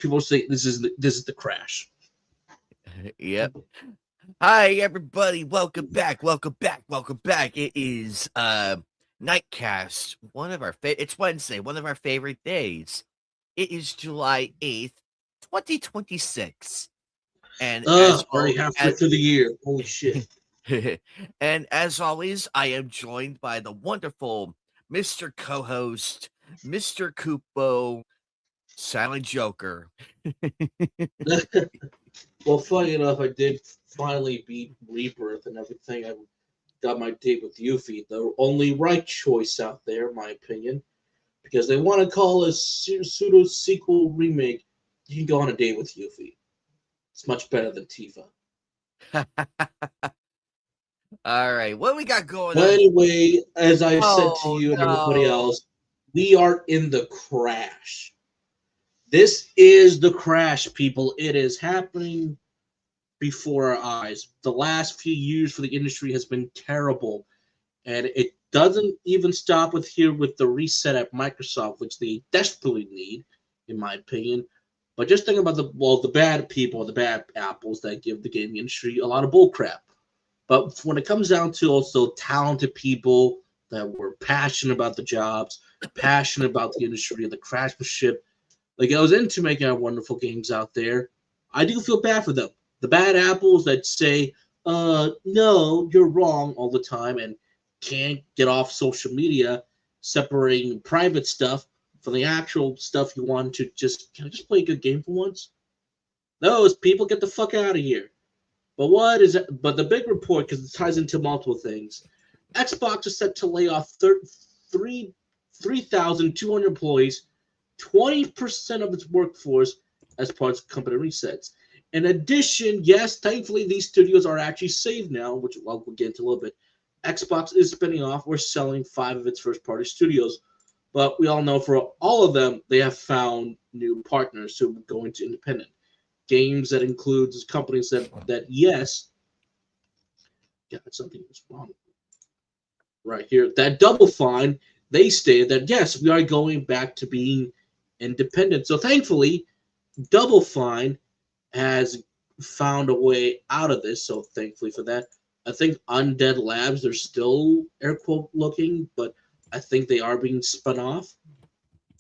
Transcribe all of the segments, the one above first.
people say this is the crash. Yep. Hi everybody, welcome back, welcome back, welcome back. It is KnightCast, it's Wednesday, one of our favorite days. It is July 8th, 2026. And as Already all halfway as through the year. Holy shit. and as always, I am joined by the wonderful Mr. Co-host, Mr. Kupo, Silent Joker. Well, funny enough, I did finally beat Rebirth and everything. I got my date with Yuffie, the only right choice out there, in my opinion, because they want to call a pseudo sequel remake. You can go on a date with Yuffie. It's much better than Tifa. All right, what we got going But on? anyway, as I said to Oh you and everybody no. else, we are in the crash. This is the crash, people. It is happening before our eyes. The last few years for the industry has been terrible, and it doesn't even stop with here with the reset at Microsoft, which they desperately need, in my opinion. But just think about the bad people, the bad apples that give the gaming industry a lot of bullcrap. But when it comes down to also talented people that were passionate about the jobs, passionate about the industry, the craftsmanship, like I was into making our wonderful games out there, I do feel bad for them. The bad apples that say, no, you're wrong all the time and can't get off social media, separating private stuff from the actual stuff you want to just, can I just play a good game for once? Those people get the fuck out of here. But the big report, because it ties into multiple things, Xbox is set to lay off 3,200 employees, 20% of its workforce as part of company resets. In addition, yes, thankfully these studios are actually saved now, which we'll get into a little bit. Xbox is spinning off or selling 5 of its first-party studios, but we all know for all of them, they have found new partners who are going to independent games that includes companies that yes, yeah, something was wrong right here. That Double Fine, they stated that yes, we are going back to being independent. So thankfully, Double Fine has found a way out of this. So thankfully for that, I think Undead Labs they're still air quote looking, but I think they are being spun off.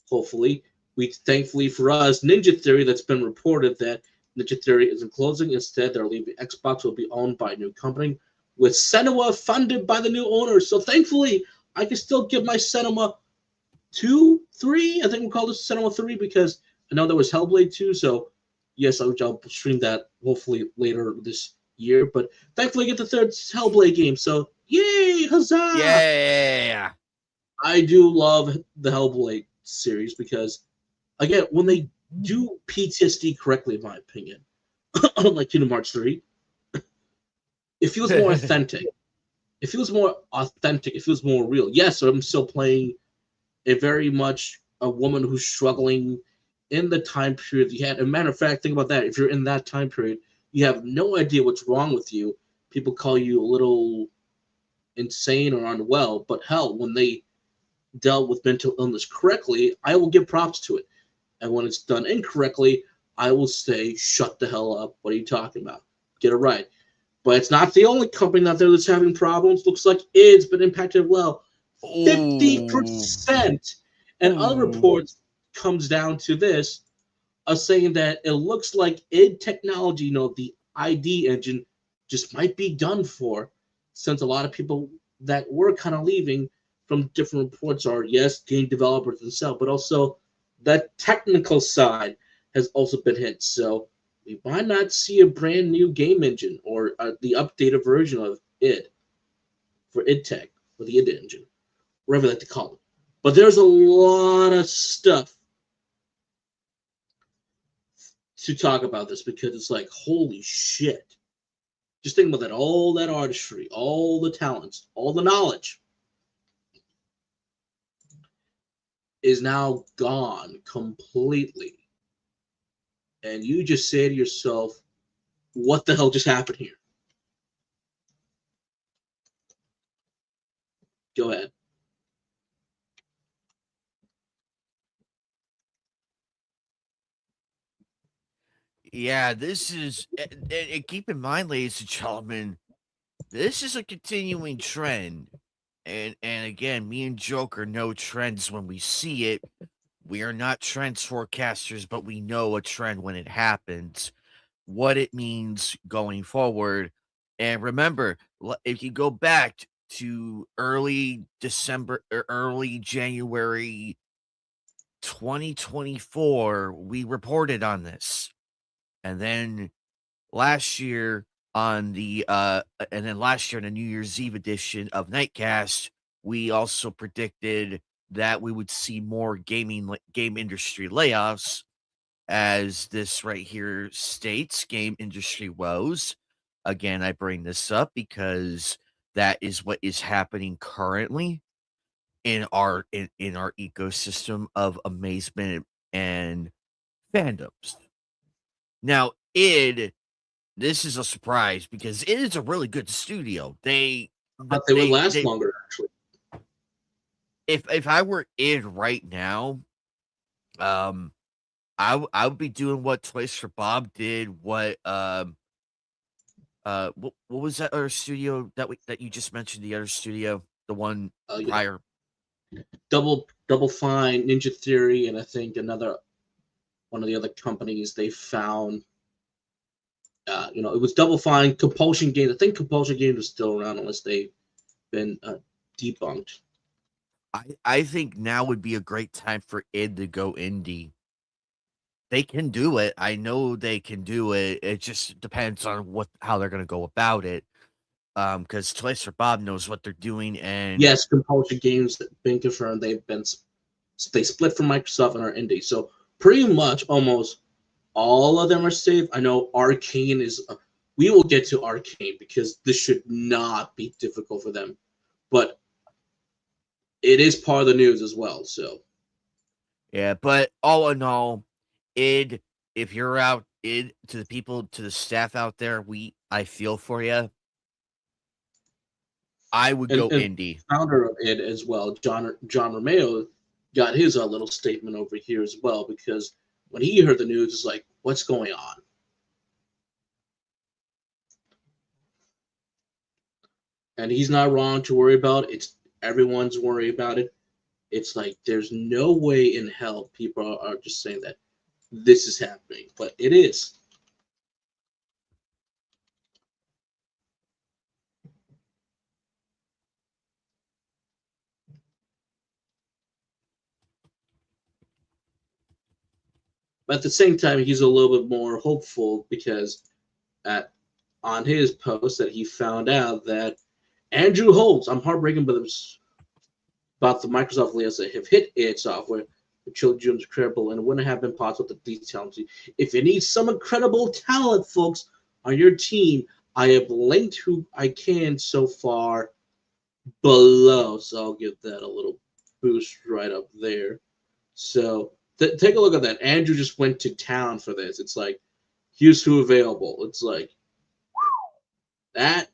Hopefully, we thankfully for us, Ninja Theory that's been reported that Ninja Theory isn't closing. Instead, they're leaving. Xbox will be owned by a new company with Senua funded by the new owners. So thankfully, I can still give my Senua 2, 3. I think we'll call this Senua 3 because I know there was Hellblade 2. So yes, I'll stream that hopefully later this year. But thankfully, I get the third Hellblade game. So yay, huzzah! Yeah. I do love the Hellblade series because again, when they do PTSD correctly, in my opinion, unlike Kingdom Hearts 3, it feels more authentic. It feels more authentic. It feels more real. Yes, I'm still playing a very much a woman who's struggling in the time period you had. As a matter of fact, think about that. If you're in that time period, you have no idea what's wrong with you. People call you a little insane or unwell, but hell, when they dealt with mental illness correctly, I will give props to it. And when it's done incorrectly, I will say, shut the hell up. What are you talking about? Get it right. But it's not the only company out there that's having problems. Looks like it's been impacted well. Ooh. 50%. And other Ooh. reports comes down to this, saying that it looks like id technology, the ID engine, just might be done for, since a lot of people that were kind of leaving from different reports are yes, game developers themselves, but also the technical side has also been hit. So we might not see a brand new game engine or the updated version of id for id Tech or the id engine, whatever they like to call it. But there's a lot of stuff to talk about this because it's like, holy shit. Just think about that. All that artistry, all the talents, all the knowledge is now gone completely. And you just say to yourself, what the hell just happened here? Go ahead. Yeah, this is and keep in mind, ladies and gentlemen, this is a continuing trend. And again, me and Joker know trends when we see it. We are not trends forecasters, but we know a trend when it happens, what it means going forward. And remember, if you go back to early December or early January 2024, we reported on this. And then last year last year in the New Year's Eve edition of Nightcast, we also predicted that we would see more game industry layoffs, as this right here states game industry woes. Again, I bring this up because that is what is happening currently in our ecosystem of amazement and fandoms. Now, this is a surprise because it is a really good studio. But they would last longer, actually. If I were id right now, I would be doing what Toys for Bob did. What was that other studio that you just mentioned? The other studio, the one prior. Double Fine, Ninja Theory, and I think one of the other companies they found. It was Double Fine, Compulsion Games. I think Compulsion Games is still around unless they've been debunked. I think now would be a great time for id to go indie. They can do it. I know they can do it. It just depends on how they're going to go about it. Because Toys for Bob knows what they're doing, and yes, Compulsion Games have been confirmed. They split from Microsoft and are indie. So pretty much almost all of them are safe. I know Arcane is. We will get to Arcane because this should not be difficult for them, but it is part of the news as well. So yeah, but all in all, id, if you're out, id, to the people, to the staff out there, I feel for you. I would go indie. Founder of id as well, John Romeo, got his little statement over here as well, because when he heard the news, it's like, what's going on? And he's not wrong to worry about it. Everyone's worried about it. It's like there's no way in hell people are just saying that this is happening, but it is. But at the same time, he's a little bit more hopeful because on his post that he found out that Andrew Holtz, I'm heartbroken about the Microsoft layoffs that have hit id Software. The children's incredible, and it wouldn't have been possible to detail. If you need some incredible talent, folks, on your team, I have linked who I can so far below. So I'll give that a little boost right up there. So take a look at that. Andrew just went to town for this. It's like, here's who available. It's like, that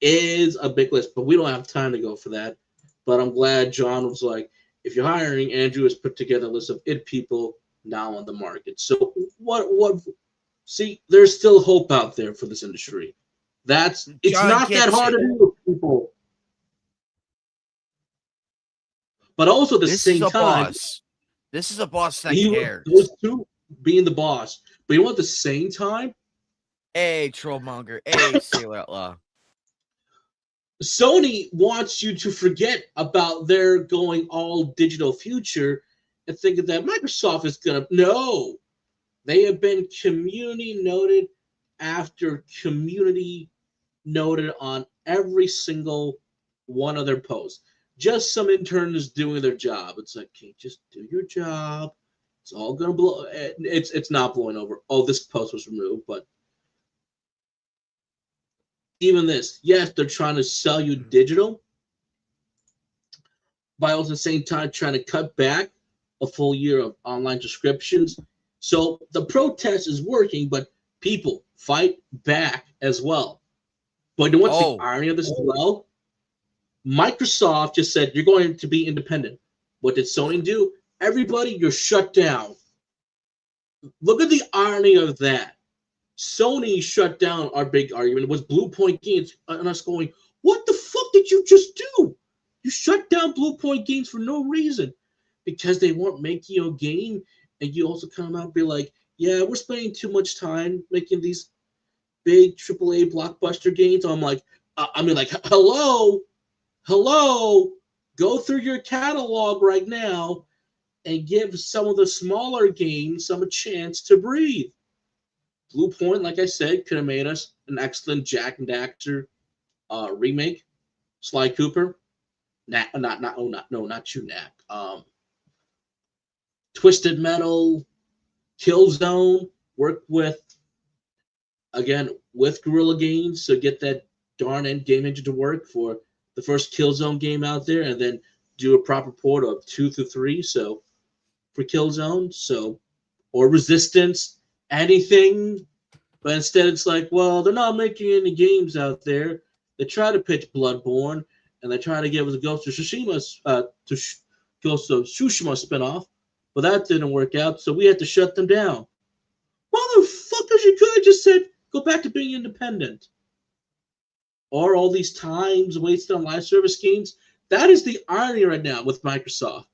is a big list, but we don't have time to go for that. But I'm glad John was like, if you're hiring, Andrew has put together a list of id people now on the market. So see, there's still hope out there for this industry. It's not that hard to do, people. But also at the same time, this is a boss that cares. Those two being the boss. But you know, at the same time, hey, Trollmonger, hey, Sailor Outlaw. Sony wants you to forget about their going all digital future and thinking that Microsoft is going to. No. They have been community noted after community noted on every single one of their posts. Just some interns doing their job. It's like, okay, just do your job. It's all going to blow. It's not blowing over. Oh, this post was removed, but even this, yes, they're trying to sell you digital, but also at the same time trying to cut back a full year of online subscriptions. So the protest is working, but people fight back as well. But what's the irony of this as well? Microsoft just said, you're going to be independent. What did Sony do? Everybody, you're shut down. Look at the irony of that. Sony shut down our big argument. It was Blue Point Games, and us going, "What the fuck did you just do? You shut down Blue Point Games for no reason because they weren't making a game." And you also come out and be like, "Yeah, we're spending too much time making these big AAA blockbuster games." I'm like, hello, go through your catalog right now and give some of the smaller games some a chance to breathe. Blue Point, like I said, could have made us an excellent Jack and Daxter remake. Sly Cooper, not you, Knack. Twisted Metal, Killzone, work with Guerrilla Games, so get that darn end game engine to work for the first Killzone game out there, and then do a proper port of 2 through 3. So for Killzone, or Resistance, anything. But instead, it's like, well, they're not making any games out there. They try to pitch Bloodborne, and they try to give us a Ghost of Tsushima spinoff, but that didn't work out, so we had to shut them down. Motherfuckers, you could have just said, go back to being independent. Or all these times wasted on live service games. That is the irony right now with Microsoft.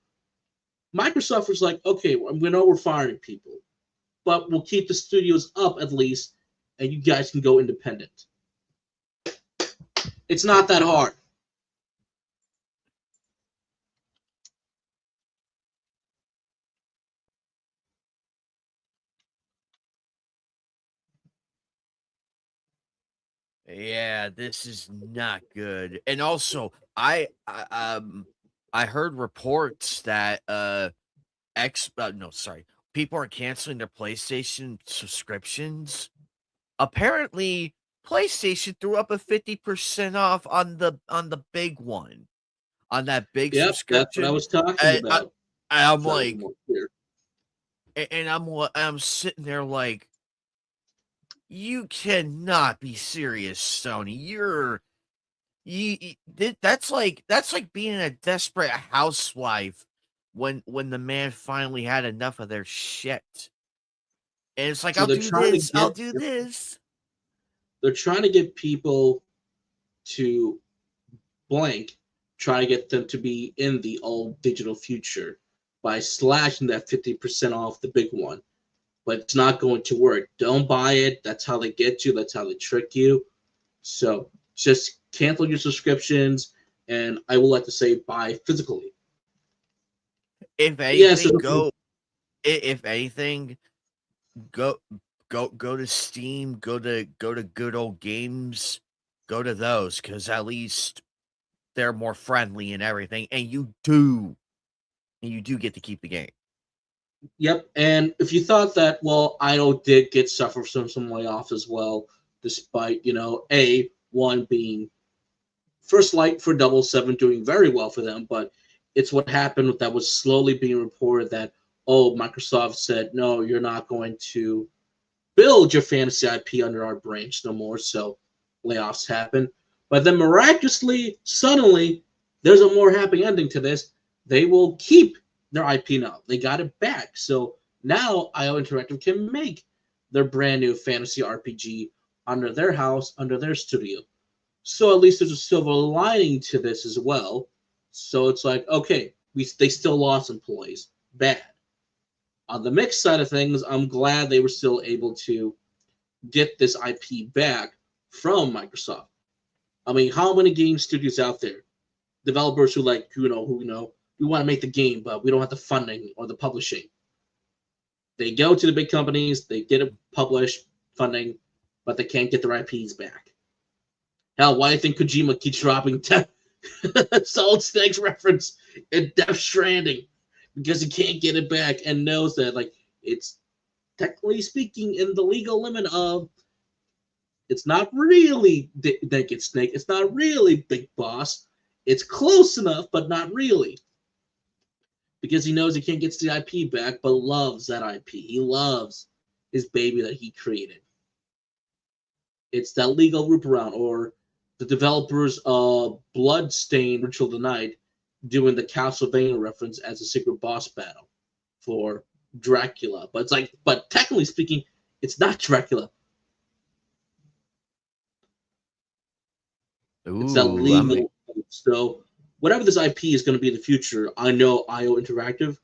Microsoft was like, okay, we know we're firing people, but we'll keep the studios up at least, and you guys can go independent. It's not that hard. Yeah, this is not good. And also, I heard reports that people are canceling their PlayStation subscriptions. Apparently, PlayStation threw up a 50% off on the big one, on that big subscription. That's what I was talking about. I'm like, and I'm sitting there like, you cannot be serious, Sony. That's like being a desperate housewife when the man finally had enough of their shit. And it's like, I'll do this. They're trying to get people to try to get them to be in the all digital future by slashing that 50% off the big one. But it's not going to work. Don't buy it. That's how they get you. That's how they trick you. So just cancel your subscriptions, and I will like to say buy physically. If anything, go to Steam, go to Good Old Games, go to those, because at least they're more friendly and everything, and you do get to keep the game. Yep, and if you thought that, well, Idle did suffer some layoffs as well, despite, one being First Light for 777 doing very well for them, but it's what happened that was slowly being reported that, Microsoft said, no, you're not going to build your fantasy IP under our branch no more, so layoffs happen. But then miraculously, suddenly, there's a more happy ending to this. They will keep their IP now. They got it back. So now IO Interactive can make their brand new fantasy RPG under their house, under their studio. So at least there's a silver lining to this as well. So it's like, okay, they still lost employees. Bad. On the mixed side of things, I'm glad they were still able to get this IP back from Microsoft. I mean, how many game studios out there? Developers who we want to make the game, but we don't have the funding or the publishing. They go to the big companies, they get it published, funding, but they can't get their IPs back. Hell, why do you think Kojima keeps dropping Solid Snake's reference in Death Stranding? Because he can't get it back and knows that, it's technically speaking in the legal limit of it's not really Naked Snake, it's not really Big Boss. It's close enough, but not really. Because he knows he can't get the IP back, but loves that IP. He loves his baby that he created. It's that legal loop around, or the developers of Bloodstained Ritual of the Night doing the Castlevania reference as a secret boss battle for Dracula. But it's but technically speaking, it's not Dracula. It's that Ooh, legal. So whatever this IP is going to be in the future, I know IO Interactive,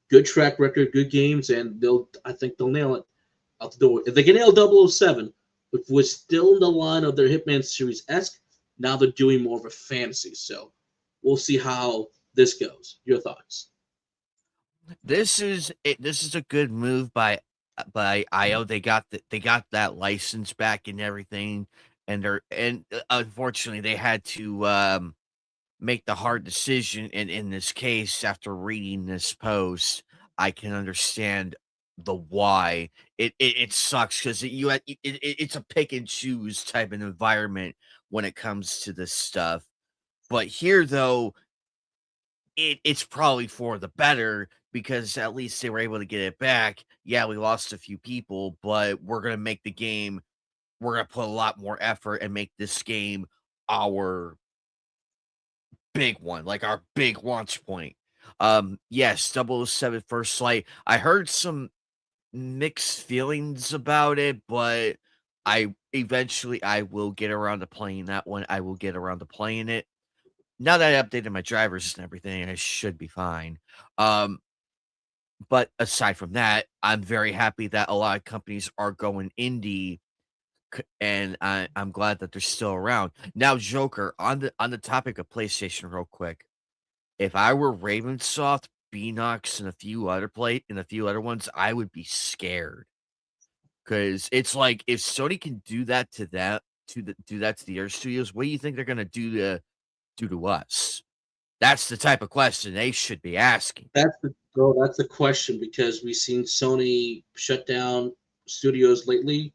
good track record, good games, and I think they'll nail it out the door. If they can nail 007, which was still in the line of their Hitman series esque, now they're doing more of a fantasy. So we'll see how this goes. Your thoughts? this is it. This is a good move by IO. They got that license back and everything, and unfortunately they had to make the hard decision. And in this case, after reading this post, I can understand the why. It sucks because it's a pick and choose type of environment when it comes to this stuff. But here, though, it's probably for the better because at least they were able to get it back. Yeah, we lost a few people, but we're gonna make the game. We're gonna put a lot more effort and make this game our big one, like our big launch point. Yes, 007 First Light. I heard some mixed feelings about it, but I will get around to playing that one. I will get around to playing it. Now that I updated my drivers and everything, I should be fine. Um, but aside from that, I'm very happy that a lot of companies are going indie, and I'm glad that they're still around. Now, Joker, on the topic of PlayStation, real quick. If I were Ravensoft, Beanox, and a few other ones, I would be scared. Because it's like if Sony can do that to do that to the other studios, what do you think they're gonna do to us? That's the type of question they should be asking. That's the question because we've seen Sony shut down studios lately.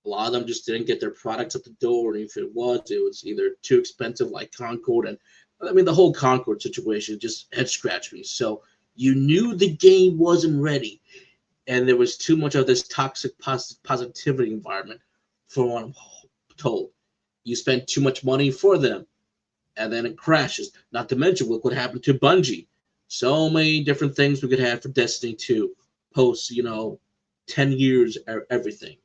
A lot of them just didn't get their products at the door, and if it was either too expensive, like Concord, and I mean the whole Concord situation just head scratched me. So you knew the game wasn't ready, and there was too much of this toxic positivity environment, for what I'm told. You spent too much money for them, and then it crashes. Not to mention, look what happened to Bungie. So many different things we could have for Destiny 2 post, 10 years, everything.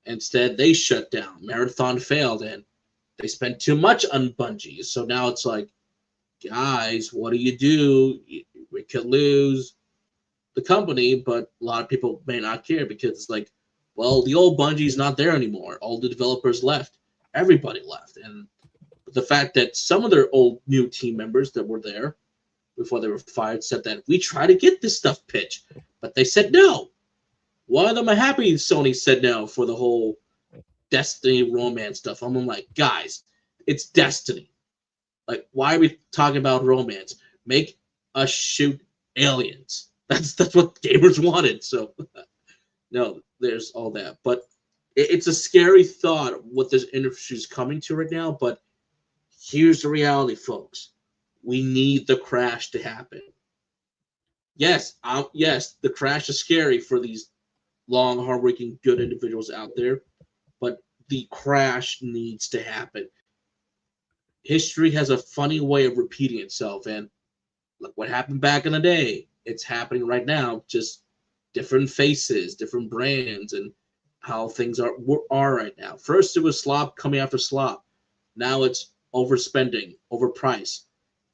Instead, they shut down. Marathon failed, and they spent too much on Bungie. So now it's like, guys, what do you do? We could lose the company, but a lot of people may not care because it's like, well, the old Bungie's not there anymore. All the developers left. Everybody left. And the fact that some of their old new team members that were there before they were fired said that we try to get this stuff pitched, but they said no. One of them are happy Sony said no for the whole Destiny romance stuff. I'm like, guys, it's Destiny. Like, why are we talking about romance? Make us shoot aliens. That's what gamers wanted. So no, there's all that. But it's a scary thought what this industry is coming to right now. But here's the reality, folks. We need the crash to happen. Yes, the crash is scary for these long, hardworking, good individuals out there, but the crash needs to happen. History has a funny way of repeating itself, and look what happened back in the day. It's happening right now, just different faces, different brands, and how things are right now. First, it was slop coming after slop. Now it's overspending, overpriced,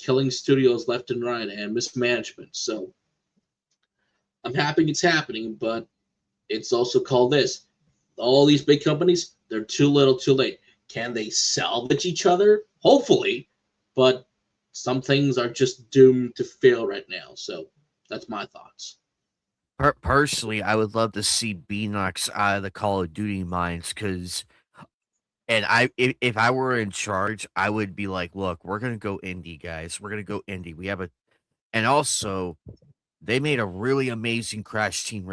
killing studios left and right, and mismanagement. So I'm happy it's happening, but it's also called this. All these big companies, they're too little, too late. Can they salvage each other? Hopefully, but some things are just doomed to fail right now. So that's my thoughts. Personally, I would love to see Beanox out of the Call of Duty mines because, and if I were in charge, I would be like, look, we're gonna go indie, guys. We're gonna go indie. We have a, and also they made a really amazing Crash Team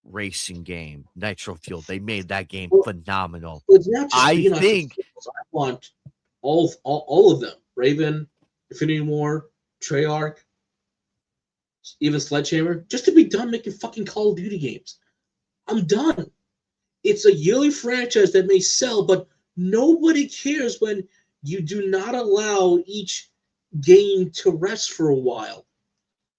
racing game, Nitro Fuel. They made that game Well, phenomenal. it's not just I being on think I want all of them. Raven, Infinity War, Treyarch, even Sledgehammer, just to be done making fucking Call of Duty games. I'm done. It's a yearly franchise that may sell, but nobody cares when you do not allow each game to rest for a while.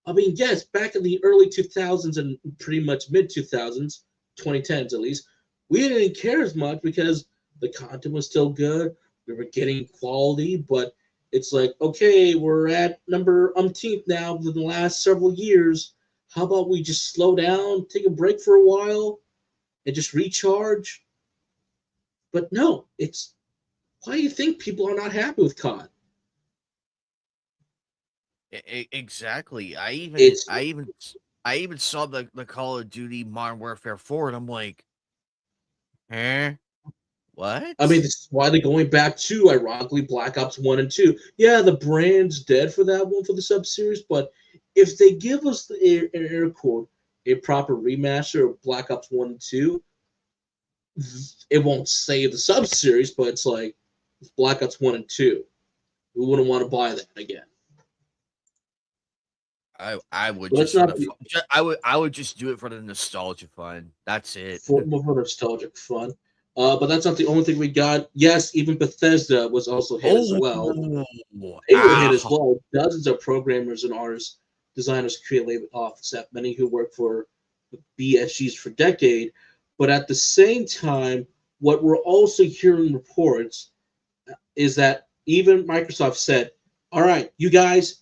I mean, yes, back in the early 2000s and pretty much mid 2000s, 2010s at least, we didn't care as much because the content was still good. We were getting quality, but it's like, okay, we're at number umpteenth now in the last several years. How about we just slow down, take a break for a while, and just recharge? But no, it's why do you think people are not happy with COD? Exactly. It's I even saw the Call of Duty Modern Warfare 4, and I'm like, huh? I mean, What? this is why they're going back to, ironically, Black Ops 1 and 2. Yeah, the brand's dead for that one for the sub series, but if they give us air quote, a proper remaster of Black Ops 1 and 2, it won't save the sub series, but it's like it's Black Ops 1 and 2. We wouldn't want to buy that again. I would But it's just for not the I would just do it for the nostalgia fun. That's it. more for nostalgic fun. But that's not the only thing we got. Yes, even Bethesda was also hit as Oh, well. They were hit as ow. well. Dozens of programmers and artists, designers create off set, many who worked for BSGs for decades. But at the same time, what we're also hearing reports is that even Microsoft said, all right, you guys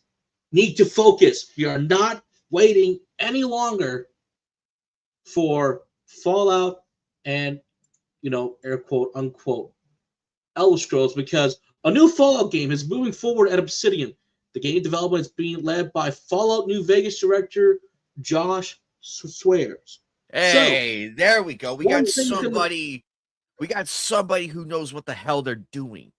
need to focus. We are not waiting any longer for Fallout and, air quote, unquote, Elder Scrolls because a new Fallout game is moving forward at Obsidian. The game development is being led by Fallout New Vegas director Josh Swears. So, Hey, there we go. one thing you can We got somebody who knows what the hell they're doing.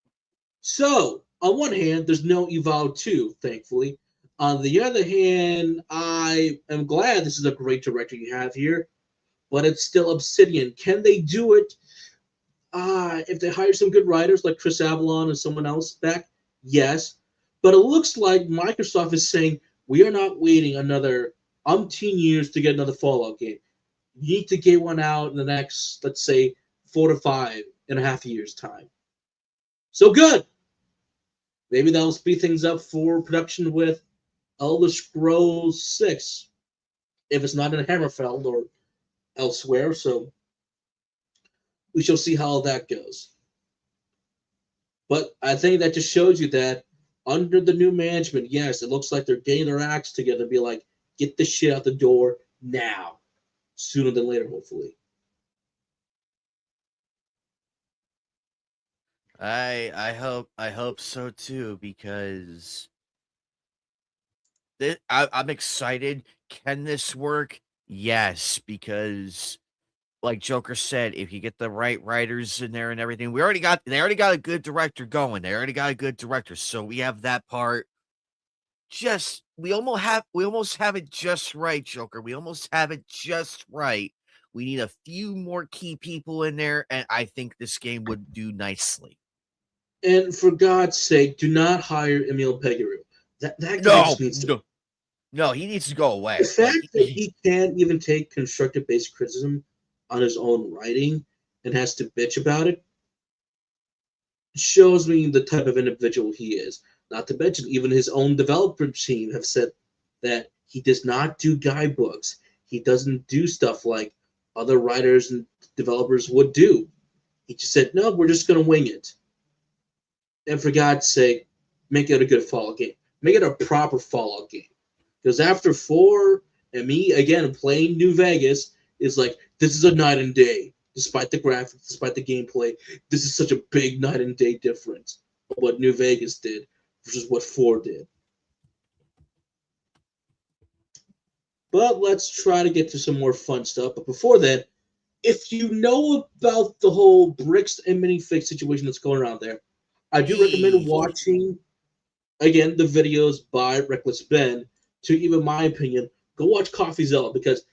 So, on one hand, there's no Evolve 2, thankfully. On the other hand, I am glad this is a great director you have here, but it's still Obsidian. Can they do it? If they hire some good writers like Chris Avalon and someone else back, yes. But it looks like Microsoft is saying we are not waiting another umpteen years to get another Fallout game. You need to get one out in the next, let's say, 4 to 5.5 years' time. So good. Maybe that'll speed things up for production with Elder Scrolls 6, if it's not in Hammerfell or elsewhere. So we shall see how that goes. But I think that just shows you that under the new management, yes, it looks like they're getting their acts together and be like, get this shit out the door now, sooner than later, hopefully. I hope so too, because I'm excited. Can this work? Yes, because like Joker said, if you get the right writers in there and everything, they already got a good director going. They already got a good director. So we have that part. We almost have it just right, Joker. We almost have it just right. We need a few more key people in there, and I think this game would do nicely. And for God's sake, do not hire Emil Pegaru. That guy No, just needs to. no, he needs to go The away. Like, fact that he can't even take constructive based criticism on his own writing and has to bitch about it shows me the type of individual he is. Not to mention, even his own developer team have said that he does not do guidebooks. He doesn't do stuff like other writers and developers would do. He just said, no, we're just going to wing it. And for God's sake, make it a good Fallout game. Make it a proper Fallout game. Because after 4, and me, again, playing New Vegas, is like, this is a night and day. Despite the graphics, despite the gameplay, this is such a big night and day difference of what New Vegas did versus what 4 did. But let's try to get to some more fun stuff. But before that, if you know about the whole bricks and minifig situation that's going around there, I do recommend watching, again, the videos by Reckless Ben. To even my opinion, go watch CoffeeZilla because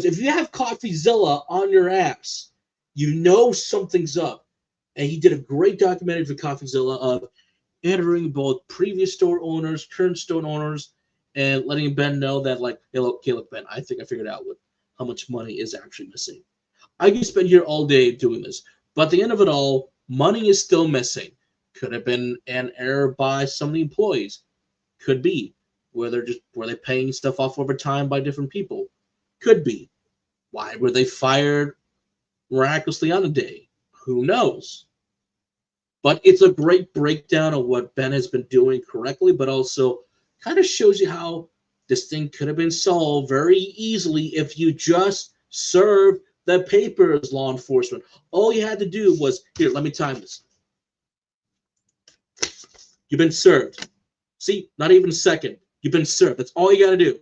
if you have CoffeeZilla on your ass, you know something's up. And he did a great documentary for CoffeeZilla of interviewing both previous store owners, current store owners, and letting Ben know that, like, hey, look, Ben, I think I figured out how much money is actually missing. I can spend here all day doing this, but at the end of it all, money is still missing. Could have been an error by some of the employees. Could be. Were they paying stuff off over time by different people? Could be. Why were they fired miraculously on a day? Who knows? But it's a great breakdown of what Ben has been doing correctly, but also kind of shows you how this thing could have been solved very easily if you just served the papers, law enforcement. All you had to do was, here, let me time this. You've been served. See, not even a second. You've been served. That's all you got to do.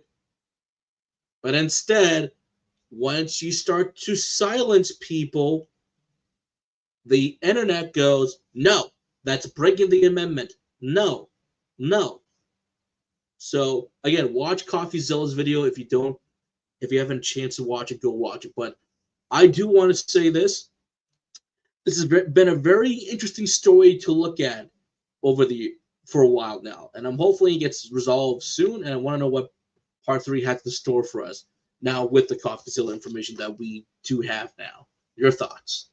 But instead, once you start to silence people, the internet goes, no, that's breaking the amendment. No, no. So again, watch CoffeeZilla's video if you haven't a chance to watch it, go watch it. But I do want to say this. This has been a very interesting story to look at for a while now. And I'm hopefully it gets resolved soon. And I want to know what part 3 has in store for us now with the CoffeeZilla information that we do have now. Your thoughts?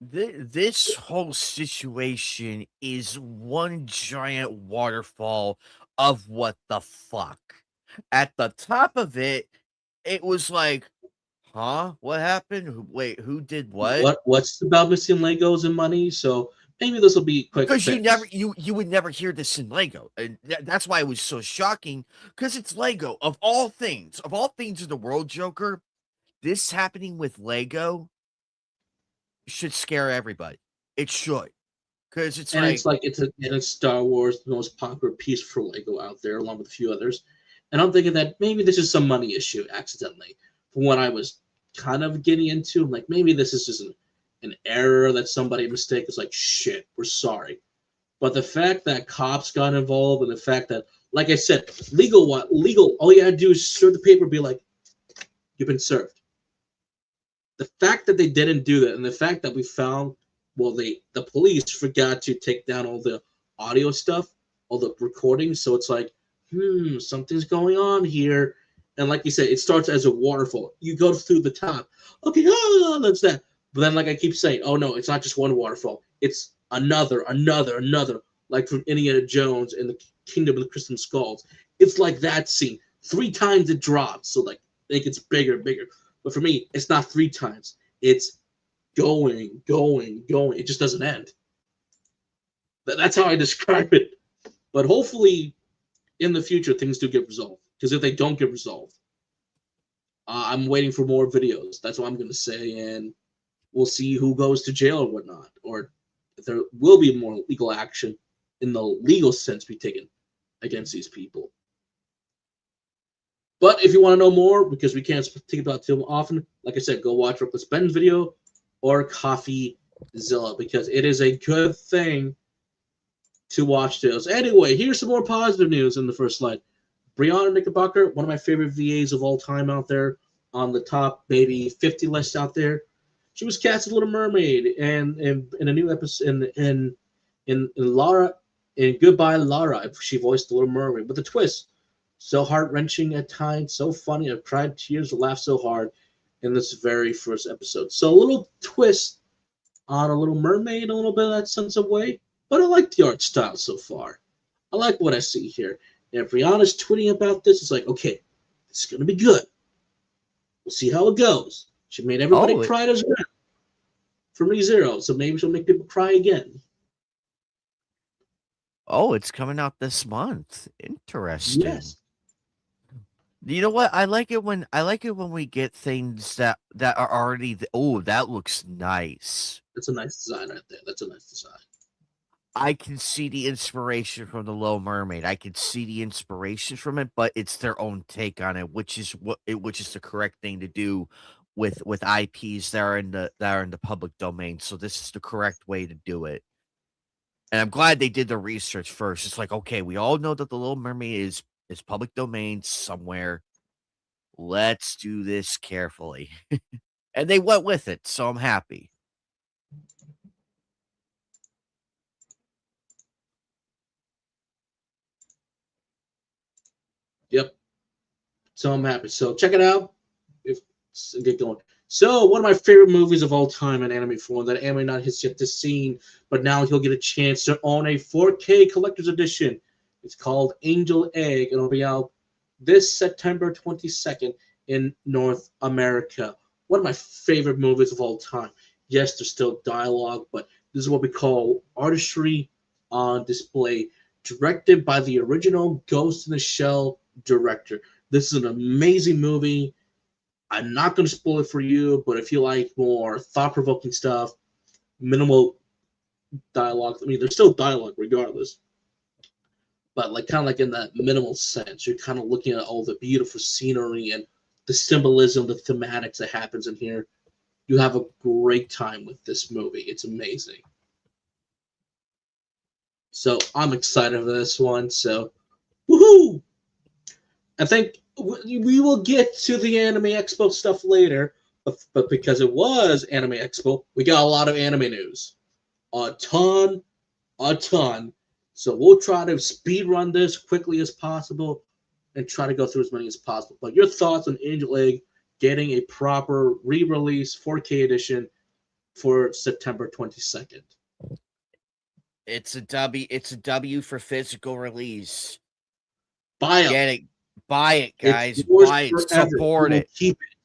This whole situation is one giant waterfall of what the fuck. At the top of it, it was like, huh? What happened? Wait, who did what? What's about missing Legos and money? So maybe this will be quick. Because you would never hear this in Lego, and that's why it was so shocking. Because it's Lego of all things in the world, Joker. This happening with Lego should scare everybody. It should, because it's Star Wars, the most popular piece for Lego out there, along with a few others. And I'm thinking that maybe this is some money issue accidentally. From what I was kind of getting into, I'm like, maybe this is just an error that somebody mistake. It's like, shit, we're sorry. But the fact that cops got involved and the fact that, like I said, legal, all you had to do is serve the paper, be like, you've been served. The fact that they didn't do that, and the fact that we found, the police forgot to take down all the audio stuff, all the recordings, so it's like, something's going on here. And like you said, it starts as a waterfall. You go through the top. Okay, that's that. But then, like I keep saying, oh no, it's not just one waterfall. It's another, like from Indiana Jones and the Kingdom of the Crystal Skulls. It's like that scene. 3 times it drops, so like it gets bigger and bigger. But for me, it's not 3 times. It's going. It just doesn't end. That's how I describe it. But hopefully, in the future, things do get resolved. Because if they don't get resolved, I'm waiting for more videos. That's what I'm going to say. And we'll see who goes to jail or whatnot. Or if there will be more legal action in the legal sense be taken against these people. But if you want to know more, because we can't speak about it too often, like I said, go watch Reckless Ben's video or CoffeeZilla, because it is a good thing to watch those. Anyway, here's some more positive news in the first slide. Brianna Knickerbocker, one of my favorite VAs of all time out there, on the top maybe 50 list out there. She was cast as Little Mermaid and in a new episode in Lara, in Goodbye Lara. She voiced the Little Mermaid with a twist. So heart-wrenching at times, so funny. I've cried tears, laughed so hard in this very first episode. So a little twist on a Little Mermaid, a little bit of that sense of way. But I like the art style so far. I like what I see here. And if Rihanna's tweeting about this, it's like, okay, it's going to be good. We'll see how it goes. She made everybody cry as well for ReZero, so maybe she'll make people cry again. Oh, it's coming out this month. Interesting. Yes. You know what? I like it when we get things that are already. That looks nice. That's a nice design right there. That's a nice design. I can see the inspiration from the Little Mermaid. I can see the inspiration from it, but it's their own take on it, which is the correct thing to do with IPs that are in the public domain. So this is the correct way to do it. And I'm glad they did the research first. It's like, okay, we all know that the Little Mermaid is public domain somewhere. Let's do this carefully. And they went with it, so I'm happy. Yep. So I'm happy. So check it out. Get going. So one of my favorite movies of all time in anime form that anime not has yet to seen, but now he'll get a chance to own a 4K collector's edition. It's called Angel Egg, and it'll be out this September 22nd in North America. One of my favorite movies of all time. Yes, there's still dialogue, but this is what we call artistry on display, directed by the original Ghost in the Shell director. This is an amazing movie. I'm not going to spoil it for you, but if you like more thought-provoking stuff, minimal dialogue. I mean, there's still dialogue regardless, but like kind of like in that minimal sense, you're kind of looking at all the beautiful scenery and the symbolism, the thematics that happens in here. You have a great time with this movie. It's amazing. So I'm excited for this one. So, woohoo! I think we will get to the Anime Expo stuff later, but because it was Anime Expo, we got a lot of anime news. A ton. So we'll try to speed run this quickly as possible and try to go through as many as possible. But your thoughts on Angel Egg getting a proper re-release 4K edition for September 22nd? It's a W. It's a W for physical release. Buy it. Get it. Buy it, guys. It's yours Buy it. forever. Support You will it. keep it.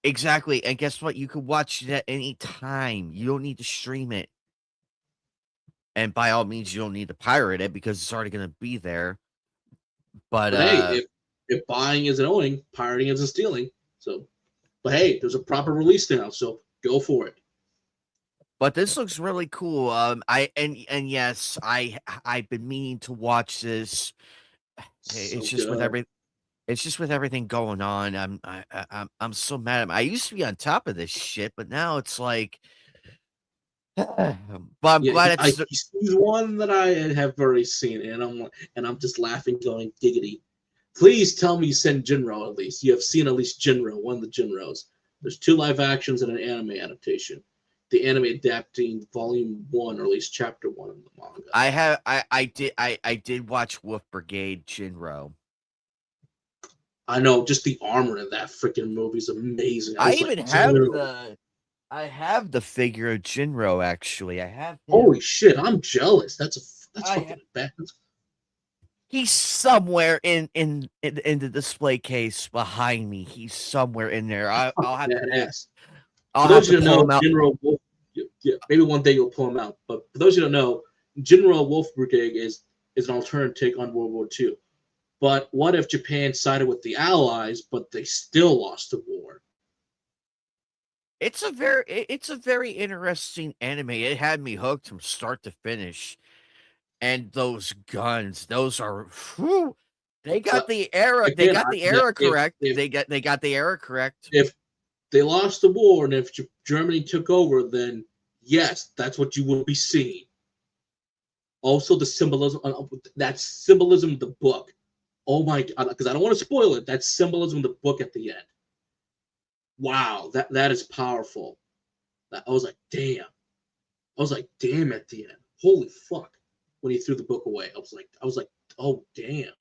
Exactly. And guess what? You can watch it at any time. You don't need to stream it. And by all means, you don't need to pirate it because it's already going to be there. But hey, if buying isn't owning, pirating isn't stealing. So, but hey, there's a proper release now, so go for it. But this looks really cool. Yes, I've been meaning to watch this. It's just with everything. It's just with everything going on. I'm so mad. I used to be on top of this shit, but now it's like. But I'm glad it's. He's one that I have already seen, and I'm just laughing, going giggity. Please tell me you sent Jinro at least. You have seen at least Jinro, one of the Jinros. There's 2 live actions and an anime adaptation. The anime adapting Volume 1, or at least Chapter 1 in the manga. I did watch Wolf Brigade Jinro. I know, just the armor in that freaking movie is amazing. I have the figure of Jinro, actually. I have him. Holy shit, I'm jealous. That's fucking bad. He's somewhere in the display case behind me. He's somewhere in there. I'll have to. For those of you who don't know, Jinro Wolf, maybe one day you'll pull him out. But for those of you who don't know, Jinro Wolf Brigade is an alternative take on World War II. But what if Japan sided with the Allies, but they still lost the war? It's a very interesting anime. It had me hooked from start to finish. And those guns, those are whew, they got the era. Again, they got the era correct. They got the era correct. If they lost the war and if Germany took over, then yes, that's what you will be seeing. Also, the symbolism, that symbolism of the book. Oh my God, because I don't want to spoil it. That symbolism of the book at the end. Wow, that is powerful. I was like, damn. At the end. Holy fuck. When he threw the book away, I was like, oh damn.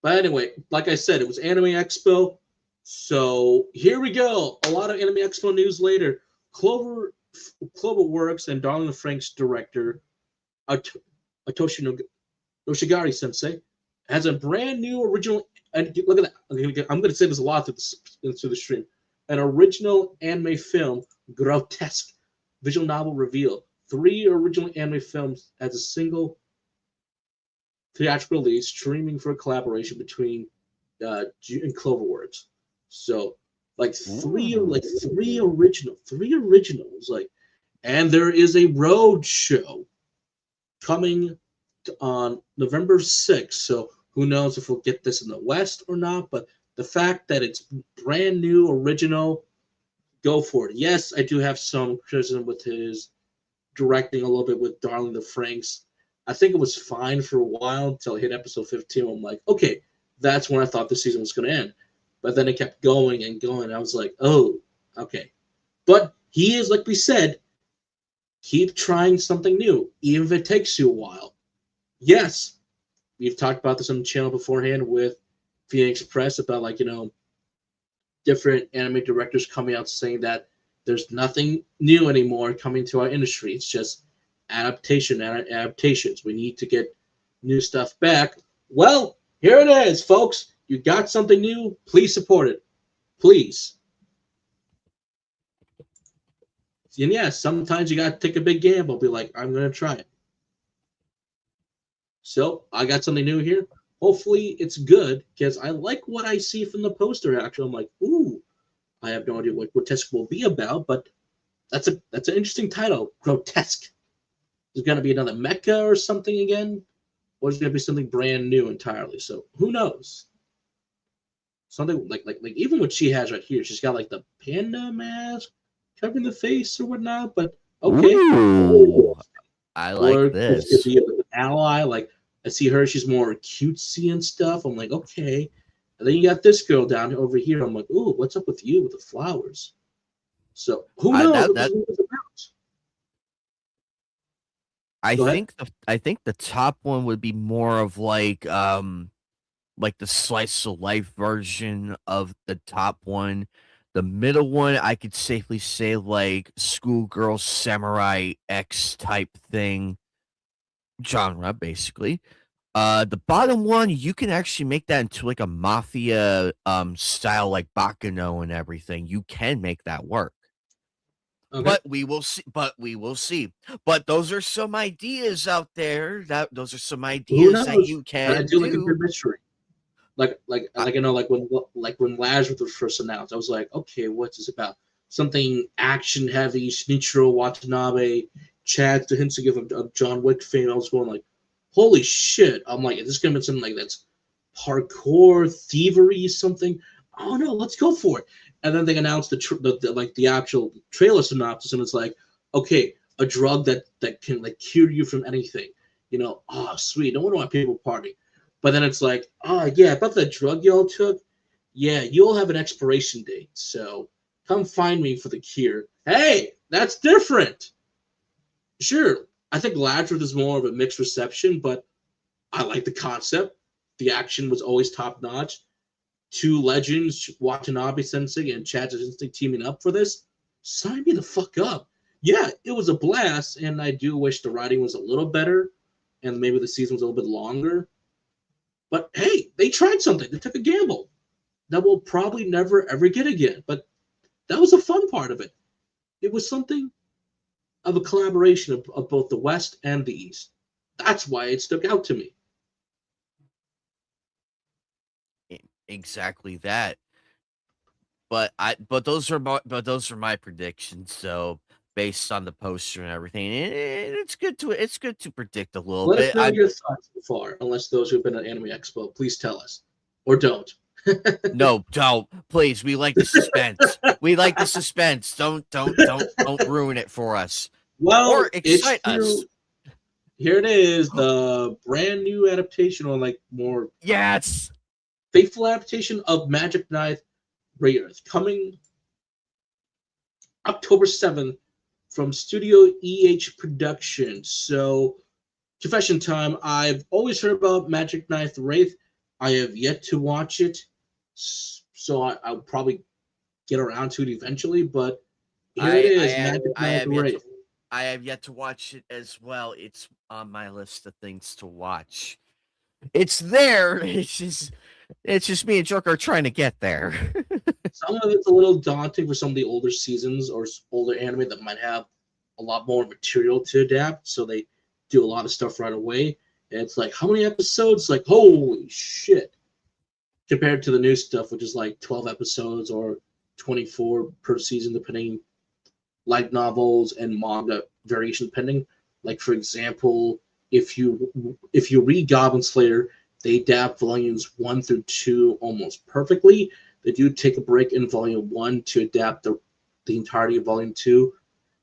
But anyway, like I said, it was Anime Expo. So here we go. A lot of Anime Expo news later. Cloverworks and Darling Frank's director, Atoshi Yoshigari Sensei, has a brand new original. And look at that. I'm going to say this a lot through the stream. An original anime film, Grotesque, visual novel reveal. 3 original anime films as a single theatrical release, streaming for a collaboration between and Cloverworks. So, like three originals, and there is a road show coming on November 6th. So who knows if we'll get this in the West or not? But the fact that it's brand new, original, go for it. Yes, I do have some criticism with his directing a little bit with Darling the Franxx. I think it was fine for a while until I hit episode 15. I'm like, okay, that's when I thought the season was going to end. But then it kept going and going. I was like, oh, okay. But he is, like we said, keep trying something new, even if it takes you a while. Yes, we've talked about this on the channel beforehand with Phoenix Press about, different anime directors coming out saying that there's nothing new anymore coming to our industry. It's just adaptations. We need to get new stuff back. Well, here it is, folks. You got something new. Please support it. Please. And yeah, sometimes you gotta take a big gamble. Be like, I'm gonna try it. So I got something new here. Hopefully it's good because I like what I see from the poster. Actually, I'm like, ooh, I have no idea what Grotesque will be about, but that's an interesting title, Grotesque. Is going to be another mecha or something again, or is it going to be something brand new entirely? So who knows? Something like even what she has right here, she's got like the panda mask covering the face or whatnot. But okay, Ooh, I like or this could this. be an ally. Like I see her, she's more cutesy and stuff. I'm like, okay. And then you got this girl down over here. I'm like, ooh, what's up with you with the flowers? So who I knows that what this that movie's about? I Go ahead. think the top one would be more of like the slice of life version of the top one. The middle one, I could safely say like schoolgirl samurai X type thing genre, basically. The bottom one, you can actually make that into like a mafia style, like Bakano and everything. You can make that work. Okay. But we will see. But we will see. But those are some ideas out there. Those are some Who ideas that knows? you But I can do like a do. good mystery. Like when Lazarus was first announced, I was like, okay, what's this about? Something action heavy, Shinichiro Watanabe, Chad Stahelski of John Wick fame. I was going like, holy shit! I'm like, is this gonna be something like that's parkour, thievery, something? Oh no, let's go for it. And then they announced the actual trailer synopsis, and it's like, okay, a drug that can like cure you from anything. Oh sweet, no wonder why people party. But then it's like, oh yeah, about the drug y'all took, yeah, you'll have an expiration date. So come find me for the cure. Hey, that's different. Sure, I think Lazarus is more of a mixed reception, but I like the concept. The action was always top notch. Two legends, Watanabe Sensei and Chad Sensei, teaming up for this. Sign me the fuck up. Yeah, it was a blast, and I do wish the writing was a little better, and maybe the season was a little bit longer. But hey, they tried something. They took a gamble that we'll probably never ever get again. But that was a fun part of it. It was something of a collaboration of both the West and the East. That's why it stuck out to me. Exactly that. But those are my predictions. So based on the poster and everything, it's good to predict a little Let us bit. know your thoughts so far, unless those who've been at Anime Expo. Please tell us. Or don't. No, don't please. We like the suspense. We like the suspense. Don't ruin it for us or Well, it's excite true. us. Here it is, the brand new adaptation, or like more Yes. faithful adaptation of Magic Knight Rebirth, coming October 7th from Studio EH Productions. So, confession time, I've always heard about Magic Knight Wraith. I have yet to watch it, so I'll probably get around to it eventually, but here it is, Magic Knight Wraith. I have yet to watch it as well. It's on my list of things to watch. It's there. It's just me and Joker trying to get there. Some of it's a little daunting for some of the older seasons or older anime that might have a lot more material to adapt, so they do a lot of stuff right away. And it's like, how many episodes? Like, holy shit. Compared to the new stuff, which is like 12 episodes or 24 per season, depending, light novels and manga variation depending. Like for example, if you read Goblin Slayer, they adapt volumes 1 through 2 almost perfectly. They do take a break in volume 1 to adapt the entirety of volume 2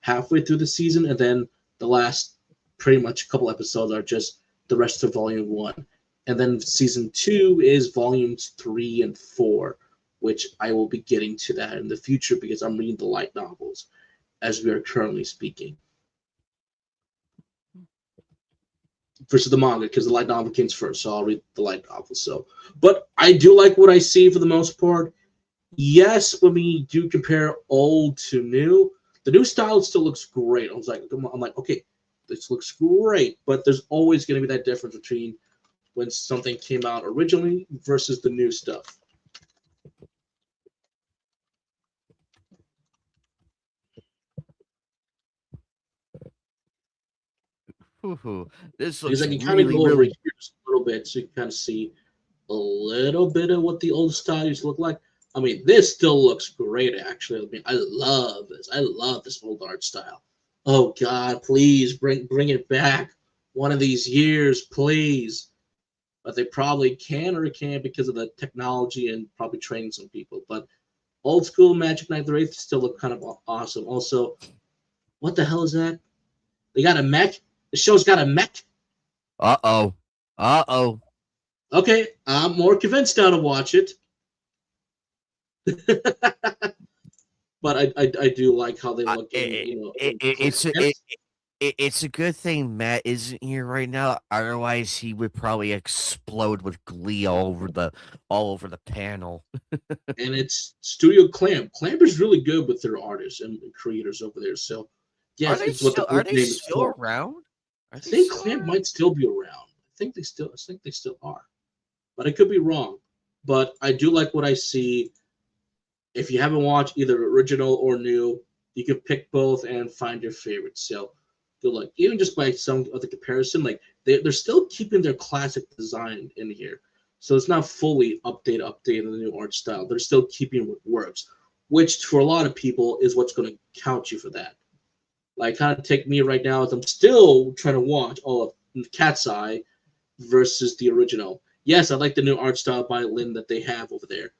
halfway through the season, and then the last pretty much a couple episodes are just the rest of volume 1. And then season 2 is volumes 3 and 4, which I will be getting to that in the future because I'm reading the light novels as we are currently speaking, versus the manga, because the light novel came first, so I'll read the light novel. So, but I do like what I see for the most part. Yes, when we do compare old to new, the new style still looks great. I'm like, okay, this looks great, but there's always going to be that difference between when something came out originally versus the new stuff. Ooh, this Because looks I can kind of really, go over really. here just a little bit so you can kind of see a little bit of what the old style used to look like. I mean, this still looks great, actually. I mean, I love this. I love this old art style. Oh God, please bring it back one of these years, please. But they probably can or can't because of the technology and probably training some people. But old school Magic Knight the Wraith still look kind of awesome. Also, what the hell is that? They got a mech. The show's got a mech. Uh-oh. Uh-oh. Okay, I'm more convinced now to watch it. But I do like how they look in It's and it's a good thing Matt isn't here right now. Otherwise, he would probably explode with glee all over the panel. it's Studio Clamp. Clamp is really good with their artists and creators over there. So yes, it's what the Are group they name is still called. around? I Are they think still Clamp around? might still be around. I think they still are. But I could be wrong. But I do like what I see. If you haven't watched either original or new, you can pick both and find your favorite. So good luck. Even just by some of the comparison, like they're still keeping their classic design in here. So it's not fully updated the new art style. They're still keeping what works, which for a lot of people is what's going to count you for that. Like kind of take me right now as I'm still trying to watch all of Cat's Eye versus the original. Yes, I like the new art style by Lynn that they have over there.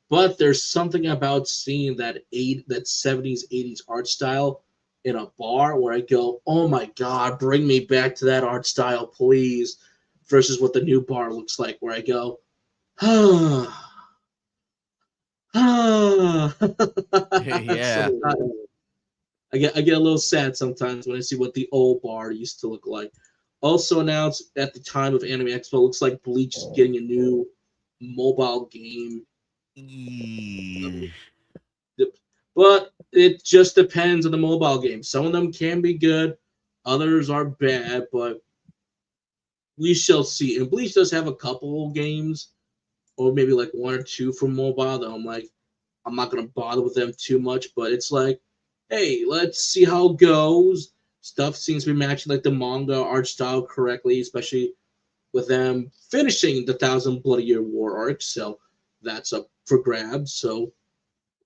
But there's something about seeing that 70s, 80s art style in a bar where I go, oh my God, bring me back to that art style, please. Versus what the new bar looks like, where I go, ah, ah. Yeah. Sometimes I get a little sad sometimes when I see what the old bar used to look like. Also announced at the time of Anime Expo, looks like Bleach is getting a new mobile game. Eee. But it just depends on the mobile game. Some of them can be good, others are bad, but we shall see. And Bleach does have a couple games, or maybe like one or two for mobile that I'm like, I'm not gonna bother with them too much, but it's like, hey, let's see how it goes. Stuff seems to be matching like the manga art style correctly, especially with them finishing the Thousand Bloody Year War arc, so that's up for grabs. So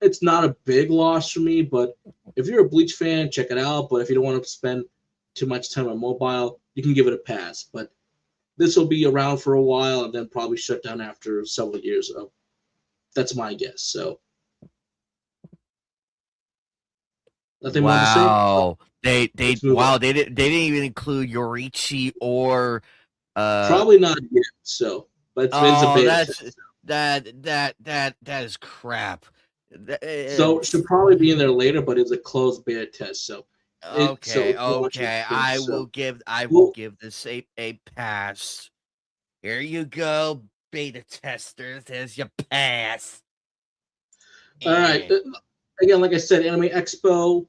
it's not a big loss for me, but if you're a Bleach fan, check it out. But if you don't want to spend too much time on mobile, you can give it a pass. But this will be around for a while and then probably shut down after several years. That's my guess. So nothing more to say. Wow. Let's move on. They didn't even include Yorichi or uh Probably not yet. So, but it's a oh beta that's test. that is crap. So it should probably be in there later, but it's a closed beta test. So Okay, it's launching okay. soon. So I will well, give this a pass. Here you go, beta testers. There's your pass. all right. Eh. Again, like I said, Anime Expo.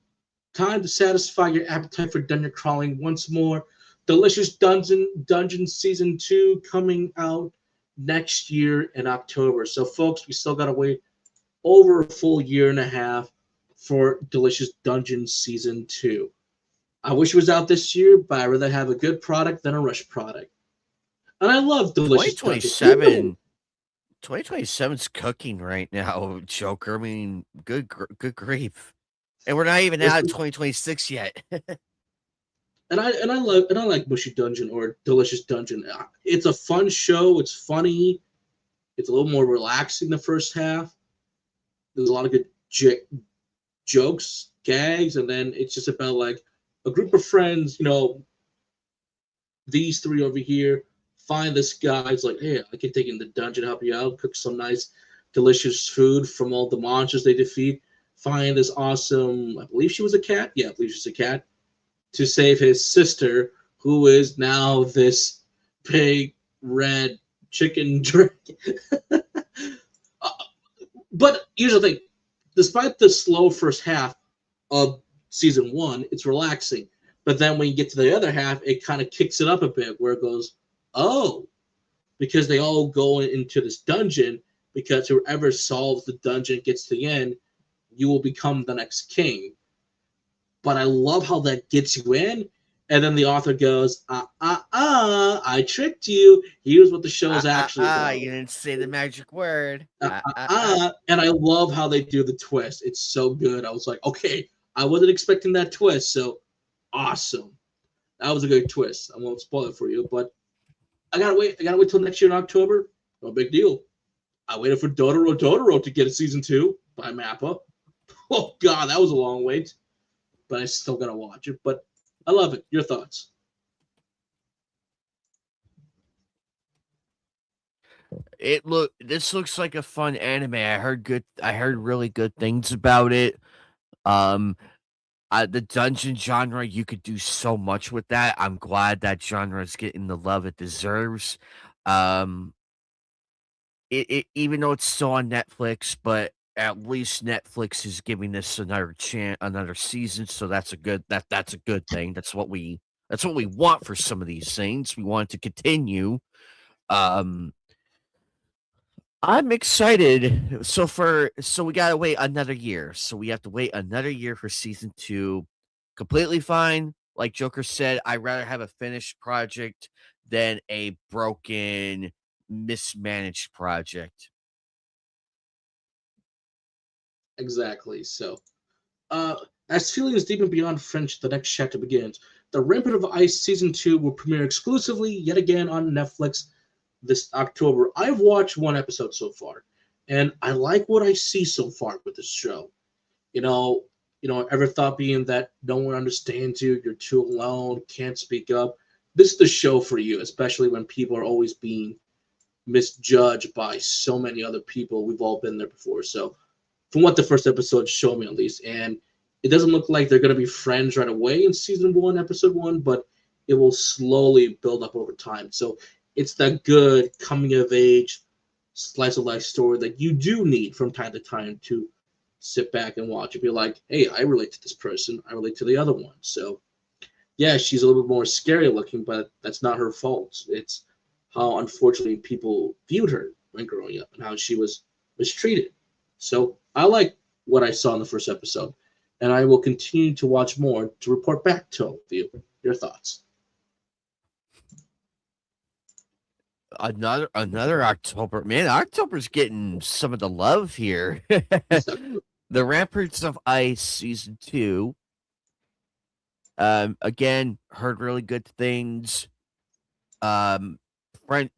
Time to satisfy your appetite for dungeon crawling once more. Delicious Dungeon Season 2 coming out next year in October. So, folks, we still got to wait over a full year and a half for Delicious Dungeon Season 2. I wish it was out this year, but I'd rather have a good product than a rush product. And I love Delicious Dungeon. 2027 2027's cooking right now, Joker. I mean, good grief. And we're not even out of 2026 yet. And I like Mushy Dungeon or Delicious Dungeon. It's a fun show. It's funny. It's a little more relaxing the first half. There's a lot of good jokes, gags, and then it's just about like a group of friends. These three over here find this guy. It's like, hey, I can take you in the dungeon, help you out, cook some nice, delicious food from all the monsters they defeat. Find this awesome, I believe she was a cat. Yeah, I believe she's a cat to save his sister, who is now this big red chicken dragon. But here's the thing: despite the slow first half of season one, it's relaxing. But then when you get to the other half, it kind of kicks it up a bit, where it goes, oh, because they all go into this dungeon. Because whoever solves the dungeon gets to the end, you will become the next king. But I love how that gets you in, And then the author goes, I tricked you. Here's what the show is actually about. You didn't say the magic word. And I love how they do the twist. It's so good. I was like, okay, I wasn't expecting that twist, so awesome. That was a good twist. I won't spoil it for you, but I gotta wait till next year in October. No big deal. I waited for Dotoro to get a season 2 by Mappa. Oh god, that was a long wait. But I still gotta watch it. But I love it. Your thoughts? This looks like a fun anime. I heard really good things about it. The dungeon genre, you could do so much with that. I'm glad that genre is getting the love it deserves. Um, even though it's still on Netflix, but at least Netflix is giving this another season, so that's a good thing. That's what we want for some of these things. We want it to continue. Um, I'm excited. So we gotta wait another year. So we have to wait another year for season 2. Completely fine. Like Joker said, I'd rather have a finished project than a broken, mismanaged project. Exactly. So, as feelings deepen beyond French, the next chapter begins. The Rampant of Ice season 2 will premiere exclusively yet again on Netflix this October. I've watched one episode so far, and I like what I see so far with this show. Ever thought being that no one understands you, you're too alone, can't speak up. This is the show for you, especially when people are always being misjudged by so many other people. We've all been there before. So, from what the first episode showed me, at least, and it doesn't look like they're going to be friends right away in season 1, episode 1, but it will slowly build up over time. So, it's that good coming of age slice of life story that you do need from time to time to sit back and watch and be like, hey, I relate to this person, I relate to the other one. So yeah, she's a little bit more scary looking, but that's not her fault. It's how unfortunately people viewed her when growing up and how she was mistreated. So I like what I saw in the first episode, and I will continue to watch more to report back to all of you your thoughts. Another October. Man, October's getting some of the love here. The Ramparts of Ice season 2. Again, heard really good things. Friend,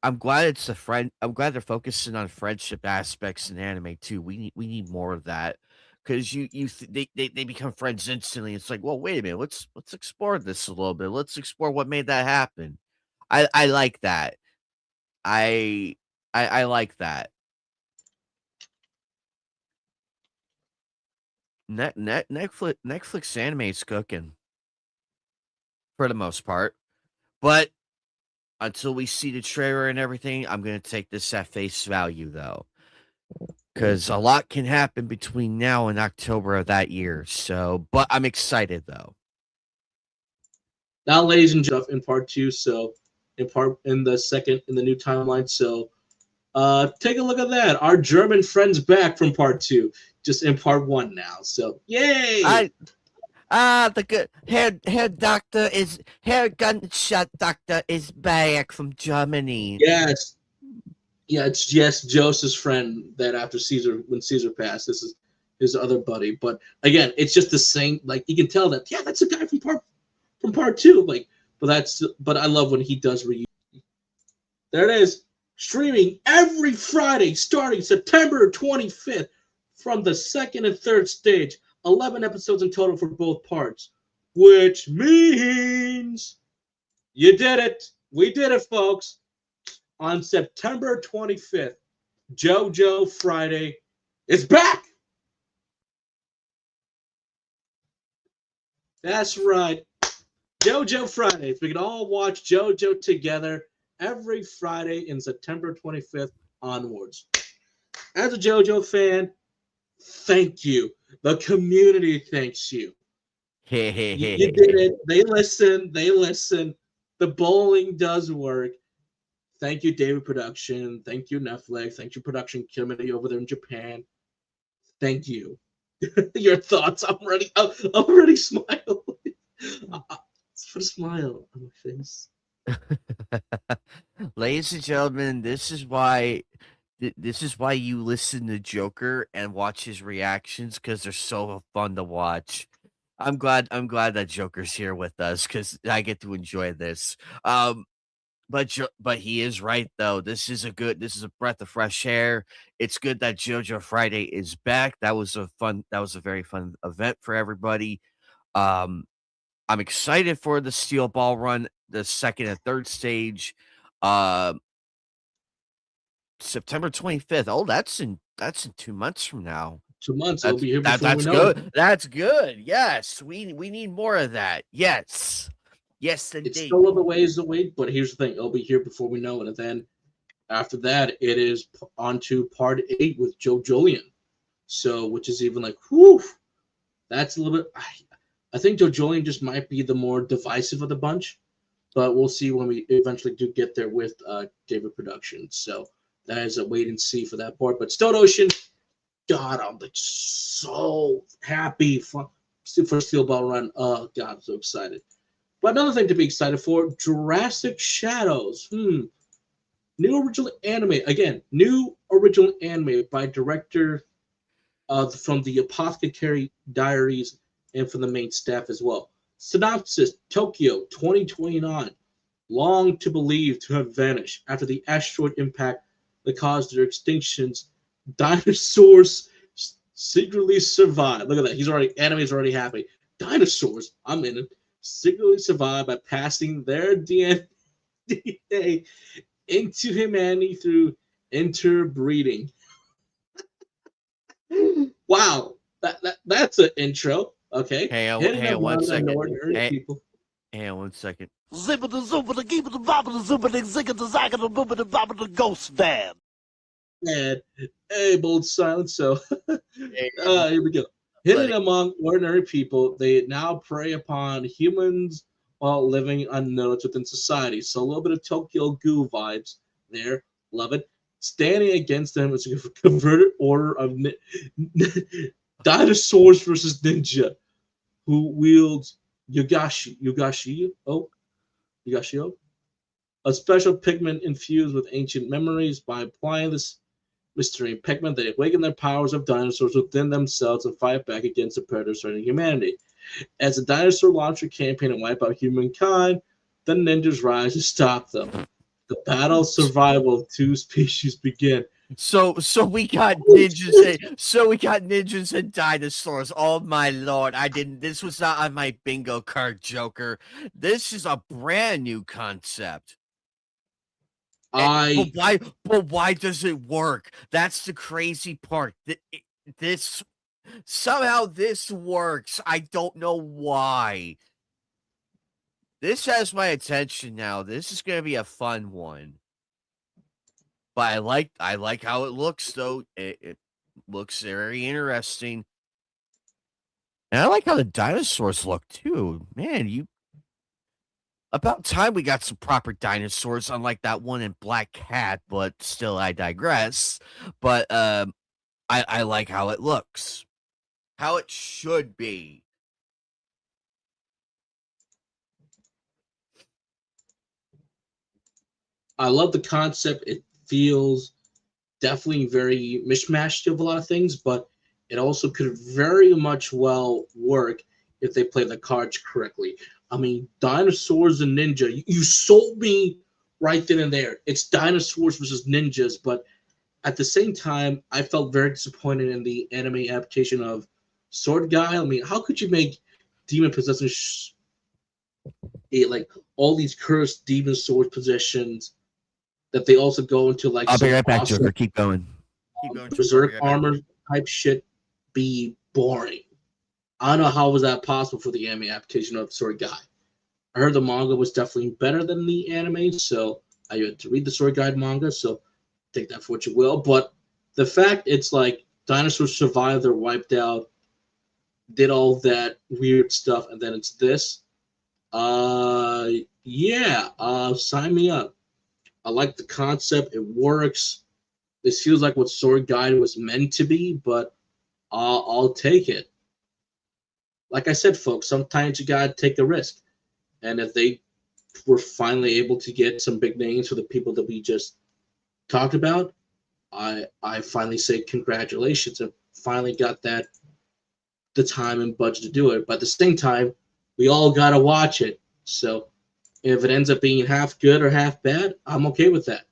I'm glad it's a friend. I'm glad they're focusing on friendship aspects in anime too. We need more of that because they become friends instantly. It's like, well, wait a minute. Let's explore this a little bit. Let's explore what made that happen. I like that. I like that. Netflix anime is cooking for the most part, but until we see the trailer and everything, I'm gonna take this at face value though, because a lot can happen between now and October of that year. So, but I'm excited though. Now, ladies and gentlemen, in part 2, so in the new timeline, so take a look at that. Our German friends back from part 2, just in part 1 now. So yay! The good hair gunshot doctor is back from Germany. Yes, yeah, it's Joseph's friend that after when Caesar passed, this is his other buddy. But again, it's just the same. Like you can tell that that's a guy from part 2. Like, but I love when he does reunion. There it is, streaming every Friday starting September 25th from the second and third stage. 11 episodes in total for both parts, which means you did it. We did it, folks. On September 25th, JoJo Friday is back. That's right. JoJo Fridays. We can all watch JoJo together every Friday in September 25th onwards. As a JoJo fan, thank you. The community thanks you. You did it. They listen. The bowling does work. Thank you, David Production. Thank you, Netflix. Thank you, production committee over there in Japan. Thank you. Your thoughts? I'm already smiling. Put a smile on my face. Ladies and gentlemen, this is why you listen to Joker and watch his reactions, because they're so fun to watch. I'm glad that Joker's here with us, because I get to enjoy this. But he is right though. This is a breath of fresh air. It's good that JoJo Friday is back. That was a very fun event for everybody. Um, I'm excited for the Steel Ball run, the second and third stage. Uh, September 25th. Oh, that's in 2 months from now. 2 months, it'll be here before That's we know it. good. That's good. Yes, we need more of that. Yes, yes, It's indeed. still a little ways away, but here's the thing: it'll be here before we know it. And then after that, it is on to part 8 with Joe Julian. So, which is even like, whew, that's a little bit. I think Joe Julian just might be the more divisive of the bunch, but we'll see when we eventually do get there with David Productions. So that is a wait and see for that part. But Stone Ocean, God, I'm like so happy for Steel Ball Run. Oh God, I'm so excited. But another thing to be excited for: Jurassic Shadows. New original anime again. New original anime by director from the Apothecary Diaries and from the main staff as well. Synopsis: Tokyo 2029. Long to believe to have vanished after the asteroid impact that caused their extinctions. Dinosaurs secretly survive. Look at that. Anime's already happy. Dinosaurs, I'm in it. Secretly survive by passing their DNA into humanity through interbreeding. Wow, that's an intro. Okay, Hey, hey, 1 second. Hey, people. hey, 1 second. Zipper the zooper the keeper the bopper the zooper the zigger the zagger the booper the bopper the ghost band. And hey, bold silence. So Hey, here we go. Hidden among ordinary people, they now prey upon humans while living unnoticed within society. So a little bit of Tokyo Ghoul vibes there. Love it. Standing against them is a converted order of dinosaurs versus ninja who wields Yugashio, a special pigment infused with ancient memories. By applying this mystery pigment, they awaken their powers of dinosaurs within themselves and fight back against the predators threatening humanity. As the dinosaur launch a campaign and wipe out humankind, the ninjas rise to stop them. The battle of survival of two species begin. So we got ninjas and dinosaurs. Oh my lord! This was not on my bingo card, Joker. This is a brand new concept. But why does it work? That's the crazy part. This somehow this works. I don't know why. This has my attention now. This is gonna be a fun one. But I like how it looks though. It looks very interesting. And I like how the dinosaurs look too. Man, about time we got some proper dinosaurs, unlike that one in Black Cat, but still I digress. But I like how it looks. How it should be. I love the concept. It feels definitely very mishmashed of a lot of things, but it also could very much well work if they play the cards correctly. I mean, dinosaurs and ninja. You sold me right then and there. It's dinosaurs versus ninjas, but at the same time, I felt very disappointed in the anime adaptation of Sword Guy. I mean, how could you make demon possession like all these cursed demon sword possessions that they also go into like I'll be right back, awesome, Joker. Keep going. berserk armor type shit be boring. I don't know how was that possible for the anime application of Sword Guy. I heard the manga was definitely better than the anime, so I had to read the Sword Guide manga, so take that for what you will. But the fact it's like dinosaurs survived, they're wiped out, did all that weird stuff, and then it's this. Sign me up. I like the concept. It works. This feels like what Sword Guide was meant to be, but I'll take it. Like I said, folks, sometimes you gotta take a risk. And if they were finally able to get some big names for the people that we just talked about, I finally say congratulations and finally got the time and budget to do it. But at the same time, we all gotta watch it. So if it ends up being half good or half bad, I'm okay with that.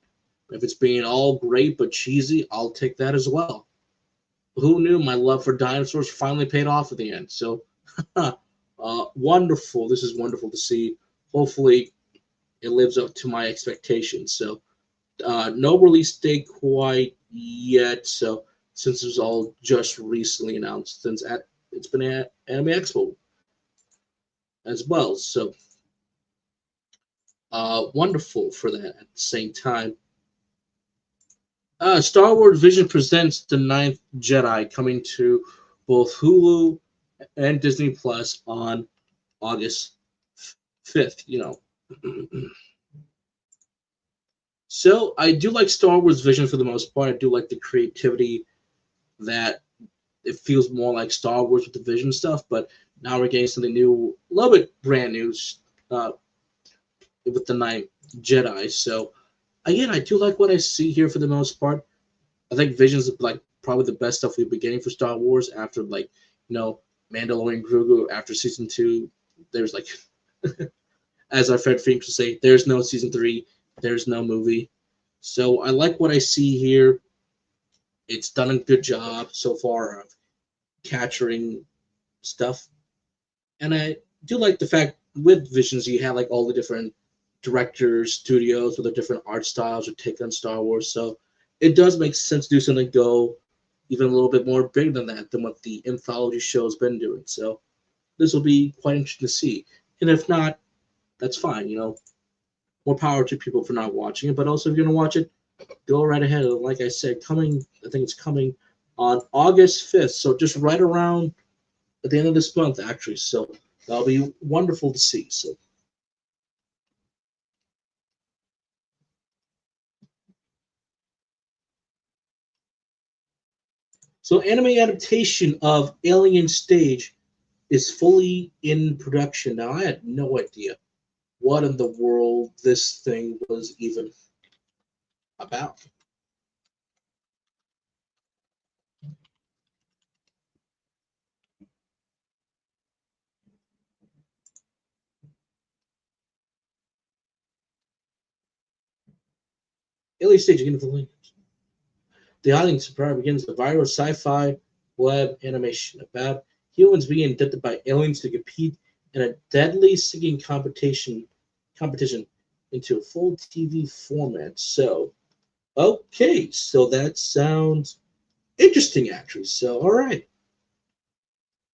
If it's being all great but cheesy, I'll take that as well. Who knew my love for dinosaurs finally paid off at the end? So wonderful. This is wonderful to see. Hopefully it lives up to my expectations. So no release date quite yet. So since it was all just recently announced, since it's been at Anime Expo as well. So wonderful for that at the same time. Star Wars Vision presents The Ninth Jedi, coming to both Hulu and Disney Plus on August 5th. So I do like Star Wars Vision for the most part. I do like the creativity that it feels more like Star Wars with the Vision stuff, but now we're getting something new, a little bit brand new with The Ninth Jedi. So again, I do like what I see here for the most part. I think Vision's like probably the best stuff we've been getting for Star Wars after Mandalorian Grogu after season 2. There's like as our friend Phoenix would say, there's no season 3, there's no movie. So I like what I see here. It's done a good job so far of capturing stuff. And I do like the fact with Visions you have like all the different directors, studios with their different art styles or take on Star Wars. So it does make sense to do something go even a little bit more big than that, than what the anthology show's been doing. So this will be quite interesting to see. And if not, that's fine, More power to people for not watching it. But also if you're gonna watch it, go right ahead. Like I said, I think it's coming on August 5th. So just right around at the end of this month, actually. So that'll be wonderful to see. So anime adaptation of Alien Stage is fully in production. Now, I had no idea what in the world this thing was even about. Alien Stage, again, the link. The Hiding Surprise begins the viral sci-fi web animation about humans being abducted by aliens to compete in a deadly singing competition into a full TV format. So, okay, so that sounds interesting, actually. So, all right.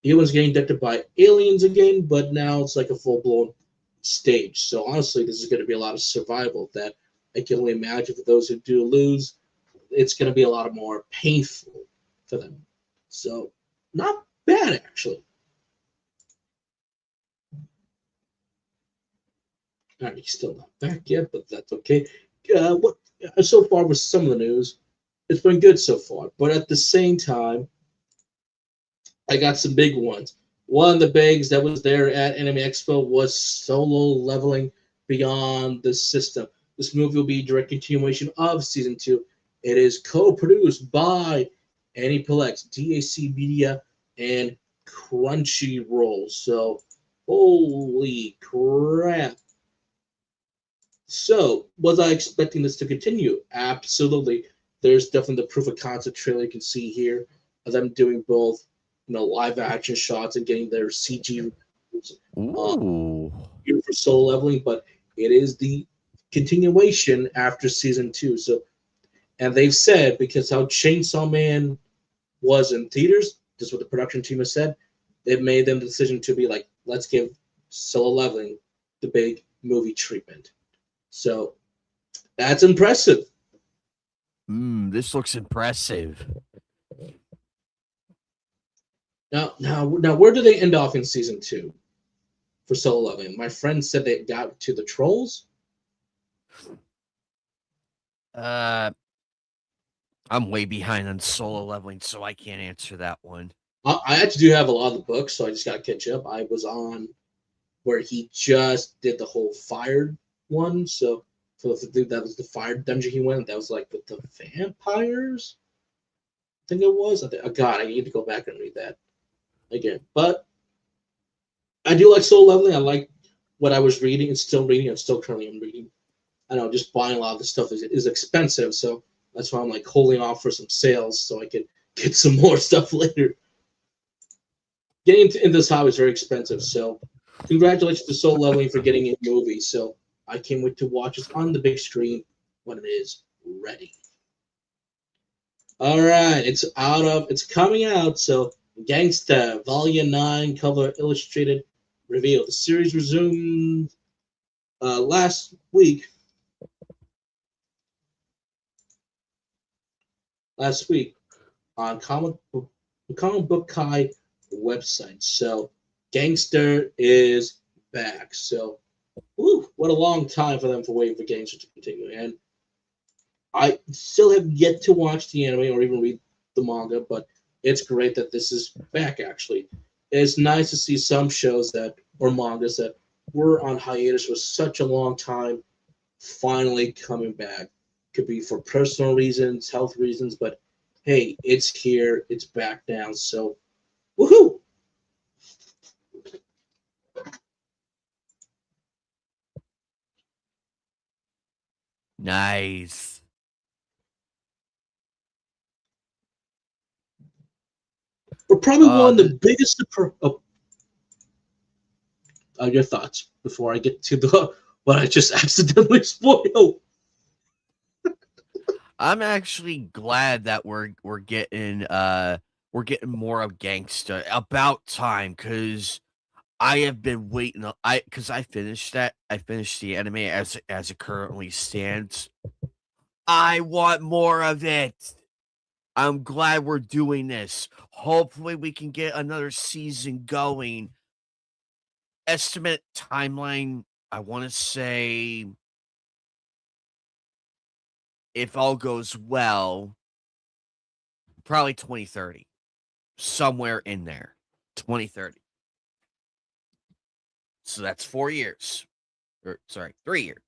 Humans getting abducted by aliens again, but now it's like a full-blown stage. So, honestly, this is going to be a lot of survival that I can only imagine for those who do lose. It's going to be a lot more painful for them. So, not bad, actually. All right, he's still not back yet, but that's okay. What so far with some of the news, it's been good so far. But at the same time, I got some big ones. One of the bigs that was there at Anime Expo was Solo Leveling Beyond the System. This movie will be a direct continuation of season 2. It is co-produced by Aniplex, DAC Media, and Crunchyroll. So, holy crap. So, was I expecting this to continue? Absolutely. There's definitely the proof of concept trailer you can see here of them doing both, live action shots and getting their CG here for Solo Leveling, but it is the continuation after season 2. So, and they've said, because how Chainsaw Man was in theaters, just what the production team has said, they've made them the decision to be like, let's give Solo Leveling the big movie treatment. So that's impressive. This looks impressive. Now, where do they end off in season 2 for Solo Leveling? My friend said they got to the trolls. I'm way behind on Solo Leveling, so I can't answer that one. I actually do have a lot of the books, so I just got to catch up. I was on where he just did the whole fire one. So for the thing that was the fire dungeon he went, that was like with the vampires. I think it was. God, I need to go back and read that again. But I do like soul leveling. I like what I was reading and still reading. I'm still currently reading. I know just buying a lot of this stuff is expensive, so that's why I'm like holding off for some sales so I can get some more stuff later. Getting into this hobby is very expensive, so congratulations to Soul Leveling for getting a movie. So I can't wait to watch it on the big screen when it is ready. All right, it's coming out. So Gangsta Volume 9 cover illustrated revealed. The series resumed last week. On Comic Book Kai website. So Gangster is back. So what a long time for them for waiting for Gangster to continue. And I still have yet to watch the anime or even read the manga, but it's great that this is back actually. It's nice to see some shows or mangas that were on hiatus for such a long time finally coming back. Could be for personal reasons, health reasons, but hey, it's here, it's back now, so woohoo! Nice. We're probably one of the biggest. Your thoughts before I get to the what I just accidentally spoiled. I'm actually glad that we're getting more of Gangsta. About time, because I have been waiting. I finished the anime as it currently stands. I want more of it. I'm glad we're doing this. Hopefully, we can get another season going. Estimate timeline, I want to say, if all goes well, probably 2030. Somewhere in there. 2030. So that's 4 years. Or sorry, 3 years.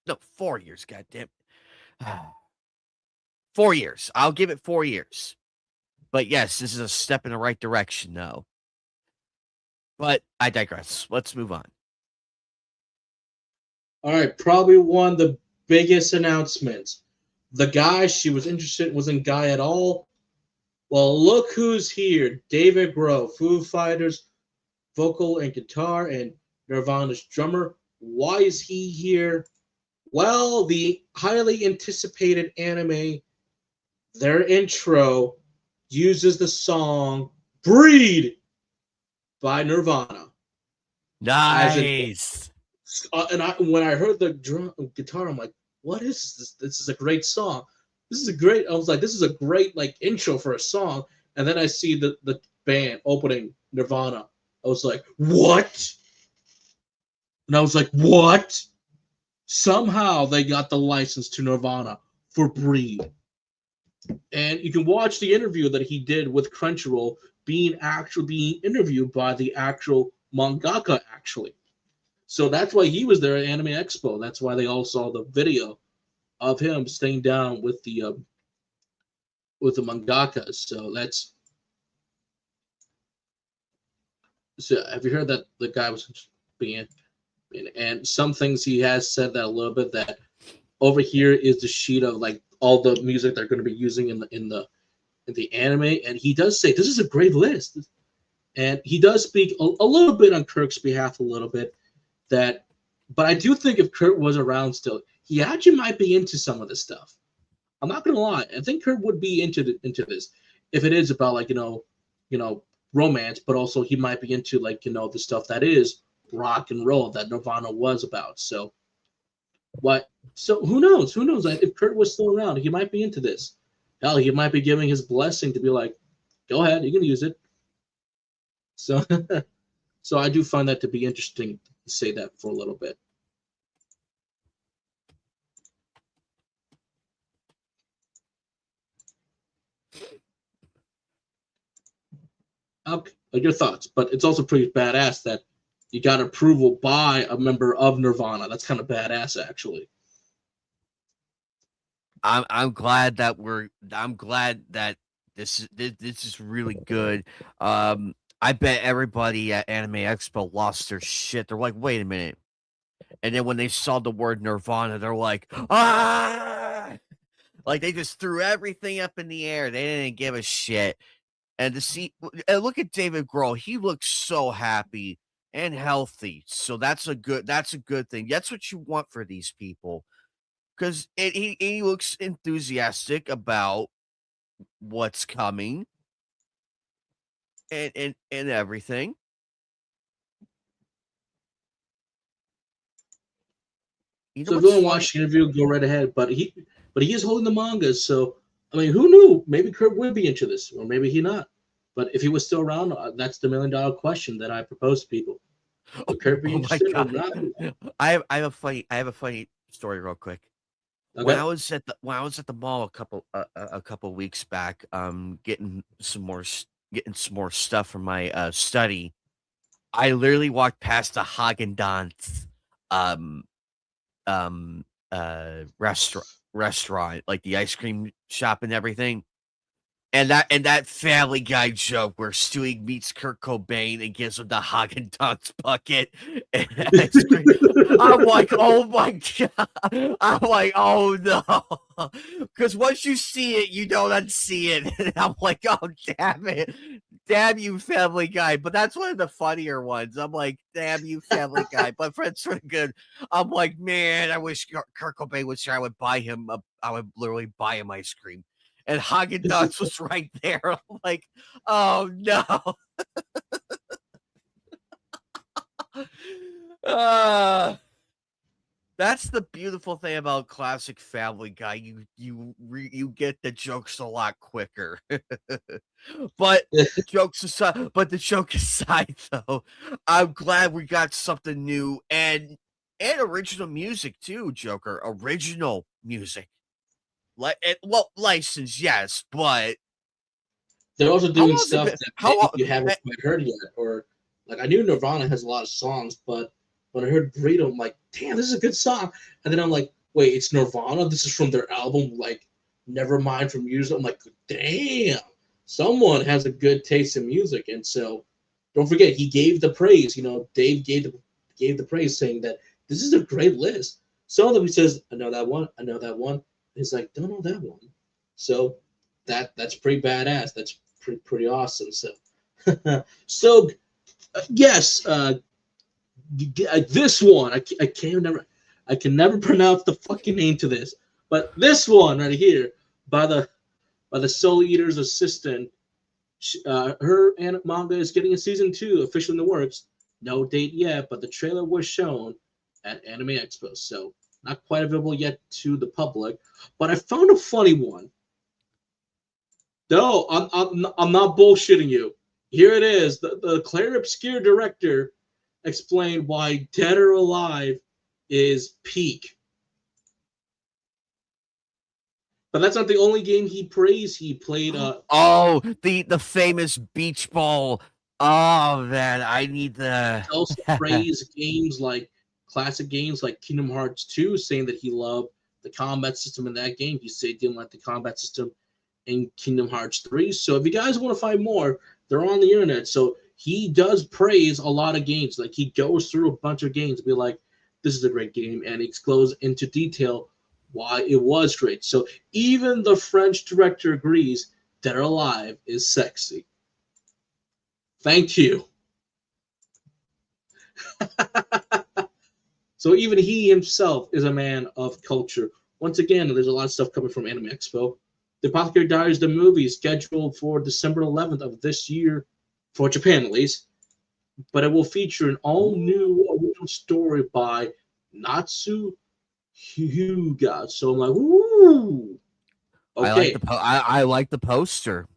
No, 4 years, goddamn. 4 years. I'll give it 4 years. But yes, this is a step in the right direction, though. But I digress. Let's move on. All right, probably one of the biggest announcements. The guy she was interested in wasn't Guy at all. Well, look who's here. David Grohl, Foo Fighters, vocal and guitar, and Nirvana's drummer. Why is he here? Well, the highly anticipated anime, their intro, uses the song Breed by Nirvana. Nice. When I heard the guitar, I'm like, what is this? This is a great song. I was like, this is a great like intro for a song. And then I see the band opening Nirvana. I was like, what? And I was like, what? Somehow they got the license to Nirvana for Breed. And you can watch the interview that he did with Crunchyroll being interviewed by the actual mangaka actually. So that's why he was there at Anime Expo. That's why they all saw the video of him staying down with the mangaka. So have you heard that the guy was being, and some things he has said that a little bit, that over here is the sheet of like all the music they're going to be using in the anime, and he does say this is a great list, and he does speak a little bit on Kirk's behalf a little bit, but I do think if Kurt was around still, he actually might be into some of this stuff. I'm not gonna lie, I think Kurt would be into this if it is about like romance, but also he might be into like the stuff that is rock and roll that Nirvana was about. So what? So who knows? Who knows? If Kurt was still around, he might be into this. Hell, he might be giving his blessing to be like, go ahead, you can use it. So, so I do find that to be interesting to say that for a little bit. Okay, your thoughts, but it's also pretty badass that you got approval by a member of Nirvana. That's kind of badass, actually. I'm glad that this is really good. I bet everybody at Anime Expo lost their shit. They're like, wait a minute. And then when they saw the word Nirvana, they're like, ah! Like they just threw everything up in the air. They didn't give a shit. And look at David Grohl. He looks so happy and healthy. So that's a good thing. That's what you want for these people. Because he looks enthusiastic about what's coming and everything. You know So if you want to what's watch the interview, go right ahead. But he is holding the manga, so I mean, who knew? Maybe Kurt would be into this, or maybe he not. But if he was still around, that's the $1,000,000 question that I propose to people. Would Kurt be Oh my interested or god! not? I have a funny story real quick. When Okay. I was at the mall a couple weeks back, getting some more stuff from my study, I literally walked past a Haagen-Dazs um restaurant, like the ice cream shop and everything. And that Family Guy joke where Stewie meets Kurt Cobain and gives him the Haagen-Dazs bucket and ice cream. I'm like, oh my god! I'm like, oh no! Because once you see it, you don't unsee it. And I'm like, oh damn it, damn you, Family Guy! But that's one of the funnier ones. I'm like, damn you, Family Guy! But Friends for Good. I'm like, man, I wish Kurt Cobain was here. I would buy him. I would literally buy him ice cream. And Haagen-Dazs was right there. I'm like, oh no. That's the beautiful thing about classic Family Guy. You get the jokes a lot quicker. But the joke aside, though, I'm glad we got something new and original music too, Joker. Original music. Licensed, yes, but They're also how doing long has it stuff been? that How maybe long? you haven't quite heard yet, or like I knew Nirvana has a lot of songs, but when I heard Burrito, I'm like, damn, this is a good song. And then I'm like, wait, it's Nirvana. This is from their album, like Nevermind from Music. I'm like, damn, someone has a good taste in music. And so, don't forget, he gave the praise. Dave gave the praise, saying that this is a great list. Some of them he says, I know that one, I know that one. He's like, don't know that one. So that's pretty badass. That's pretty awesome. So, so yes, this one I can never pronounce the fucking name to this, but this one right here by the Soul Eater's assistant, her manga is getting a season 2 officially in the works. No date yet, but the trailer was shown at Anime Expo, so not quite available yet to the public. But I found a funny one. No, I'm not bullshitting you. Here it is. The Claire Obscure director explained why Dead or Alive is peak. But that's not the only game he praised. He played the famous beach ball. Oh man, I need the. he also praised games like classic games like Kingdom Hearts 2, saying that he loved the combat system in that game. He said he didn't like the combat system in Kingdom Hearts 3. So if you guys want to find more, they're on the internet. So he does praise a lot of games. Like he goes through a bunch of games, be like, this is a great game, and he goes into detail why it was great. So even the French director agrees Dead or Alive is sexy. Thank you. So even he himself is a man of culture. Once again, there's a lot of stuff coming from Anime Expo. The Apothecary Diaries, the movie, is scheduled for December 11th of this year, for Japan at least. But it will feature an all-new original story by Natsu Hyuga. So I'm like, ooh. Okay. I like the poster.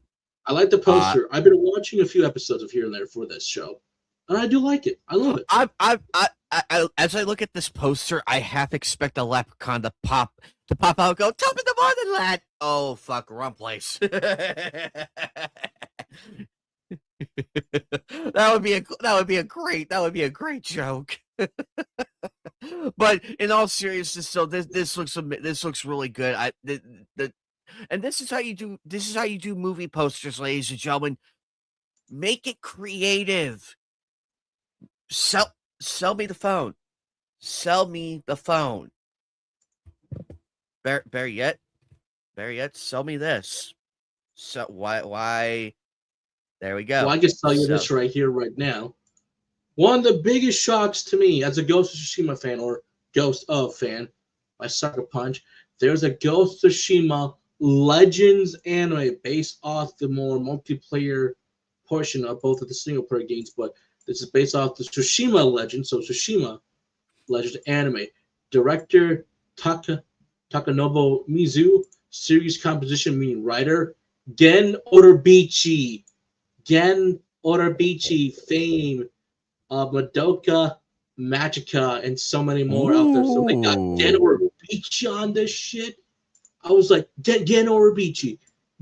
I like the poster. I've been watching a few episodes of here and there for this show, and I do like it. I love it. As I look at this poster, I half expect a leprechaun to pop out and go, top of the morning, lad. Oh, fuck, wrong place. That would be a great joke. But in all seriousness, so this looks really good. And this is how you do movie posters, ladies and gentlemen. Make it creative. Sell me the phone. Sell me the phone. Better yet, sell me this. So why? There we go. Well, I can tell you this right here, right now. One of the biggest shocks to me as a Ghost of Tsushima fan or Ghost of fan, by Sucker Punch, there's a Ghost of Tsushima Legends anime based off the more multiplayer portion of both of the single player games, but this is based off the Tsushima Legends, so Tsushima Legends anime. Director Takanobu Mizu, series composition meaning writer Gen Orabichi. Gen Orabichi, fame of Madoka Magica, and so many more out there. So they got Gen Orabichi on this shit. I was like, Gen Orabichi.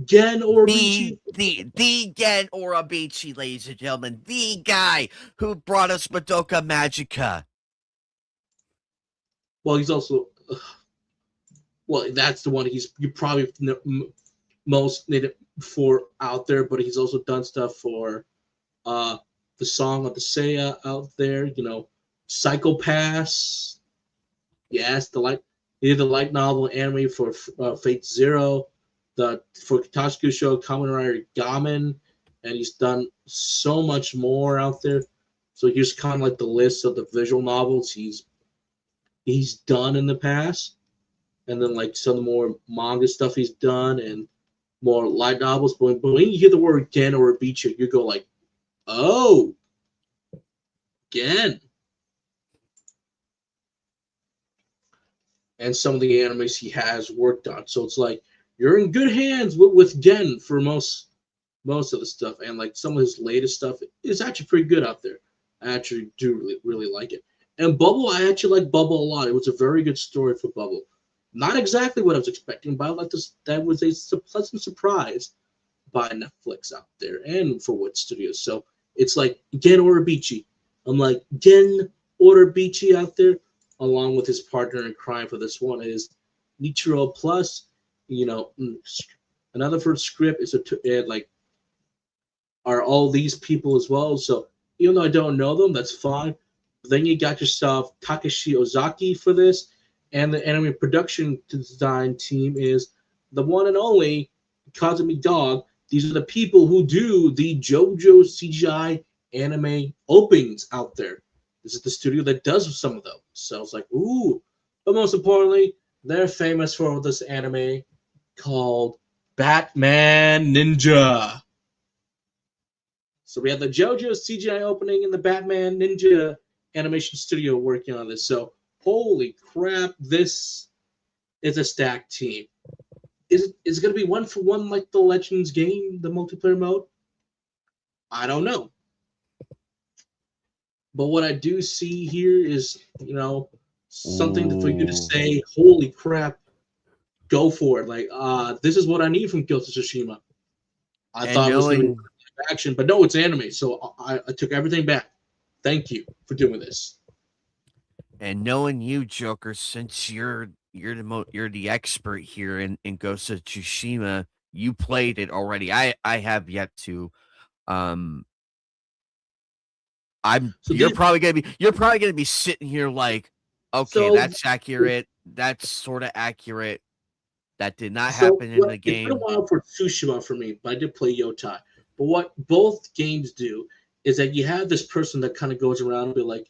Gen Orabichi. The Gen Orabichi, ladies and gentlemen. The guy who brought us Madoka Magica. Well, he's also... well, that's the one you probably most needed for out there, but he's also done stuff for the Song of the Seiya out there, Psycho-Pass. Yes, he did the light novel anime for Fate Zero, for Kotaku show Kamen Rider Gamen, and he's done so much more out there. So here's kind of like the list of the visual novels he's done in the past, and then like some more manga stuff he's done and more light novels. But when you hear the word Gen Orabichi, you go like, oh, Gen. And some of the animes he has worked on. So it's like you're in good hands with Gen for most of the stuff. And like some of his latest stuff is actually pretty good out there. I actually do really, really like it. And Bubble, I actually like Bubble a lot. It was a very good story for Bubble. Not exactly what I was expecting, but I like this. That was a pleasant surprise by Netflix out there and for Wood Studios. So it's like Gen Orabichi. I'm like, Gen Orabichi out there, along with his partner in crime for this one is Nichiro Plus. Another first script is are all these people as well. So even though I don't know them, that's fine. But then you got yourself Takashi Ozaki for this. And the anime production design team is the one and only Kazumi Dog. These are the people who do the JoJo CGI anime openings out there. This is the studio that does some of those. So it's like, ooh. But most importantly, they're famous for this anime called Batman Ninja. So we have the JoJo CGI opening and the Batman Ninja animation studio working on this. So holy crap, this is a stacked team. Is it going to be one for one like the Legends game, the multiplayer mode? I don't know. But what I do see here is, something for you to say, holy crap, go for it. Like, this is what I need from Ghost of Tsushima. I thought it was going to be action, but no, it's anime. So I took everything back. Thank you for doing this. And knowing you, Joker, since you're the expert here in Ghost of Tsushima, you played it already. I have yet to. You're probably gonna be sitting here like, okay, that's accurate. That's sort of accurate. That did not happen in the game. It's been a while for Tsushima for me, but I did play Yotai. But what both games do is that you have this person that kind of goes around and be like,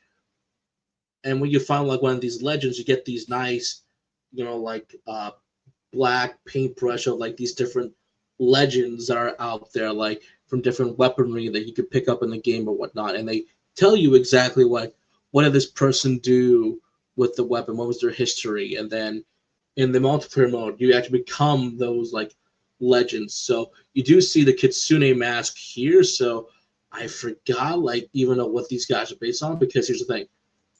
and when you find like one of these legends, you get these nice, black paintbrush of like these different legends that are out there, like from different weaponry that you could pick up in the game or whatnot, and they tell you exactly what did this person do with the weapon, what was their history, and then in the multiplayer mode, you actually become those like legends. So you do see the Kitsune mask here. So I forgot even know what these guys are based on, because here's the thing.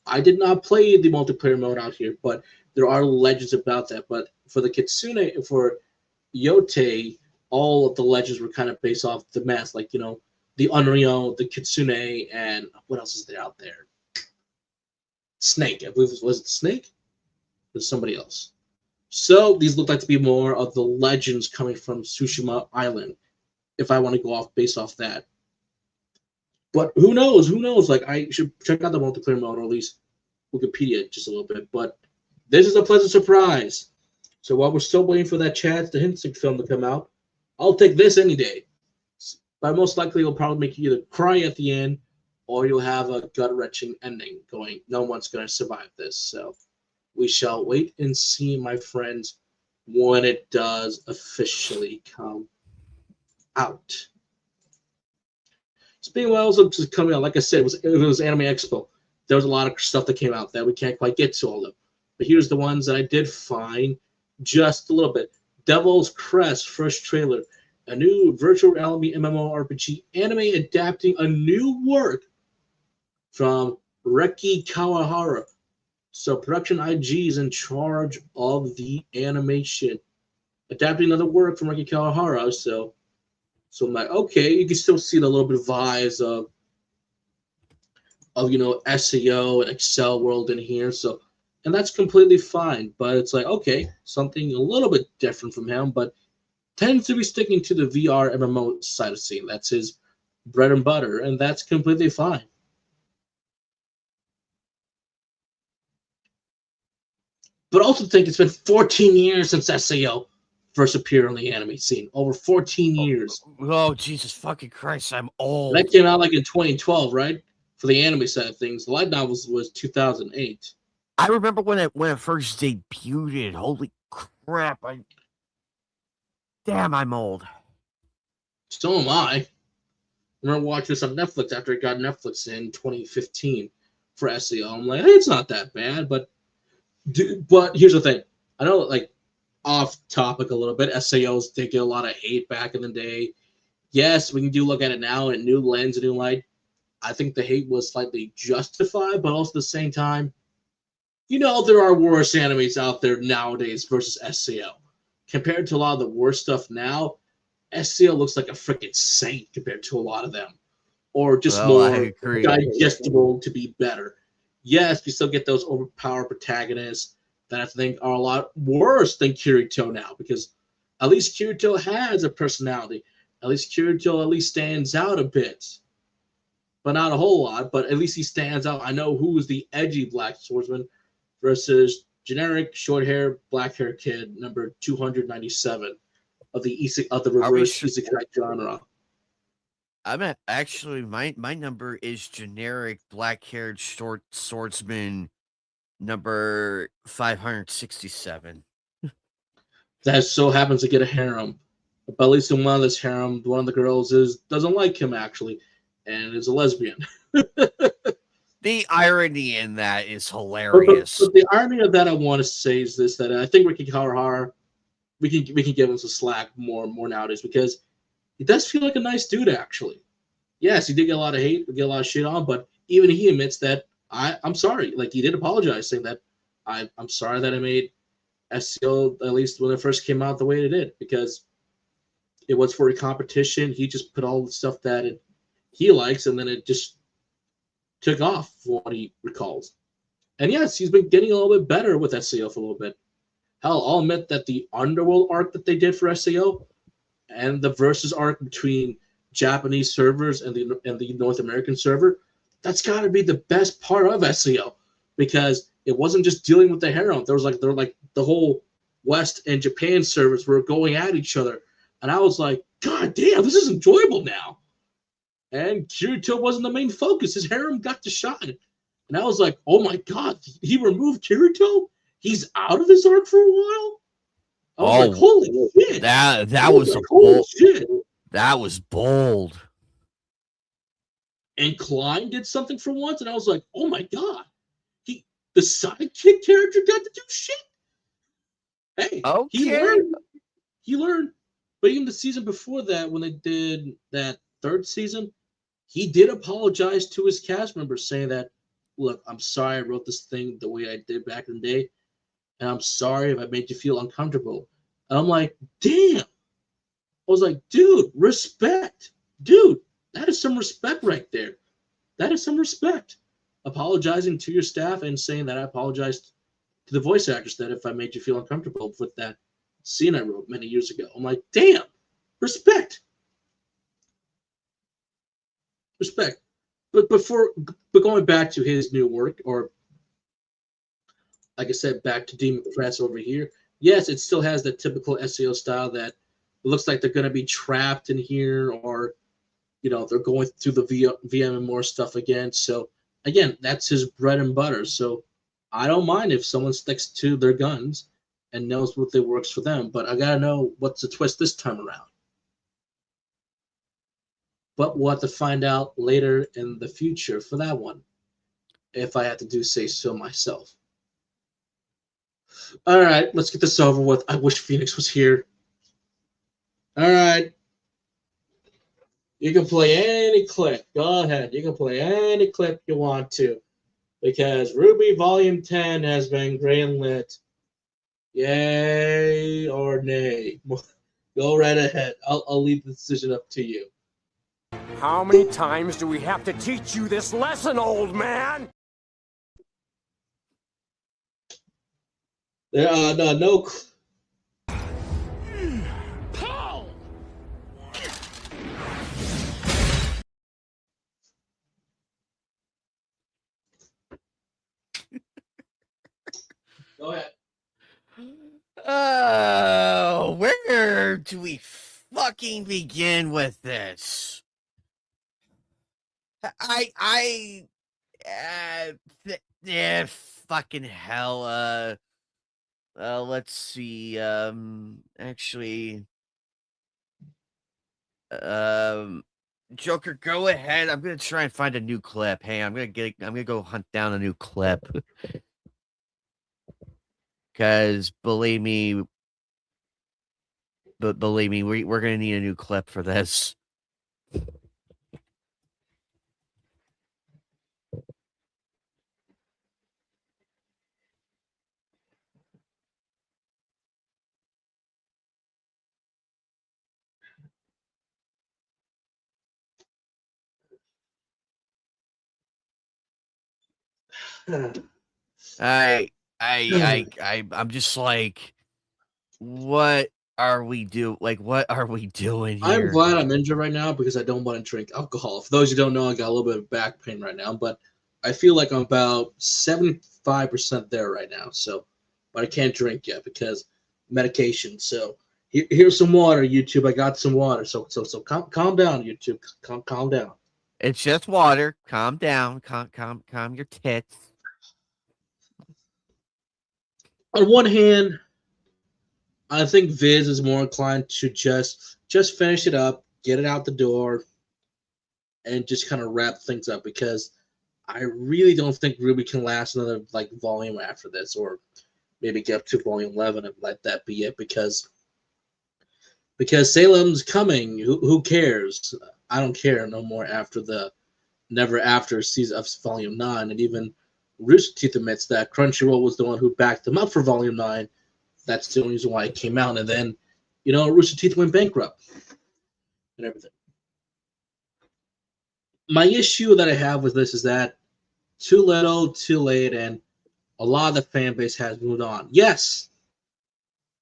I did not play the multiplayer mode out here, but there are legends about that. But for the Kitsune, for Yote, all of the legends were kind of based off the mask. the Unreal, the Kitsune, and what else is there out there? Snake, I believe was it Snake? Or somebody else. So these look like to be more of the legends coming from Tsushima Island, if I want to go off based off that. But who knows? Who knows? Like, I should check out the multiplayer mode, or at least Wikipedia just a little bit. But this is a pleasant surprise. So while we're still waiting for that Chad Stahelski film to come out, I'll take this any day. But most likely it'll probably make you either cry at the end, or you'll have a gut-wrenching ending going, no one's going to survive this. So we shall wait and see, my friends, when it does officially come out. Speaking of what else is coming out, like I said, it was Anime Expo. There was a lot of stuff that came out that we can't quite get to all of them. But here's the ones that I did find just a little bit. Devil's Crest first trailer. A new virtual reality MMORPG anime adapting a new work from Reki Kawahara. So Production IG is in charge of the animation. Adapting another work from Reki Kawahara. So I'm like, okay, you can still see the little bit of vibes of SEO and Excel world in here. So, and that's completely fine. But it's like, okay, something a little bit different from him, but tends to be sticking to the VR MMO side of scene. That's his bread and butter, and that's completely fine. But also think it's been 14 years since SEO first appeared on the anime scene. Over 14 years. Oh, Jesus fucking Christ, I'm old. That came out like in 2012, right? For the anime side of things. The light novels was 2008. I remember when it first debuted. Holy crap. Damn, I'm old. So am I. I remember watching this on Netflix after it got Netflix in 2015 for SEO. I'm like, hey, it's not that bad. But here's the thing. I know, like, off topic a little bit, SEOs did get a lot of hate back in the day. Yes, we can look at it now in a new lens, a new light. I think the hate was slightly justified, but also at the same time, there are worse animes out there nowadays versus SEO. Compared to a lot of the worst stuff now, SEO looks like a freaking saint compared to a lot of them. Or just more digestible to be better. Yes, you still get those overpowered protagonists that I think are a lot worse than Kirito now, because at least Kirito has a personality. At least Kirito stands out a bit. But not a whole lot, but at least he stands out. I know who is the edgy black swordsman versus generic short-haired, black-haired kid, number 297 of the reverse isekai genre. I'm actually my number is generic black-haired short swordsman number 567. That so happens to get a harem. But at least in one of this harem, one of the girls doesn't like him actually, and is a lesbian. The irony in that is hilarious. But the irony of that I want to say is this: that I think Reki Kawahara, we can give him some slack more nowadays, because he does feel like a nice dude actually. Yes, he did get a lot of hate, get a lot of shit on, but even he admits that I'm sorry. Like, he did apologize, saying that I'm sorry that I made SEO, at least when it first came out, the way it did, because it was for a competition. He just put all the stuff that he likes, and then it just took off, from what he recalls. And yes, he's been getting a little bit better with SEO for a little bit. Hell, I'll admit that the Underworld arc that they did for SEO and the versus arc between Japanese servers and the North American server, that's got to be the best part of SEO, because it wasn't just dealing with the harem. There were like the whole West and Japan servers were going at each other, and I was like, God damn, this is enjoyable now. And Kirito wasn't the main focus. His harem got to shine, and I was like, oh my God, he removed Kirito? He's out of this arc for a while? I was like, holy shit. That was bold. Shit. That was bold. And Klein did something for once, and I was like, oh my God. The sidekick character got to do shit. Hey, okay. He learned. But even the season before that, when they did that third season, he did apologize to his cast members, saying that, look, I'm sorry I wrote this thing the way I did back in the day, and I'm sorry if I made you feel uncomfortable. And I'm like, damn. I was like, dude, respect. Dude, That is some respect right there. That is some respect. Apologizing to your staff and saying that I apologized to the voice actors that if I made you feel uncomfortable with that scene I wrote many years ago. I'm like, damn, respect. Respect. But going back to his new work, or like I said, back to Demon Press over here, yes, it still has the typical SEO style that it looks like they're going to be trapped in here, or they're going through the VM and more stuff again. So again, that's his bread and butter. So I don't mind if someone sticks to their guns and knows what works for them, but I gotta know what's the twist this time around. But we'll have to find out later in the future for that one, if I have to say so myself. All right, let's get this over with. I wish Phoenix was here. All right. You can play any clip. Go ahead. You can play any clip you want to, because Ruby Volume 10 has been greenlit. Yay or nay? Go right ahead. I'll leave the decision up to you. How many times do we have to teach you this lesson, old man? There are no. Go ahead. Where do we fucking begin with this? Fucking hell. Let's see. Actually, Joker, go ahead. I'm gonna try and find a new clip. Hey, I'm gonna go hunt down a new clip. Because believe me, we're gonna need a new clip for this. I'm just like, what are we doing? Like, what are we doing here? I'm glad I'm injured right now because I don't want to drink alcohol. For those who don't know, I got a little bit of back pain right now, but I feel like I'm about 75% there right now. So, but I can't drink yet because medication. So here's some water, YouTube. I got some water. So calm down, YouTube. Calm down. It's just water. Calm down. Calm your tits. On one hand, I think Viz is more inclined to just finish it up, get it out the door, and just kind of wrap things up, because I really don't think Ruby can last another volume after this, or maybe get up to volume 11 and let that be it, because Salem's coming. Who cares? I don't care no more after the Never After season of volume 9, and even Rooster Teeth admits that Crunchyroll was the one who backed them up for volume 9. That's the only reason why it came out, and then Rooster Teeth went bankrupt and everything. My issue that I have with this is that too little, too late, and a lot of the fan base has moved on. Yes,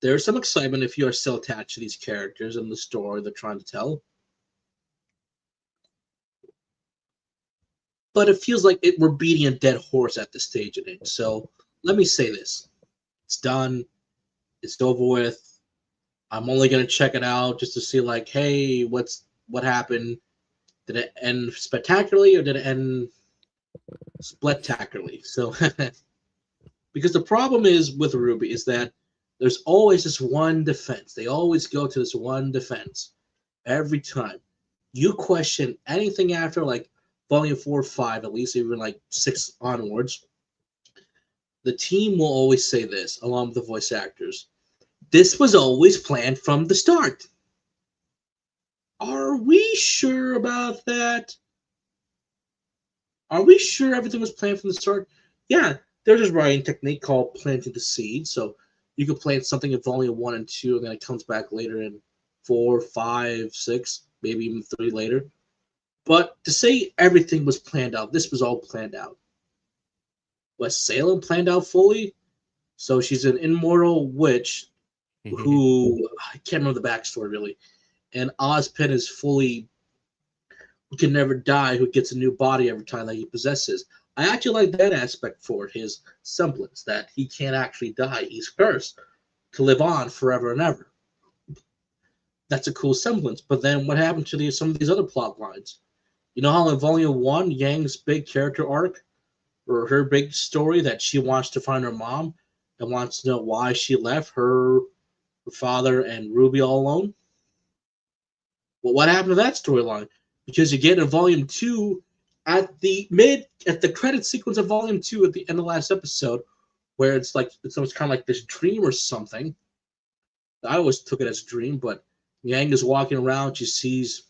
there's some excitement if you are still attached to these characters and the story they're trying to tell. But it feels like we're beating a dead horse at this stage in it. So let me say this. It's done. It's over with. I'm only going to check it out just to see, hey, what happened? Did it end spectacularly or did it end spectacularly? So, because the problem is with Ruby is that there's always this one defense. They always go to this one defense every time. You question anything after volume 4 or 5, at least even 6 onwards, the team will always say this, along with the voice actors. This was always planned from the start. Are we sure about that? Are we sure everything was planned from the start? Yeah, there's this writing technique called planting the seed. So you can plant something in volume 1 and 2, and then it comes back later in 4, 5, 6, maybe even 3 later. But to say everything was planned out, this was all planned out. Was Salem planned out fully? So she's an immortal witch who I can't remember the backstory really. And Ozpin is fully who can never die, who gets a new body every time that he possesses. I actually like that aspect for his semblance, that he can't actually die. He's cursed to live on forever and ever. That's a cool semblance. But then what happened to some of these other plot lines? You know how in Volume 1, Yang's big character arc, or her big story that she wants to find her mom and wants to know why she left her father and Ruby all alone? Well, what happened to that storyline? Because you get in Volume 2, at the credit sequence of Volume 2 at the end of the last episode, where it's kind of like this dream or something. I always took it as a dream, but Yang is walking around, she sees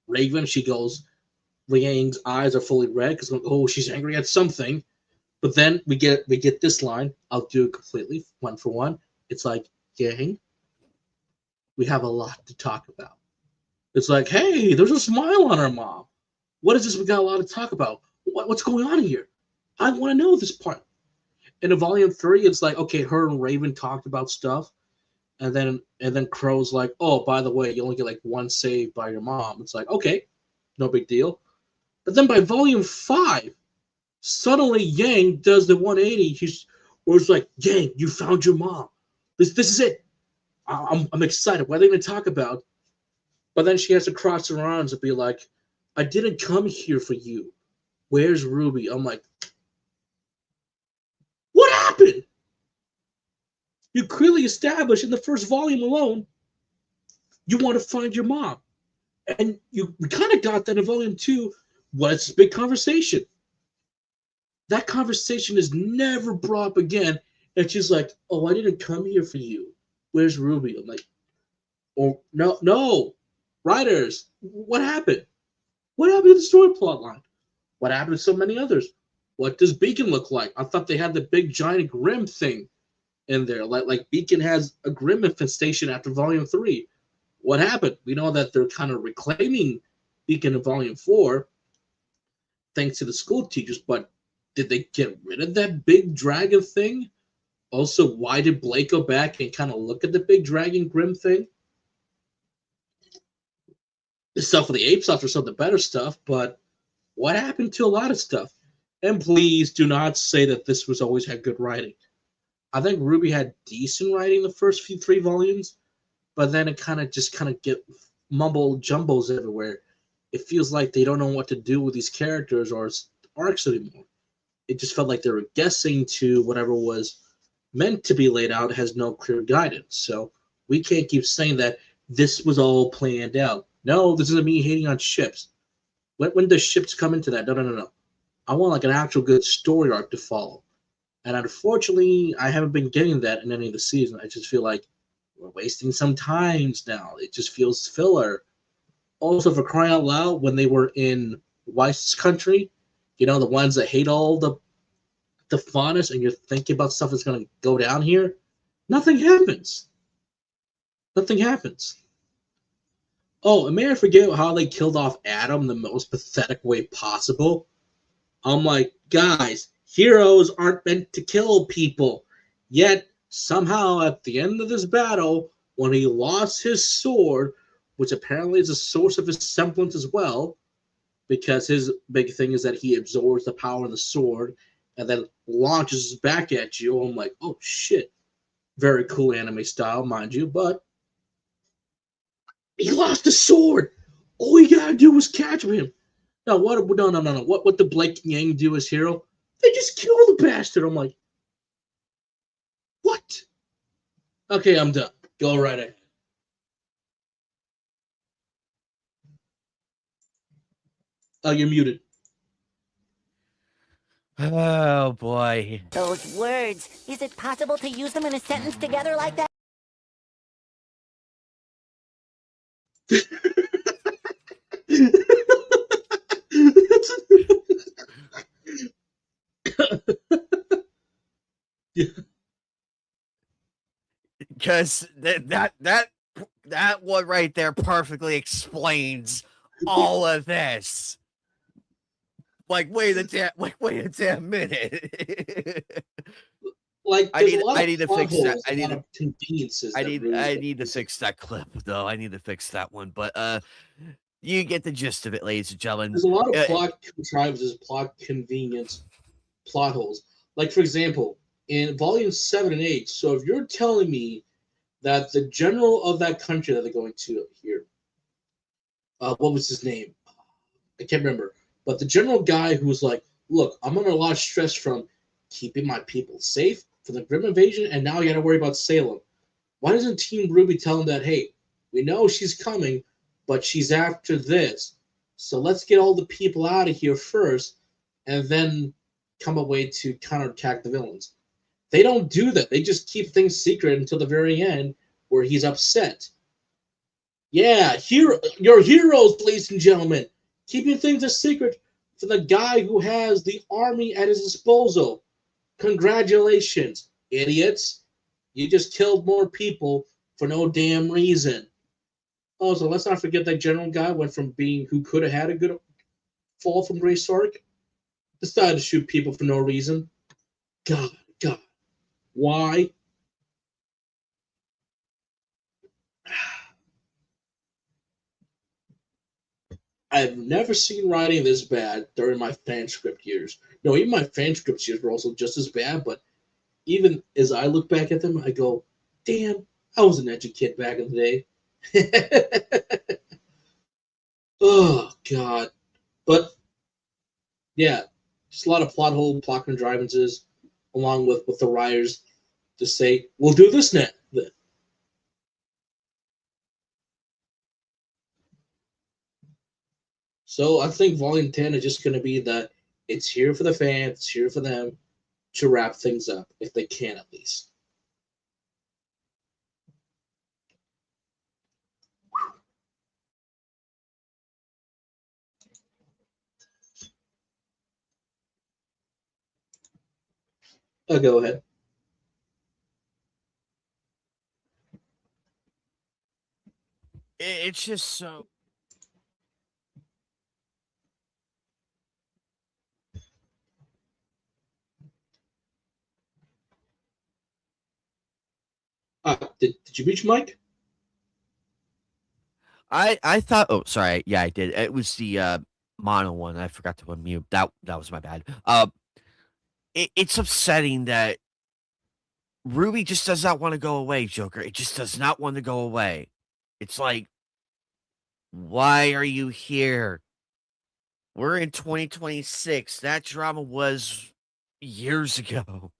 Raven, she goes, Yang's eyes are fully red because she's angry at something. But then we get this line. I'll do it completely, one for one. It's like, Yang, we have a lot to talk about. It's like, hey, there's a smile on her mom. What is this? We got a lot to talk about. What's going on here? I want to know this part. And in Volume 3, it's like, okay, her and Raven talked about stuff. And then Crow's like, oh, by the way, you only get like one save by your mom. It's like, okay, no big deal. But then by Volume 5, suddenly Yang does the 180. Where it's like, Yang, you found your mom. This is it. I'm excited. What are they going to talk about? But then she has to cross her arms and be like, I didn't come here for you. Where's Ruby? I'm like, what happened? You clearly established in the first volume alone, you want to find your mom. And we kind of got that in Volume 2. What's this big conversation? That conversation is never brought up again. And she's like, oh, I didn't come here for you. Where's Ruby? I'm like, oh, no. Writers, what happened? What happened to the story plot line? What happened to so many others? What does Beacon look like? I thought they had the big giant Grim thing in there. Like Beacon has a Grim infestation after Volume 3. What happened? We know that they're kind of reclaiming Beacon in Volume 4 thanks to the school teachers, but did they get rid of that big dragon thing? Also, why did Blake go back and kind of look at the big dragon Grim thing? The stuff with the apes after some of the better stuff, but what happened to a lot of stuff? And please do not say that this was always had good writing. I think Ruby had decent writing the first 3 volumes, but then it kind of get mumble jumbles everywhere. It feels like they don't know what to do with these characters or arcs anymore. It just felt like they were guessing to whatever was meant to be laid out has no clear guidance. So we can't keep saying that this was all planned out. No, this isn't me hating on ships. When does ships come into that? No. I want like an actual good story arc to follow. And unfortunately, I haven't been getting that in any of the seasons. I just feel like we're wasting some times now. It just feels filler. Also, for crying out loud, when they were in Weiss's country, the ones that hate all the fondness, and you're thinking about stuff that's going to go down here, nothing happens. Nothing happens. Oh, and may I forget how they killed off Adam the most pathetic way possible? I'm like, guys, heroes aren't meant to kill people. Yet, somehow, at the end of this battle, when he lost his sword, which apparently is a source of his semblance as well, because his big thing is that he absorbs the power of the sword and then launches back at you. I'm like, oh, shit. Very cool anime style, mind you, but he lost the sword. All you gotta do was catch him. No. What did Blake and Yang do as hero? They just kill the bastard. I'm like, what? Okay, I'm done. Go right ahead. Oh, you're muted. Oh boy. Those words. Is it possible to use them in a sentence together like that? Because that one right there perfectly explains all of this. Like, wait a damn minute. Like, I there's need a lot I of need to plot fix that. holes, a lot of conveniences that Ruby's I been need to using. fix that clip though. I need to fix that one. But you get the gist of it, ladies and gentlemen. There's a lot of plot contrivances, plot convenience, plot holes. Like, for example, in volume 7 and 8, so if you're telling me that the general of that country that they're going to here, what was his name? I can't remember. But the general guy who was like, look, I'm under a lot of stress from keeping my people safe from the Grim invasion, and now I got to worry about Salem. Why doesn't Team Ruby tell him that, hey, we know she's coming, but she's after this. So let's get all the people out of here first, and then come a way to counterattack the villains. They don't do that. They just keep things secret until the very end where he's upset. Yeah, you're heroes, ladies and gentlemen. Keeping things a secret for the guy who has the army at his disposal. Congratulations, idiots. You just killed more people for no damn reason. Oh, so let's not forget that general guy went from being who could have had a good fall from Grey Sark, decided to shoot people for no reason. God. Why? I've never seen writing this bad during my fan script years. No, even my fan script years were also just as bad, but even as I look back at them, I go, damn, I was an edgy kid back in the day. Oh, God. But, yeah, just a lot of plot hole, plot contrivances, along with the writers to say, we'll do this now. So I think Volume 10 is just going to be that it's here for the fans, it's here for them to wrap things up, if they can at least. Go ahead. It's just so. Did you reach Mike? I thought. Oh, sorry. Yeah, I did. It was the mono one. I forgot to unmute. That was my bad. It's upsetting that Ruby just does not want to go away, Joker. It just does not want to go away. It's like, why are you here? We're in 2026. That drama was years ago.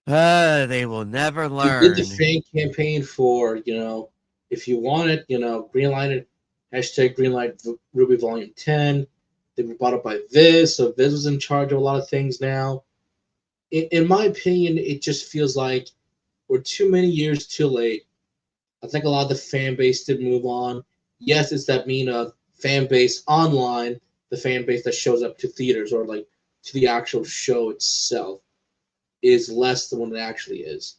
They will never We learn. did the fan campaign for, if you want it, greenlight it, hashtag greenlight Ruby Volume 10. They were brought up by Viz, so Viz was in charge of a lot of things now. In my opinion, it just feels like we're too many years too late. I think a lot of the fan base did move on. Yes, it's that mean of fan base online, the fan base that shows up to theaters or like to the actual show itself is less than what it actually is.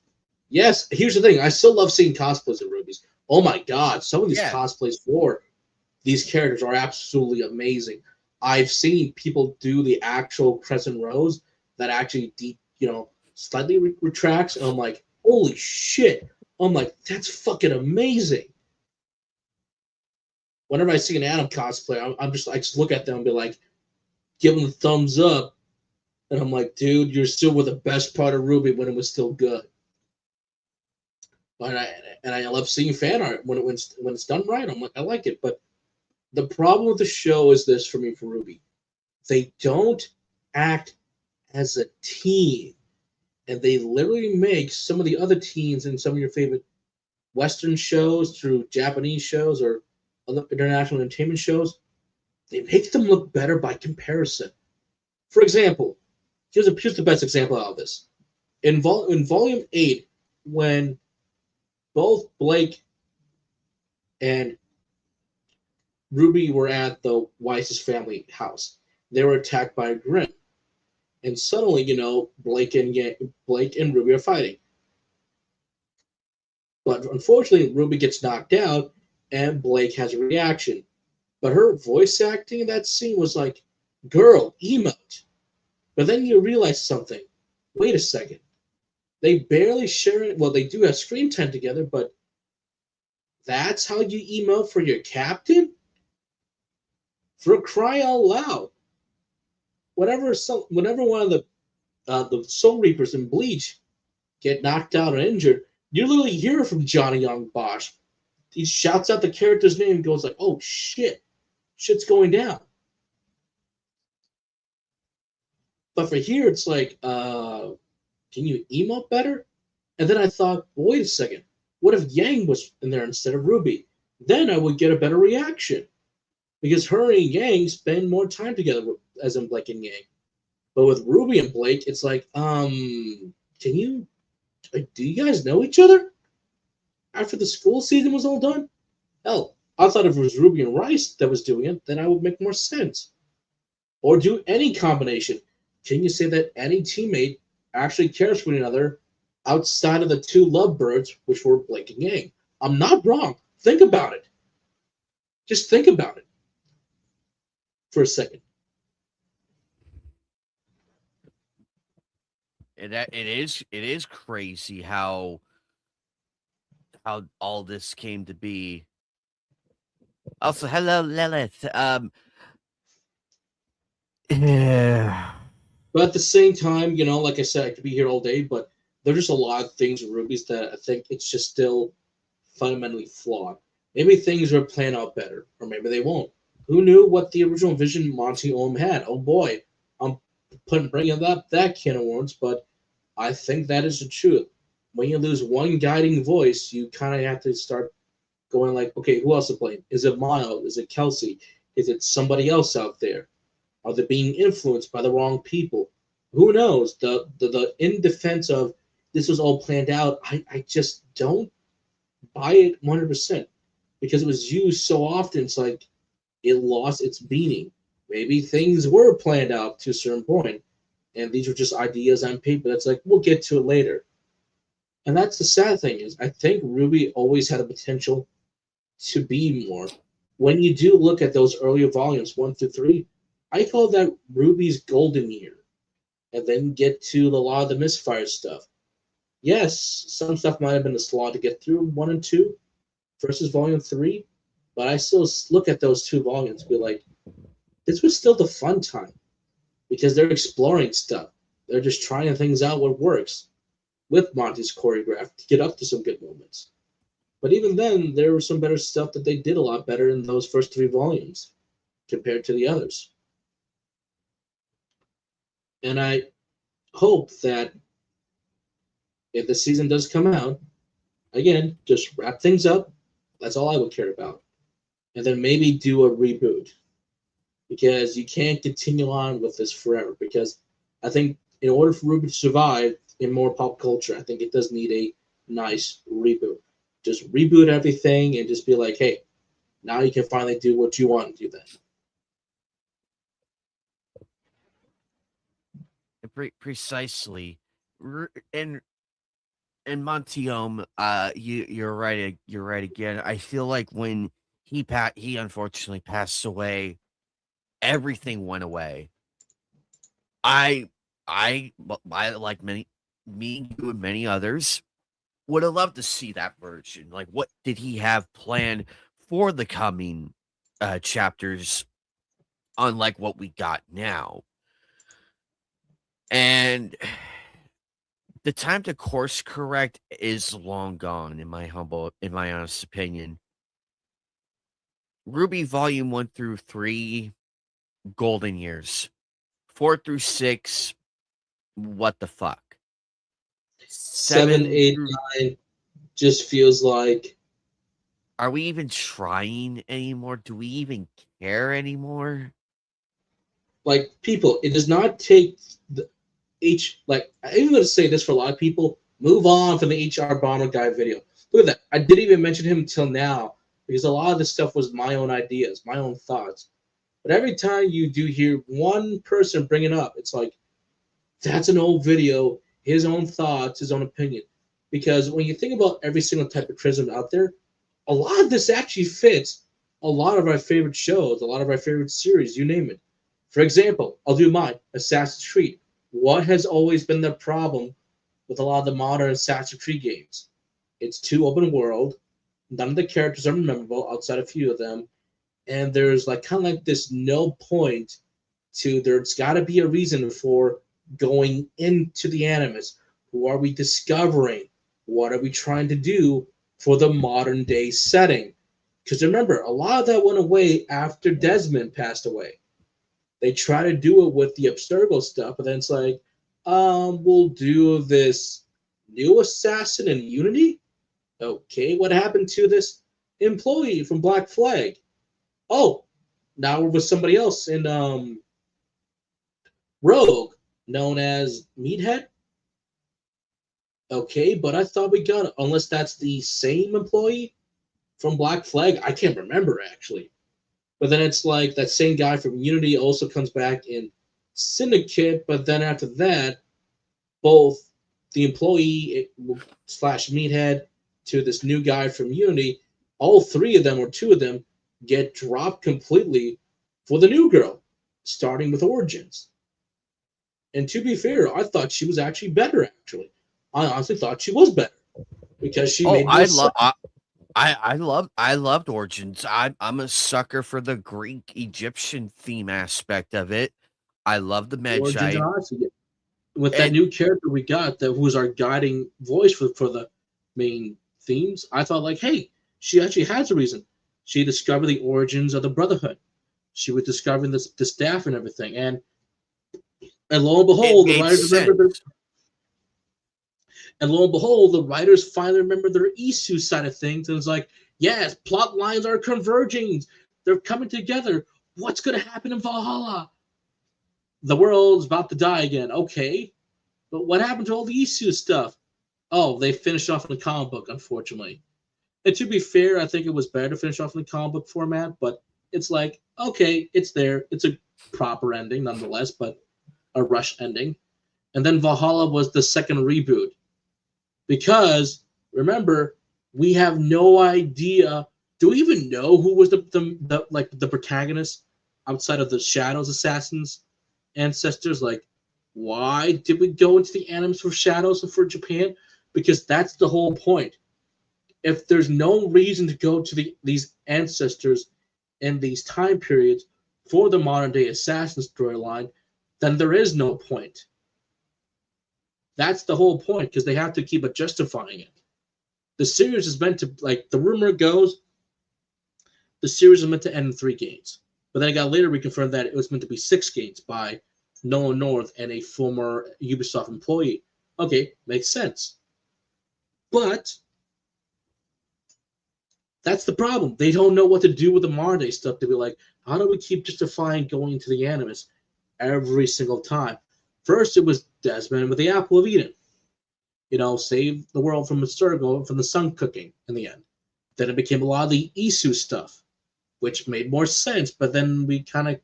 Yes, here's the thing. I still love seeing cosplays of Rubies. Oh my god, some of these cosplays for these characters are absolutely amazing. I've seen people do the actual Crescent Rose that actually, slightly retracts, and I'm like, holy shit. I'm like, that's fucking amazing. Whenever I see an Adam cosplay, I just look at them and be like, give them the thumbs up. And I'm like, dude, you're still with the best part of Ruby when it was still good. And I love seeing fan art when it's done right. I'm like, I like it. But the problem with the show is this for me, for Ruby. They don't act as a team. And they literally make some of the other teams in some of your favorite Western shows through Japanese shows or other international entertainment shows. They make them look better by comparison. For example, here's the best example of this. In Volume 8, when both Blake and Ruby were at the Weiss's family house, they were attacked by a Grim. And suddenly, Blake and Ruby are fighting. But unfortunately, Ruby gets knocked out, and Blake has a reaction. But her voice acting in that scene was like, girl, emote. But then you realize something. Wait a second. They barely share it. Well, they do have screen time together, but that's how you emote for your captain? For crying out loud. Whenever one of the Soul Reapers in Bleach get knocked out or injured, you literally hear from Johnny Young Bosch. He shouts out the character's name and goes like, oh shit, shit's going down. But for here, it's like, can you emote better? And then I thought, well, wait a second. What if Yang was in there instead of Ruby? Then I would get a better reaction. Because her and Yang spend more time together, as in Blake and Yang. But with Ruby and Blake, it's like, do you guys know each other? After the school season was all done? Hell, I thought if it was Ruby and Rice that was doing it, then I would make more sense. Or do any combination. Can you say that any teammate actually cares for one another outside of the two lovebirds, which were Blake and Yang? I'm not wrong. Think about it. Just think about it for a second. It is crazy how all this came to be. Also, hello Lilith. Yeah. But at the same time, like I said, I could be here all day, but there's just a lot of things in Ruby's that I think it's just still fundamentally flawed. Maybe things are planned out better, or maybe they won't. Who knew what the original vision Monty Ohm had? Oh boy, I'm bringing up that can of worms, but I think that is the truth. When you lose one guiding voice, you kind of have to start going like, okay, who else to blame? Is it Miles? Is it Kelsey? Is it somebody else out there? Are they being influenced by the wrong people? Who knows? The in defense of this was all planned out, I just don't buy it 100% because it was used so often. It's like it lost its meaning. Maybe things were planned out to a certain point, and these were just ideas on paper. That's like we'll get to it later. And that's the sad thing is I think Ruby always had the potential to be more. When you do look at those earlier volumes, 1 through 3, I call that Ruby's golden year. And then get to a lot of the misfire stuff. Yes, some stuff might have been a slog to get through 1 and 2 versus volume 3, but I still look at those 2 volumes and be like, this was still the fun time because they're exploring stuff. They're just trying things out what works with Monty's choreograph to get up to some good moments. But even then, there was some better stuff that they did a lot better in those first 3 volumes compared to the others. And I hope that if the season does come out, again, just wrap things up. That's all I would care about. And then maybe do a reboot. Because you can't continue on with this forever. Because I think in order for Ruby to survive in more pop culture, I think it does need a nice reboot. Just reboot everything and just be like, hey, now you can finally do what you want to do then. Precisely. And Montiome, you're right. You're right again. I feel like when he unfortunately passed away, everything went away. I like me, you, and many others would have loved to see that version. Like, what did he have planned for the coming chapters, unlike what we got now? And the time to course correct is long gone, in my honest opinion. Ruby Volume 1 through 3, golden years. 4 through 6, what the fuck? 7, 8, 9 just feels like. Are we even trying anymore? Do we even care anymore? Like, people, it does not take like, I'm even going to say this for a lot of people, move on from the HR Bomber Guy video. Look at that. I didn't even mention him until now because a lot of this stuff was my own ideas, my own thoughts. But every time you do hear one person bring it up, it's like, that's an old video, his own thoughts, his own opinion. Because when you think about every single type of criticism out there, a lot of this actually fits a lot of our favorite shows, a lot of our favorite series, you name it. For example, I'll do mine, Assassin's Creed. What has always been the problem with a lot of the modern Assassin's Creed games? It's too open world. None of the characters are memorable outside a few of them. And there's like kind of like this no point to there's got to be a reason for going into the Animus. Who are we discovering? What are we trying to do for the modern day setting? Because remember, a lot of that went away after Desmond passed away. They try to do it with the Abstergo stuff, but then it's like, we'll do this new assassin in Unity? Okay, what happened to this employee from Black Flag? Oh, now we're with somebody else in Rogue, known as Meathead? Okay, but I thought we got it. Unless that's the same employee from Black Flag. I can't remember, actually. But then it's like that same guy from Unity also comes back in Syndicate, but then after that, both the employee slash Meathead to this new guy from Unity, all three of them or two of them get dropped completely for the new girl, starting with Origins. And to be fair, I thought she was actually better, actually. I honestly thought she was better because she made more sense. I loved Origins. I'm a sucker for the Greek Egyptian theme aspect of it. I love the Magi. With that new character we got, that who was our guiding voice for the main themes, I thought like, hey, she actually has a reason. She discovered the origins of the Brotherhood. She was discovering the staff and everything, and lo and behold, the writers remembered And lo and behold, the writers finally remember their Isu side of things. And it's like, yes, plot lines are converging. They're coming together. What's going to happen in Valhalla? The world's about to die again. Okay. But what happened to all the Isu stuff? Oh, they finished off in the comic book, unfortunately. And to be fair, I think it was better to finish off in the comic book format. But it's like, okay, it's there. It's a proper ending nonetheless, but a rush ending. And then Valhalla was the second reboot. Because, remember, we have no idea. Do we even know who was the protagonist outside of the Shadows Assassins ancestors? Like, why did we go into the Animus for Shadows and for Japan? Because that's the whole point. If there's no reason to go to these ancestors in these time periods for the modern day assassin storyline, then there is no point. That's the whole point, because they have to keep justifying it. The series is meant to, like the rumor goes, the series is meant to end in 3 games. But then it got later reconfirmed that it was meant to be 6 games by Nolan North and a former Ubisoft employee. Okay, makes sense. But that's the problem. They don't know what to do with the modern day stuff. To be like, how do we keep justifying going into the Animus every single time? First, it was Desmond with the Apple of Eden. You know, save the world from Abstergo, from the sun cooking in the end. Then it became a lot of the Isu stuff, which made more sense, but then we kind of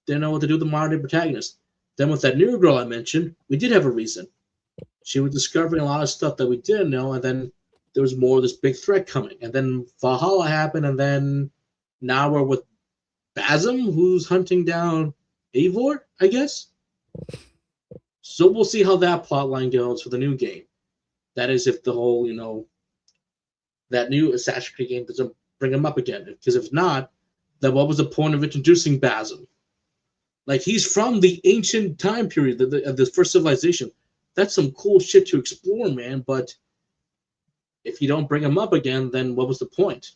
didn't know what to do with the modern day protagonist. Then with that new girl I mentioned, we did have a reason. She was discovering a lot of stuff that we didn't know, and then there was more of this big threat coming. And then Valhalla happened, and then now we're with Basim, who's hunting down Eivor, I guess? So we'll see how that plot line goes for the new game. That is if the whole, you know, that new Assassin's Creed game doesn't bring him up again. Because if not, then what was the point of introducing Basim? Like, he's from the ancient time period of the first civilization. That's some cool shit to explore, man. But if you don't bring him up again, then what was the point?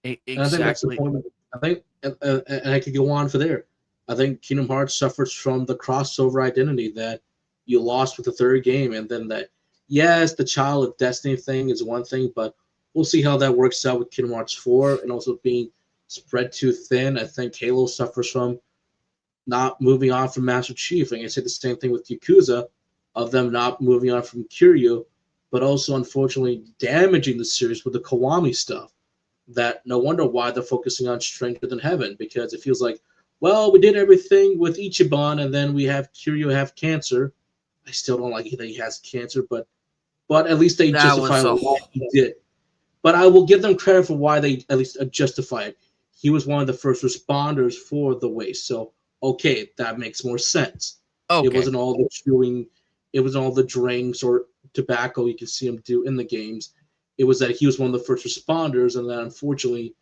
Exactly. I think, and I could go on for there. I think Kingdom Hearts suffers from the crossover identity that you lost with the third game, and then that, yes, the Child of Destiny thing is one thing, but we'll see how that works out with Kingdom Hearts 4, and also being spread too thin. I think Halo suffers from not moving on from Master Chief. And I say the same thing with Yakuza, of them not moving on from Kiryu, but also unfortunately damaging the series with the Kiwami stuff. That no wonder why they're focusing on Stranger Than Heaven, because it feels like, well, we did everything with Ichiban, and then we have Kiryu have cancer, I still don't like that he has cancer, but at least they That justify was why he did. But I will give them credit for why they at least justify it. He was one of the first responders for the waste, so okay, that makes more sense. It okay. wasn't all the chewing, it wasn't all the drinks or tobacco you can see him do in the games. It was that he was one of the first responders, and that unfortunately,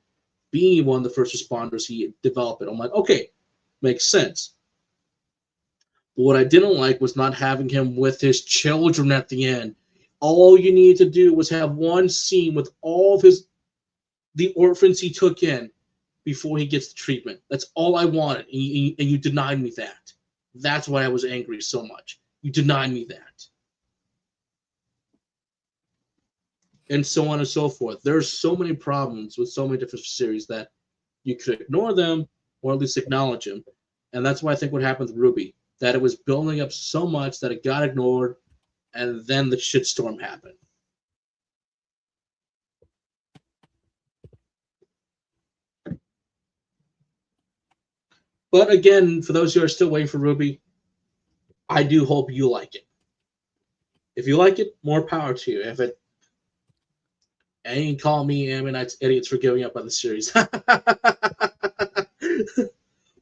being one of the first responders, he developed it. I'm like, okay, makes sense. But what I didn't like was not having him with his children at the end. All you needed to do was have one scene with all of the orphans he took in before he gets the treatment. That's all I wanted, and you denied me that. That's why I was angry so much. You denied me that. And so on and so forth. There's so many problems with so many different series that you could ignore them or at least acknowledge them. And that's why I think what happened with Ruby, that it was building up so much that it got ignored, and then the shitstorm happened. But again, for those who are still waiting for Ruby, I do hope you like it. If you like it, more power to you. If it ain't call me Ammonites idiots for giving up on the series. But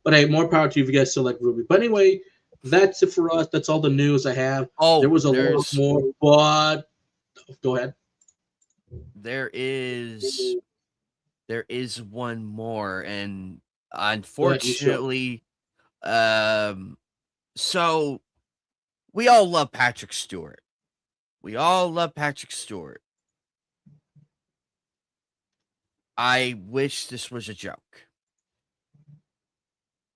hey, more power to you if you guys still like Ruby. But anyway, that's it for us. That's all the news I have. Oh, there was a lot more, but go ahead. There is one more, and unfortunately, so we all love Patrick Stewart. I wish this was a joke.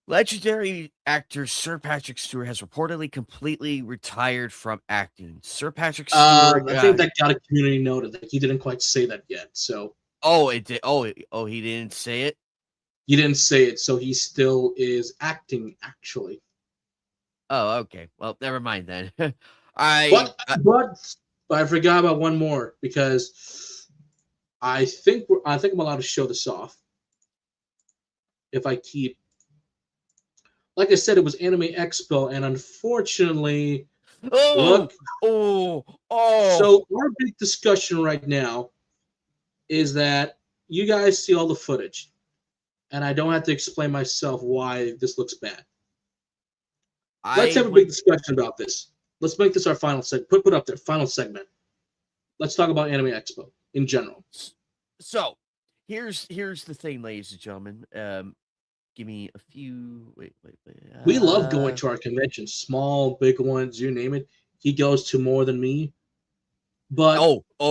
Legendary actor Sir Patrick Stewart has reportedly completely retired from acting. Sir Patrick Stewart. I think that got a community note that he didn't quite say that yet. So. Oh, it did. Oh, he didn't say it. He didn't say it, so he still is acting. Actually. Oh, okay. Well, never mind then. But I forgot about one more because I think I'm allowed to show this off. If I keep, like I said, it was Anime Expo, and unfortunately, look. So our big discussion right now is that you guys see all the footage, and I don't have to explain myself why this looks bad. Let's have a big discussion about this. Let's make this our final segment. Put up there, final segment. Let's talk about Anime Expo in general. So, here's the thing, ladies and gentlemen. Give me a few. Wait. We love going to our conventions, small, big ones, you name it. He goes to more than me. But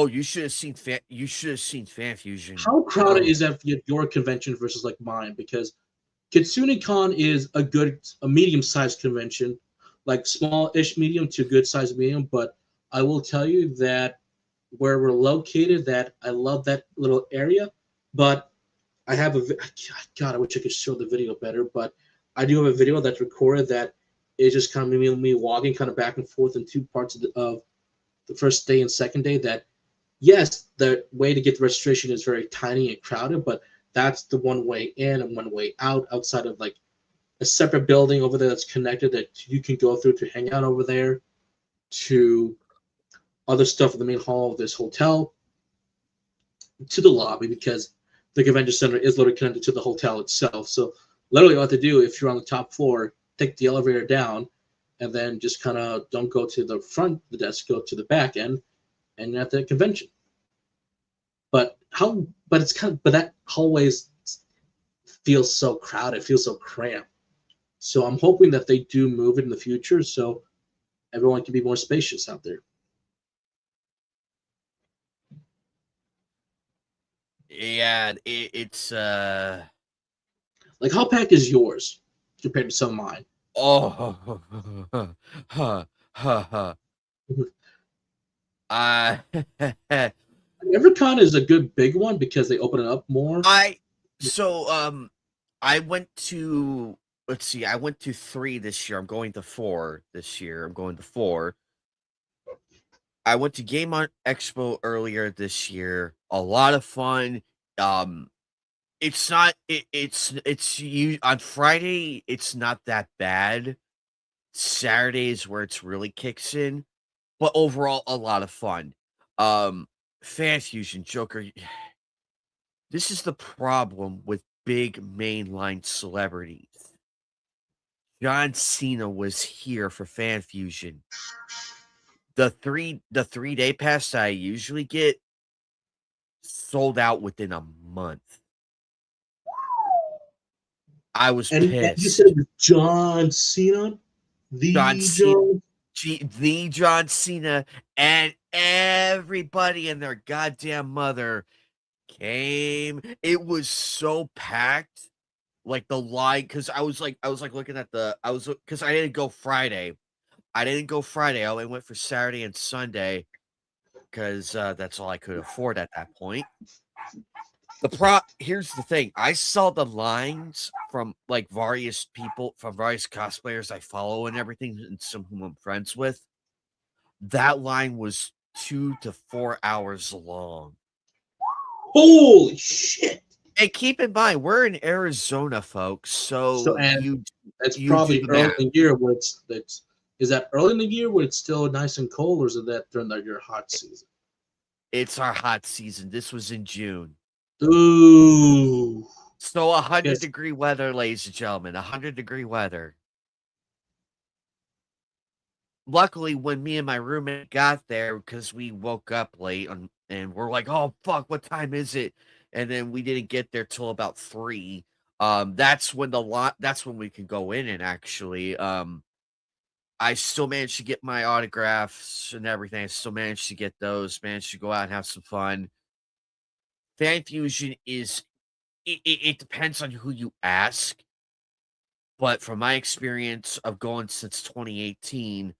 you should have seen Fan Fusion. How crowded is that your convention versus like mine? Because KitsuneCon is a medium-sized convention, like small-ish medium to good-sized medium. But I will tell you that where we're located, that I love that little area. But I have God, I wish I could show the video better. But I do have a video that's recorded that is just kind of me walking kind of back and forth in two parts of the first day and second day. That yes, the way to get the registration is very tiny and crowded, but that's the one way in and one way out, outside of like a separate building over there that's connected that you can go through to hang out over there, to other stuff in the main hall of this hotel, to the lobby, because the convention center is literally connected to the hotel itself. So literally what to do if you're on the top floor, take the elevator down, and then just kind of don't go to the front of the desk, go to the back end, and you're at the convention. But that hallways feels so crowded, feels so cramped. So I'm hoping that they do move it in the future so everyone can be more spacious out there. Yeah, it's like, how packed is yours compared to some of mine? EverCon is a good big one because they open it up more. I went to, let's see, I went to 3 this year. I'm going to 4 this year. I went to Game On Expo earlier this year. A lot of fun. It's on Friday, it's not that bad. Saturday is where it's really kicks in, but overall a lot of fun. Fan Fusion, Joker. This is the problem with big mainline celebrities. John Cena was here for Fan Fusion. The 3-day pass I usually get sold out within a month. I was And you pissed. said John Cena, John the Cena, John. the John Cena, and everybody and their goddamn mother came. It was so packed. Like the line, because I was like looking at because I didn't go Friday. I only went for Saturday and Sunday because that's all I could afford at that point. Here's the thing. I saw the lines from like various people, from various cosplayers I follow and everything, and some whom I'm friends with. That line was 2 to 4 hours long. Holy shit! And keep in mind, we're in Arizona, folks. So and it's you probably do the early math. in the year where is that early in the year where it's still nice and cold, or is it that during your hot season? It's our hot season. This was in June. Ooh. So 100-degree Yes. weather, ladies and gentlemen. 100-degree weather. Luckily, when me and my roommate got there, because we woke up late and we're like, oh fuck, what time is it? And then we didn't get there till about 3. That's when we can go in, and actually I still managed to get my autographs and everything. I still managed to get those, managed to go out and have some fun. Fan Fusion it depends on who you ask. But from my experience of going since 2018,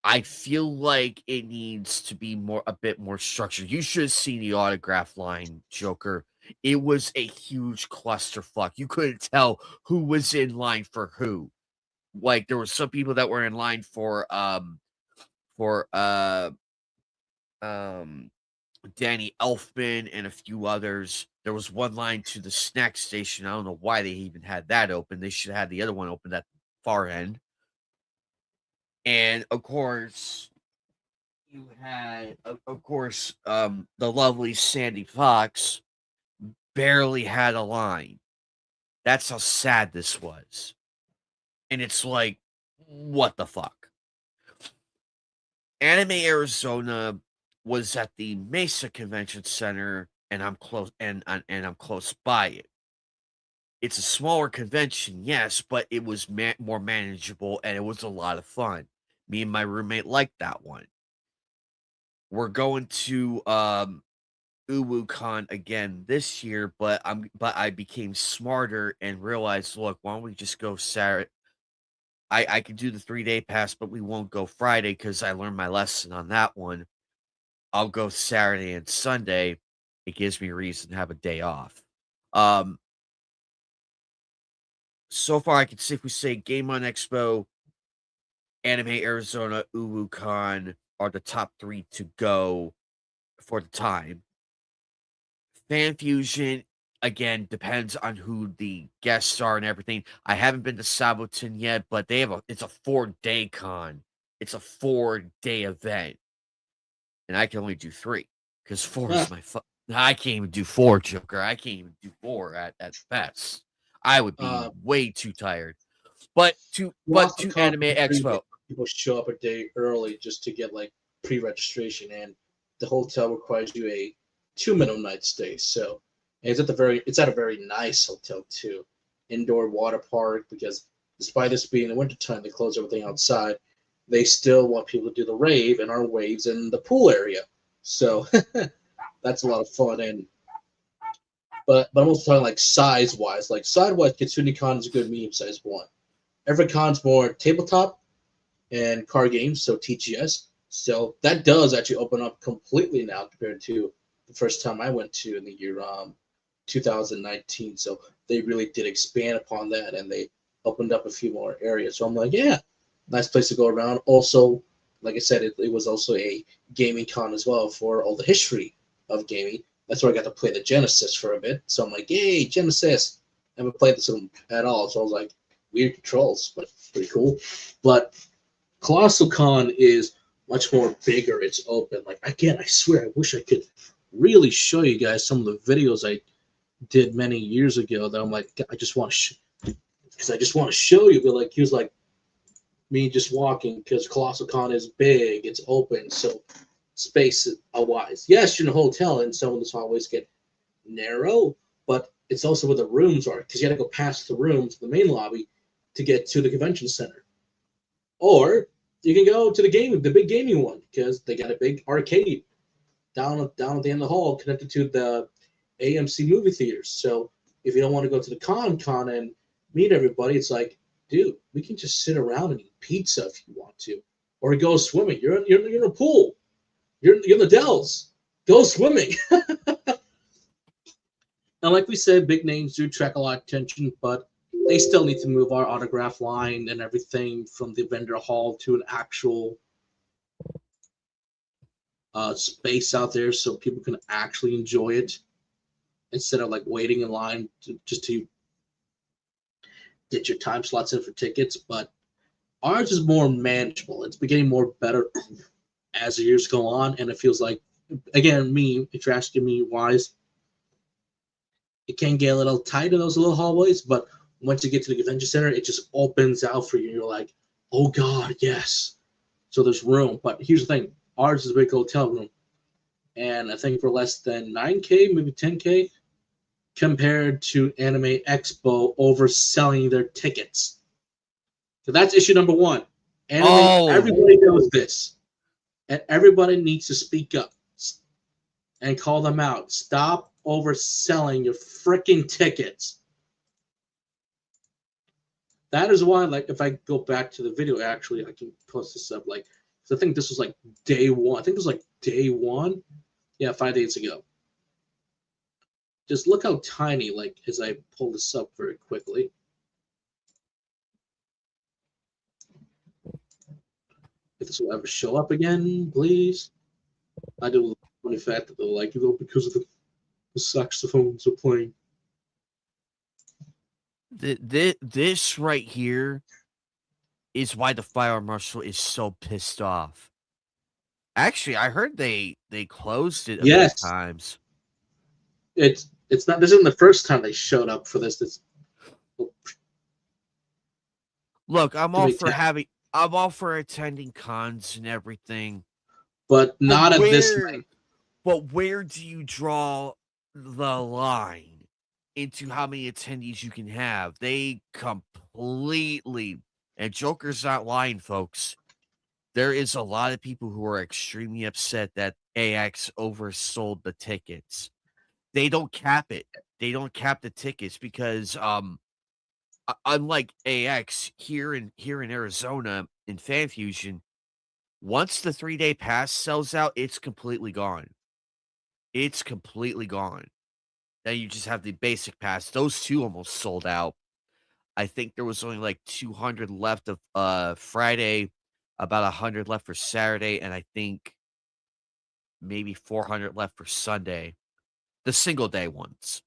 I feel like it needs to be a bit more structured. You should have seen the autograph line, Joker. It was a huge clusterfuck. You couldn't tell who was in line for who. Like there were some people that were in line for Danny Elfman and a few others. There was one line to the snack station. I don't know why they even had that open. They should have had the other one open at the far end. And of course, you had the lovely Sandy Fox barely had a line. That's how sad this was. And it's like, what the fuck? Anime Arizona was at the Mesa Convention Center, and I'm close I'm close by it. It's a smaller convention, yes, but it was more manageable, and it was a lot of fun. Me and my roommate liked that one. We're going to UwuCon again this year, but I became smarter and realized, look, why don't we just go Saturday? I could do the 3-day pass, but we won't go Friday because I learned my lesson on that one. I'll go Saturday and Sunday. It gives me a reason to have a day off. So far, I can safely say Game On Expo, Anime Arizona, UwuCon are the top 3 to go for the time. Fan Fusion, again, depends on who the guests are and everything. I haven't been to Sabotin yet, but it's a 4-day con. It's a 4-day event. And I can only do 3 because 4 is my I can't even do 4, Joker. I can't even do 4 at best. I would be way too tired. But to Anime Expo, people show up a day early just to get like pre-registration, and the hotel requires you a 2 minimum night stay. So it's at a very nice hotel too, indoor water park. Because despite this being the wintertime, they close everything outside. They still want people to do the rave and our waves in the pool area. So that's a lot of fun. But I'm also talking like size-wise. Like size-wise, Kitsune Con is a good medium-sized one. Every con's more tabletop and card games, so TGS. So that does actually open up completely now compared to the first time I went to in the year 2019. So they really did expand upon that, and they opened up a few more areas. So I'm like, yeah, nice place to go around. Also, like I said, it was also a gaming con as well for all the history of gaming. That's where I got to play the Genesis for a bit. So I'm like, yay, Genesis. I haven't played this at all. So I was like, weird controls, but pretty cool. But Colossal Con is much more bigger. It's open. Like, again, I swear, I wish I could really show you guys some of the videos I did many years ago that I'm like, I just want to, because I just want to show you. But like, here's like me just walking, because Colossal Con is big. It's open, so space wise. Yes, you're in a hotel, and some of the hallways get narrow, but it's also where the rooms are, because you got to go past the room to the main lobby to get to the convention center. Or you can go to the big gaming one, because they got a big arcade down at the end of the hall connected to the AMC movie theaters. So if you don't want to go to the con and meet everybody, it's like, dude, we can just sit around and eat pizza if you want to, or go swimming. You're in a pool. You're in the Dells. Go swimming. And like we said, big names do attract a lot of attention, but they still need to move our autograph line and everything from the vendor hall to an actual space out there so people can actually enjoy it instead of like waiting in line just to get your time slots in for tickets. But ours is more manageable. It's getting more better as the years go on, and it feels like, again, if you're asking me wise, it can get a little tight in those little hallways, but once you get to the convention center, it just opens out for you. You're like, oh God, yes. So there's room. But here's the thing. Ours is a big hotel room. And I think for less than 9K, maybe 10K, compared to Anime Expo overselling their tickets. So that's issue number one. Everybody knows this. And everybody needs to speak up and call them out. Stop overselling your freaking tickets. That is why, like, if I go back to the video, actually, I can post this up. Like, I think this was like day one. I think it was like day one. Yeah, 5 days ago. Just look how tiny, like, as I pull this up very quickly. If this will ever show up again, please. I do the fact that they'll like you though because of the saxophones are playing. This right here is why the fire marshal is so pissed off. Actually, I heard they closed it a few times. It's not. This isn't the first time they showed up for this. Look, I'm all for attending cons and everything, but not at this rate. But where do you draw the line into how many attendees you can have? They completely, and Joker's not lying, folks. There is a lot of people who are extremely upset that AX oversold the tickets. They don't cap it. They don't cap the tickets because unlike AX here in Arizona in Fan Fusion, once the 3-day pass sells out, it's completely gone. It's completely gone. Then you just have the basic pass. Those two almost sold out. I think there was only like 200 left of Friday, about 100 left for Saturday, and I think maybe 400 left for Sunday. The single day ones.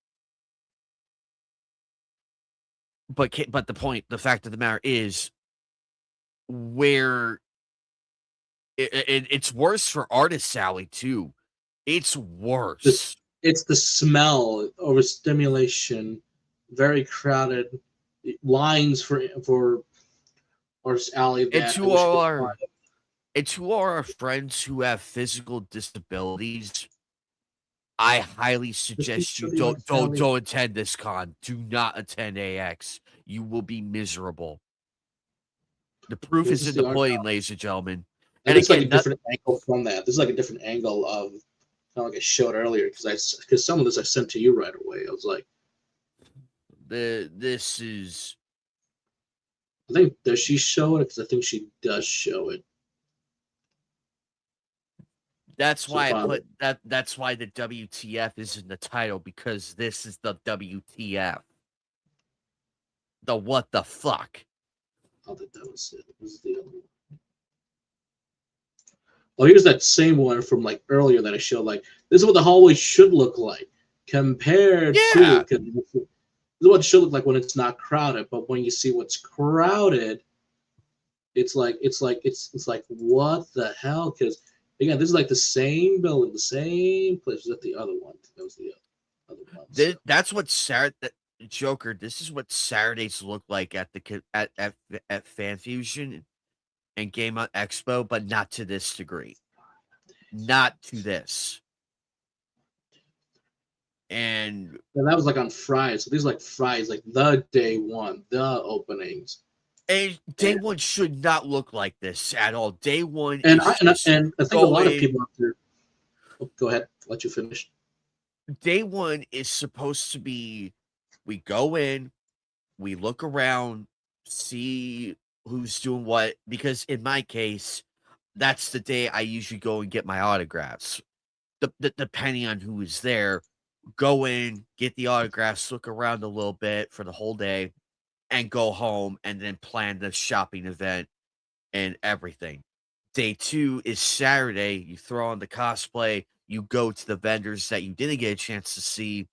But the fact of the matter is, where it's worse for Artist Alley too. It's worse. It's the smell, overstimulation, very crowded lines for Artist Alley. And to all our friends who have physical disabilities, I highly suggest you don't attend this con. Do not attend AX. You will be miserable. The proof is in the pudding, ladies and gentlemen. And it's like a different angle from that. This is like a different angle of, kind of like I showed earlier, because some of this I sent to you right away. I was like, this is. I think, does she show it? Because I think she does show it. That's why I put that. That's why the WTF is in the title, because this is the WTF. The what the fuck? I think that was it. This is the other one. Oh, here's that same one from like earlier that I showed. Like, this is what the hallway should look like compared to. is what it should look like when it's not crowded. But when you see what's crowded, it's like what the hell? Because again, this is like the same building, the same place as the other one. That was the other one. So. That's what Joker. This is what Saturdays look like at the at Fan Fusion and Game On Expo, but not to this degree. Not to this. And that was like on Friday. So these are like Fridays, like the day one, the openings. And day one should not look like this at all. Day one, and I think a lot of people out there. Oh, go ahead, let you finish. Day one is supposed to be: we go in, we look around, see who's doing what. Because in my case, that's the day I usually go and get my autographs. Depending on who is there, go in, get the autographs, look around a little bit for the whole day, and go home, and then plan the shopping event and everything. Day two is Saturday. You throw on the cosplay, you go to the vendors that you didn't get a chance to see,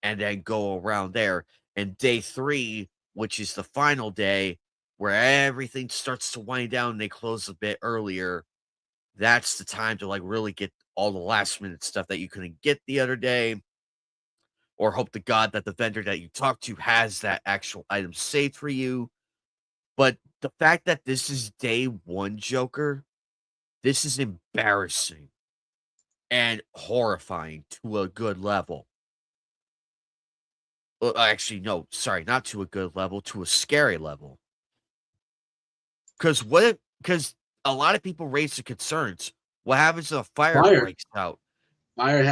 and then go around there. And day three, which is the final day, where everything starts to wind down and they close a bit earlier, that's the time to like really get all the last minute stuff that you couldn't get the other day, or hope to God that the vendor that you talk to has that actual item saved for you. But the fact that this is day one, Joker, this is embarrassing and horrifying to a good level. Well, actually, no, sorry, not to a good level, to a scary level. Because a lot of people raise the concerns. What happens if a fire breaks out? Or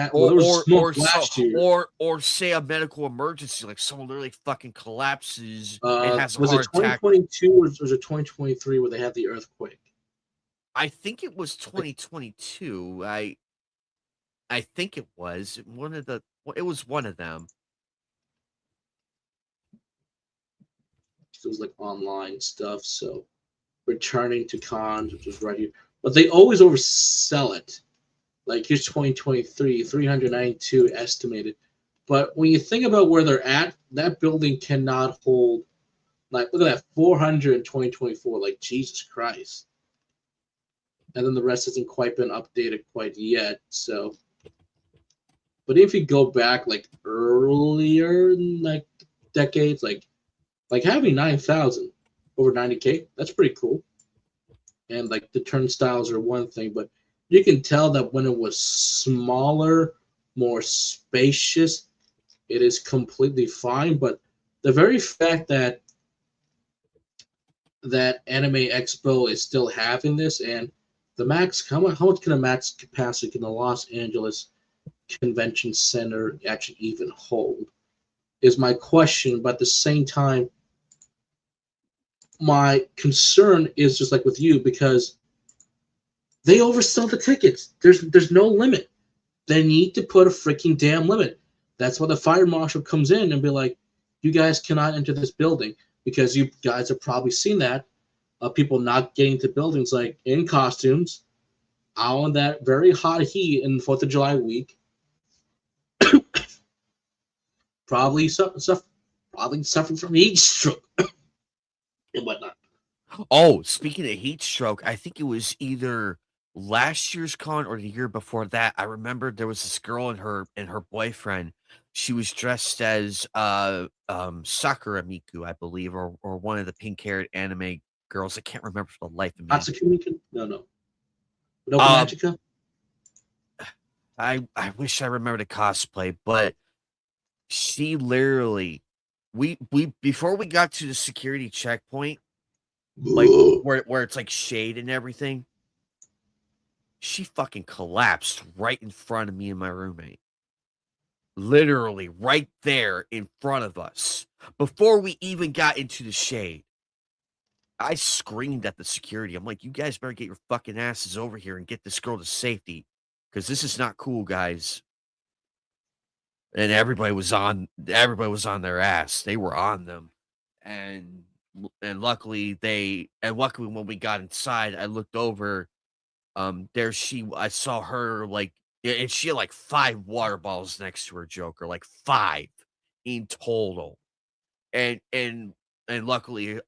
say a medical emergency, like someone literally fucking collapses and has a heart attack. Was it 2022 or was it 2023 where they had the earthquake? I think it was 2022. I think it was it was one of them. It was like online stuff, so returning to cons, which was right here. But they always oversell it. Like here's 2023, 392 estimated. But when you think about where they're at, that building cannot hold, like, look at that, 400 in 2024. Like, Jesus Christ. And then the rest hasn't quite been updated quite yet. So, but if you go back like earlier, like decades, like having 9,000 over 90K, that's pretty cool. And like the turnstiles are one thing, but you can tell that when it was smaller, more spacious, it is completely fine. But the very fact that Anime Expo is still having this, and the max, how much can a max capacity can the Los Angeles Convention Center actually even hold, is my question. But at the same time, my concern is just like with you, because they oversell the tickets. There's no limit. They need to put a freaking damn limit. That's why the fire marshal comes in and be like, you guys cannot enter this building, because you guys have probably seen that. People not getting to buildings like in costumes, out in that very hot heat in the 4th of July week. probably suffering from heat stroke and whatnot. Oh, speaking of heat stroke, I think it was either last year's con or the year before that. I remember there was this girl and her boyfriend. She was dressed as Sakura Miku, I believe, or one of the pink-haired anime girls. I can't remember for the life of me. Atsuki Miku? No. Magica? I wish I remembered the cosplay, but she literally, we before we got to the security checkpoint, like where it's like shade and everything, she fucking collapsed right in front of me and my roommate. Literally right there in front of us before we even got into the shade. I screamed at the security. I'm like, you guys better get your fucking asses over here and get this girl to safety, because this is not cool, guys. And everybody was on their ass. They were on them. And luckily when we got inside, I looked over, I saw her, like, and she had like 5 water bottles next to her, Joker, like 5 in total. and luckily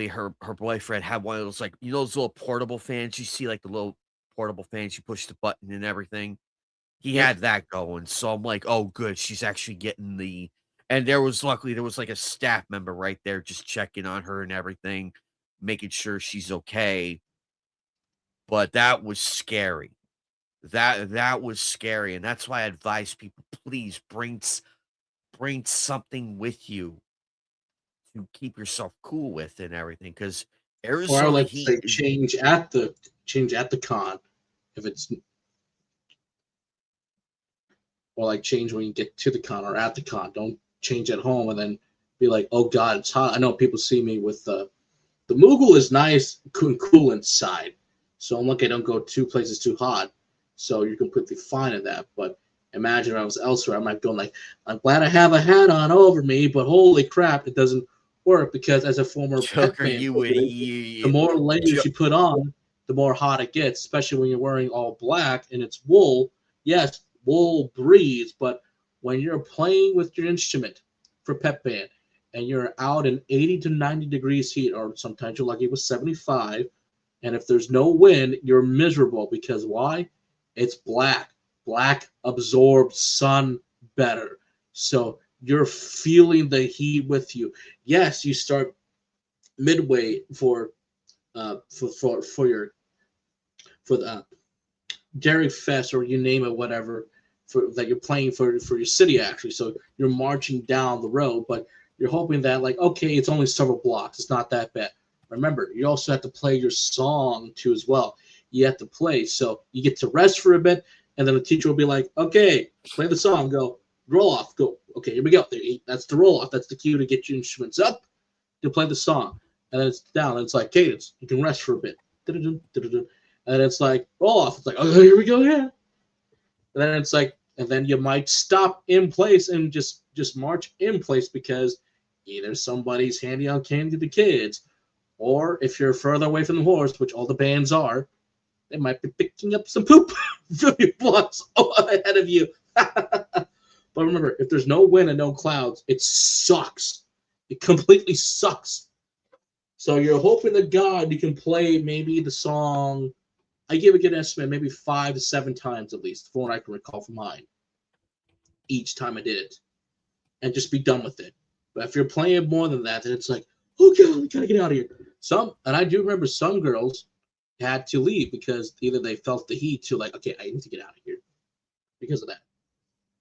her boyfriend had one of those, like, those little portable fans you see, like the little portable fans you push the button and everything. He Yep. had that going, so I'm like, oh good, she's actually getting the. And there was like a staff member right there just checking on her and everything, making sure she's okay. But that was scary. That was scary, and that's why I advise people, please bring something with you to keep yourself cool with and everything, because Or I would Arizona like to say heat is change at the con if it's, or like change when you get to the con or at the con. Don't change at home and then be like, oh God, it's hot. I know people see me with the Moogle is nice and cool inside. So I'm lucky I don't go two places too hot. So you're completely fine in that. But imagine if I was elsewhere, I might go like, I'm glad I have a hat on over me, but holy crap, it doesn't work because as a former pet Joker, fan, you would the more layers you put on, the more hot it gets, especially when you're wearing all black and it's wool. Yes, wool breathes, but when you're playing with your instrument for pep band and you're out in 80 to 90 degrees heat, or sometimes you're lucky with 75, and if there's no wind, you're miserable because why? It's black. Black absorbs sun better. So you're feeling the heat with you. Yes, you start midway for the Dairy Fest or you name it, whatever, that you're playing for your city actually. So you're marching down the road, but you're hoping that like, okay, it's only several blocks. It's not that bad. Remember, you also have to play your song too as well. You have to play. So you get to rest for a bit, and then the teacher will be like, okay, play the song, go, roll off, go. Okay, here we go. That's the roll off. That's the cue to get your instruments up to play the song. And then it's down, and it's like cadence. You can rest for a bit. And it's like roll off. It's like, oh, here we go again. And then it's like, and then you might stop in place and just march in place because either somebody's handing out candy to the kids, or if you're further away from the horse, which all the bands are, they might be picking up some poop from your blocks ahead of you. But remember, if there's no wind and no clouds, it sucks. It completely sucks. So you're hoping to God you can play maybe the song, I give a good estimate, maybe 5 to 7 times at least, from what I can recall from mine, each time I did it, and just be done with it. But if you're playing more than that, then it's like, oh God, we gotta get out of here. And I do remember some girls had to leave because either they felt the heat to like, okay, I need to get out of here because of that.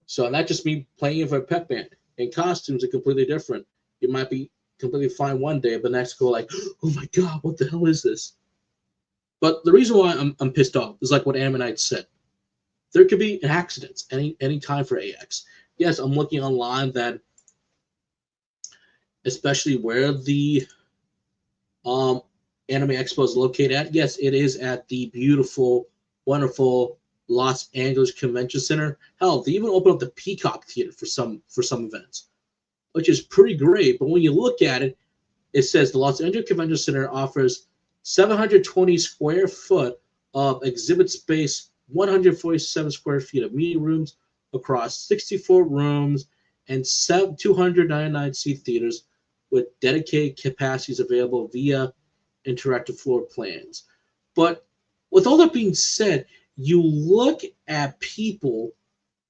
So not just me playing for a pep band. In costumes are completely different. You might be completely fine one day, but next go like, oh my God, what the hell is this? But the reason why I'm pissed off is like what Ammonite said. There could be accidents any time for AX. Yes, I'm looking online that especially where the Anime Expo is located at. Yes, it is at the beautiful, wonderful Los Angeles Convention Center. Hell, they even opened up the Peacock Theater for some events, which is pretty great. But when you look at it, it says the Los Angeles Convention Center offers 720 square foot of exhibit space, 147 square feet of meeting rooms across 64 rooms, and 299 seat theaters with dedicated capacities available via interactive floor plans. But with all that being said, you look at people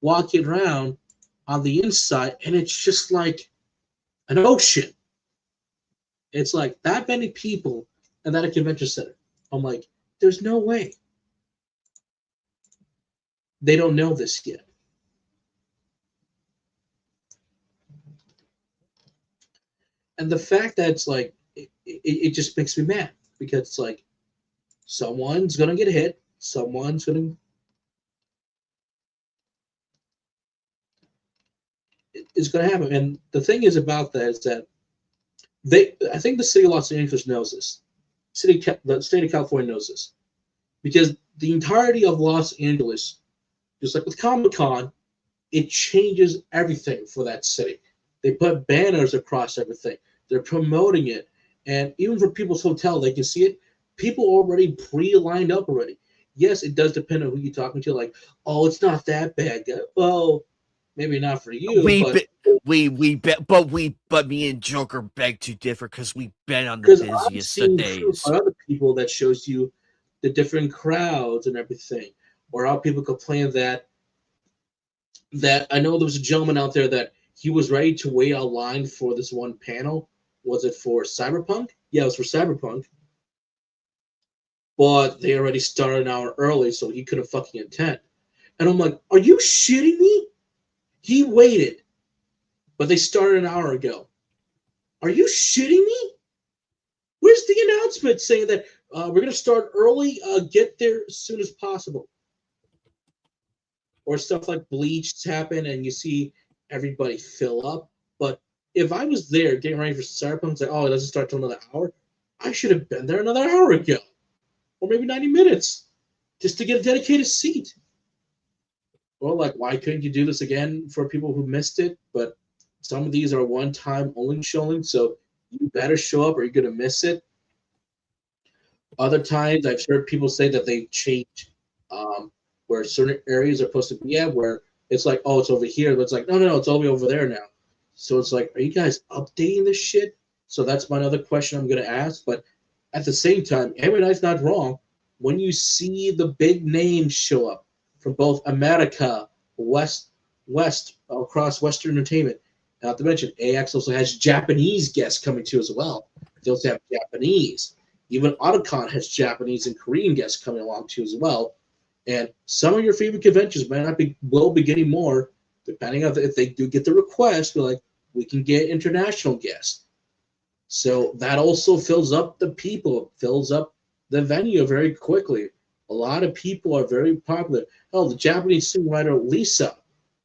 walking around on the inside, and it's just like an ocean. It's like that many people and at a convention center. I'm like, there's no way. They don't know this yet. And the fact that it's like, it just makes me mad because it's like, someone's going to get hit. Someone's going to, it's going to happen. And the thing is about that is that I think the city of Los Angeles knows this. The state of California knows this because the entirety of Los Angeles, just like with Comic-Con, it changes everything for that city. They put banners across everything. They're promoting it. And even for people's hotel, they can see it. People already pre-lined up already. Yes, it does depend on who you're talking to. Like, oh, it's not that bad. Well, maybe not for you, but but me and Joker beg to differ because we've been on the Because I've busiest seen of proof days. by other people that shows you the different crowds and everything, or how people complain that I know there was a gentleman out there that he was ready to wait a line for this one panel. Was it for Cyberpunk? Yeah, it was for Cyberpunk. But they already started an hour early, so he couldn't fucking attend. And I'm like, are you shitting me? He waited, but they started an hour ago. Are you shitting me? Where's the announcement saying that we're going to start early, get there as soon as possible? Or stuff like Bleach happen and you see everybody fill up. But if I was there getting ready for Cyberpunk, it's like, oh, it doesn't start till another hour, I should have been there another hour ago. Or maybe 90 minutes just to get a dedicated seat. Or like, why couldn't you do this again for people who missed it? But some of these are one-time only showing, so you better show up or you're going to miss it. Other times, I've heard people say that they've changed where certain areas are supposed to be at, where it's like, oh, it's over here. But it's like, no, it's all the way over there now. So it's like, are you guys updating this shit? So that's my other question I'm going to ask. But at the same time, every night's not wrong. When you see the big names show up from both America, West, across Western Entertainment, not to mention, AX also has Japanese guests coming too as well. They also have Japanese. Even Otacon has Japanese and Korean guests coming along too as well. And some of your favorite conventions will be getting more, depending on if they do get the request. We're like, we can get international guests. So that also fills up the people, fills up the venue very quickly. A lot of people are very popular. Oh, the Japanese songwriter Lisa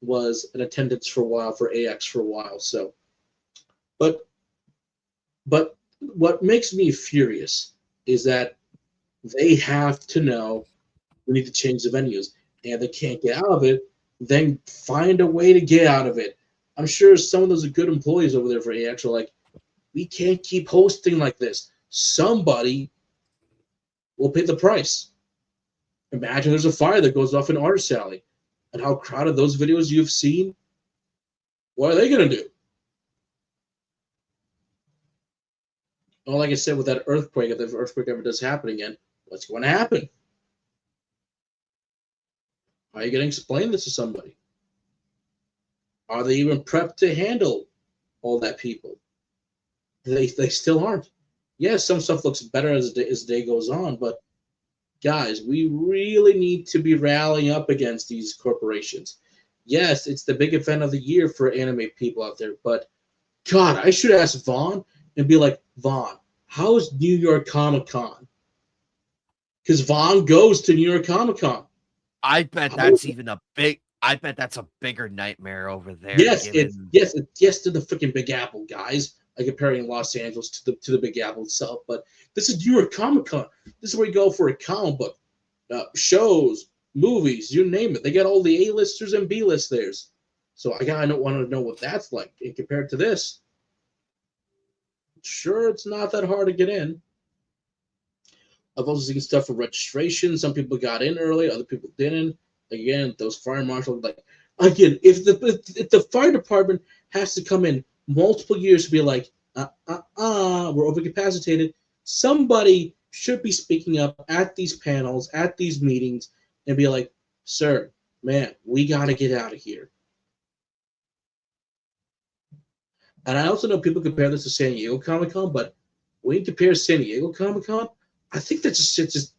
was in attendance for a while for AX for a while. So, but what makes me furious is that they have to know we need to change the venues, and they can't get out of it. Then find a way to get out of it. I'm sure some of those are good employees over there for AX are like, we can't keep hosting like this. Somebody will pay the price. Imagine there's a fire that goes off in Artist Alley, and how crowded those videos you've seen. What are they going to do? Well, like I said, with that earthquake, if the earthquake ever does happen again, what's going to happen? How are you going to explain this to somebody? Are they even prepped to handle all that people? They still aren't. Yes, some stuff looks better as the day goes on, but guys, we really need to be rallying up against these corporations. Yes, it's the big event of the year for anime people out there, but God, I should ask Vaughn and be like, Vaughn, how's New York Comic Con? Because Vaughn goes to New York Comic Con. I bet that's I bet that's a bigger nightmare over there. Yes, yes to the freaking Big Apple, guys. Like comparing Los Angeles to the Big Apple itself, but this is New York Comic Con. This is where you go for a comic book, shows, movies, you name it. They got all the A-listers and B-listers. So I want to know what that's like. And compared to this, sure, it's not that hard to get in. I've also seen stuff for registration. Some people got in early, other people didn't. Again, those fire marshals, like, again, if the fire department has to come in multiple years to be like, we're overcapacitated, somebody should be speaking up at these panels, at these meetings, and be like, sir, man, we got to get out of here. And I also know people compare this to San Diego Comic-Con, but when you compare San Diego Comic-Con, I think that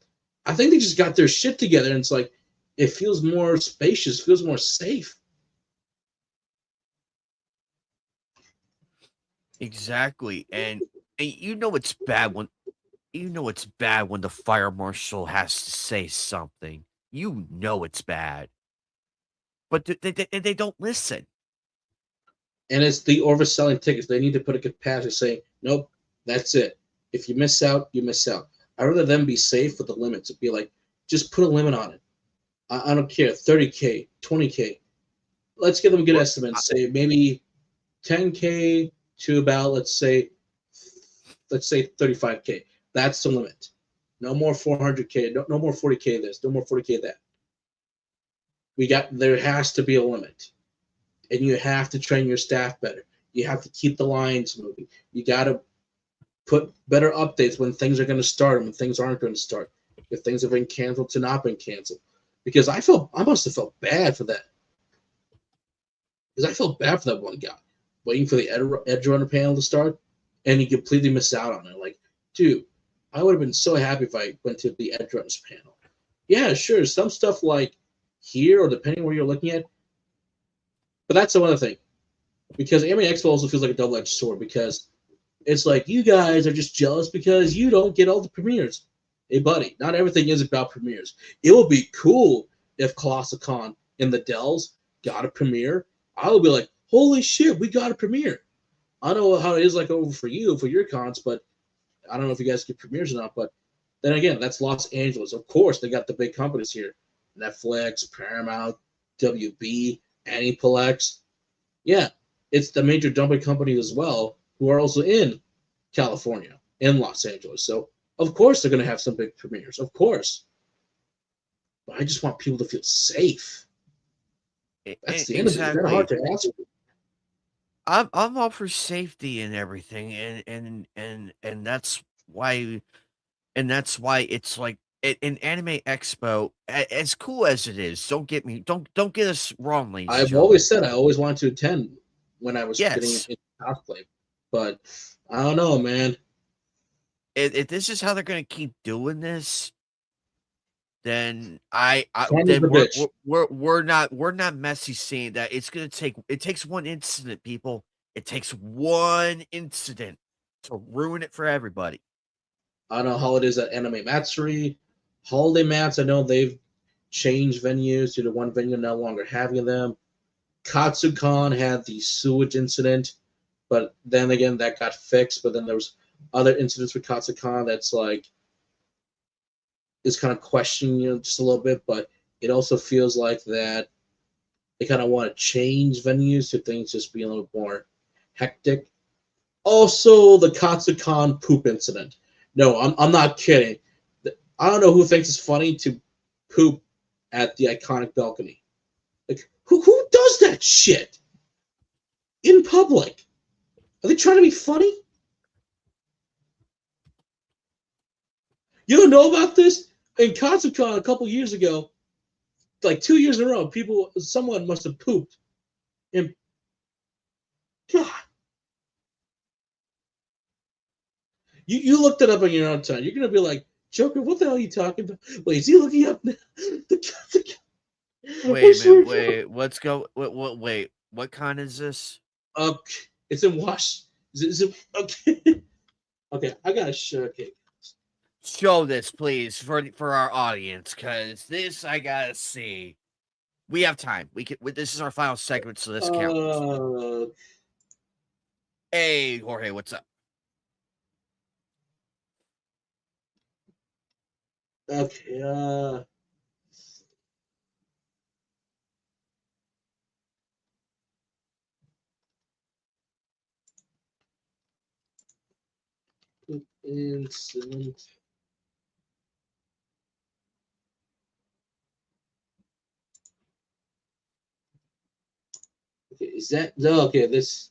I think they just got their shit together, and it's like, it feels more spacious, feels more safe. Exactly. And you know it's bad when the fire marshal has to say something. You know it's bad. But they don't listen. And it's the overselling tickets. They need to put a capacity saying, nope, that's it. If you miss out, you miss out. I'd rather them be safe with the limits. It'd be like, just put a limit on it. I don't care, 30K, 20K. Let's get them a good estimate. Say maybe 10K to about, let's say 35K. That's the limit. No more 400K. No more 40K this. No more 40K that. There has to be a limit. and you have to train your staff better. You have to keep the lines moving. You got to put better updates when things are going to start and when things aren't going to start. If things have been canceled to not been canceled. Because I must have felt bad for that. Because I felt bad for that one guy waiting for the Edge Runner panel to start, and he completely missed out on it. Like, dude, I would have been so happy if I went to the Edge Runners panel. Yeah, sure, some stuff like here or depending where you're looking at, but that's the other thing. Because Anime Expo also feels like a double-edged sword because it's like you guys are just jealous because you don't get all the premieres. Hey, buddy, not everything is about premieres. It would be cool if ColossalCon in the Dells got a premiere. I would be like, holy shit, we got a premiere. I don't know how it is like over for you, for your cons, but I don't know if you guys get premieres or not. But then again, that's Los Angeles. Of course, they got the big companies here. Netflix, Paramount, WB, Aniplex. Yeah, it's the major dumping companies as well who are also in California, in Los Angeles. So, of course, they're going to have some big premieres. Of course. But I just want people to feel safe. That's the end of it. Is that hard to ask? I'm all for safety and everything, and that's why it's like an Anime Expo, as cool as it is. Don't get us wrong, ladies. I've always said I always wanted to attend when I was getting into cosplay, but I don't know, man. If this is how they're going to keep doing this, then we're not messy saying that it's going to take. It takes one incident, people. It takes one incident to ruin it for everybody. I don't know how it is at Anime Matsuri, Holiday Mats. I know they've changed venues due to one venue no longer having them. Katsucon had the sewage incident, but then again that got fixed. But then there was other incidents with Katsucon that's like is kind of questioning just a little bit. But it also feels like that they kind of want to change venues to things just be a little more hectic. Also, the Katsucon poop incident. No, I'm not kidding. I don't know who thinks it's funny to poop at the iconic balcony. Like, who does that shit in public? Are they trying to be funny? You don't know about this? In Katsucon a couple years ago, like 2 years in a row, someone must have pooped. And God. You looked it up on your own time. You're gonna be like, Joker, what the hell are you talking about? Wait, is he looking up now? Wait a minute, wait, let's go. Wait, what con is this? It's in Wash. Is it okay? Okay, I gotta show. Okay, show this, please, for our audience, because this I gotta see. We have time. This is our final segment, so this counts. Hey, Jorge, what's up? Okay, incident. Okay, is that no? Okay, this.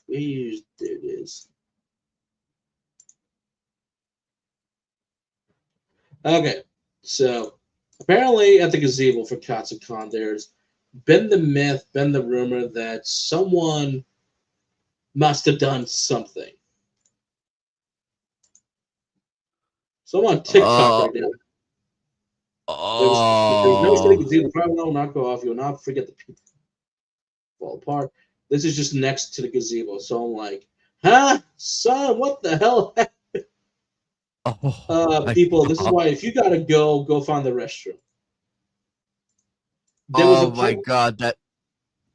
There it is. Okay, so apparently at the gazebo for Katsucon, there's been the myth, been the rumor that someone must have done something. So I'm on TikTok right now. There's no sitting gazebo. Probably will not go off. You'll not forget the people fall apart. This is just next to the gazebo. So I'm like, huh? Son, what the hell happened? People, this is why if you gotta go find the restroom. My god, that.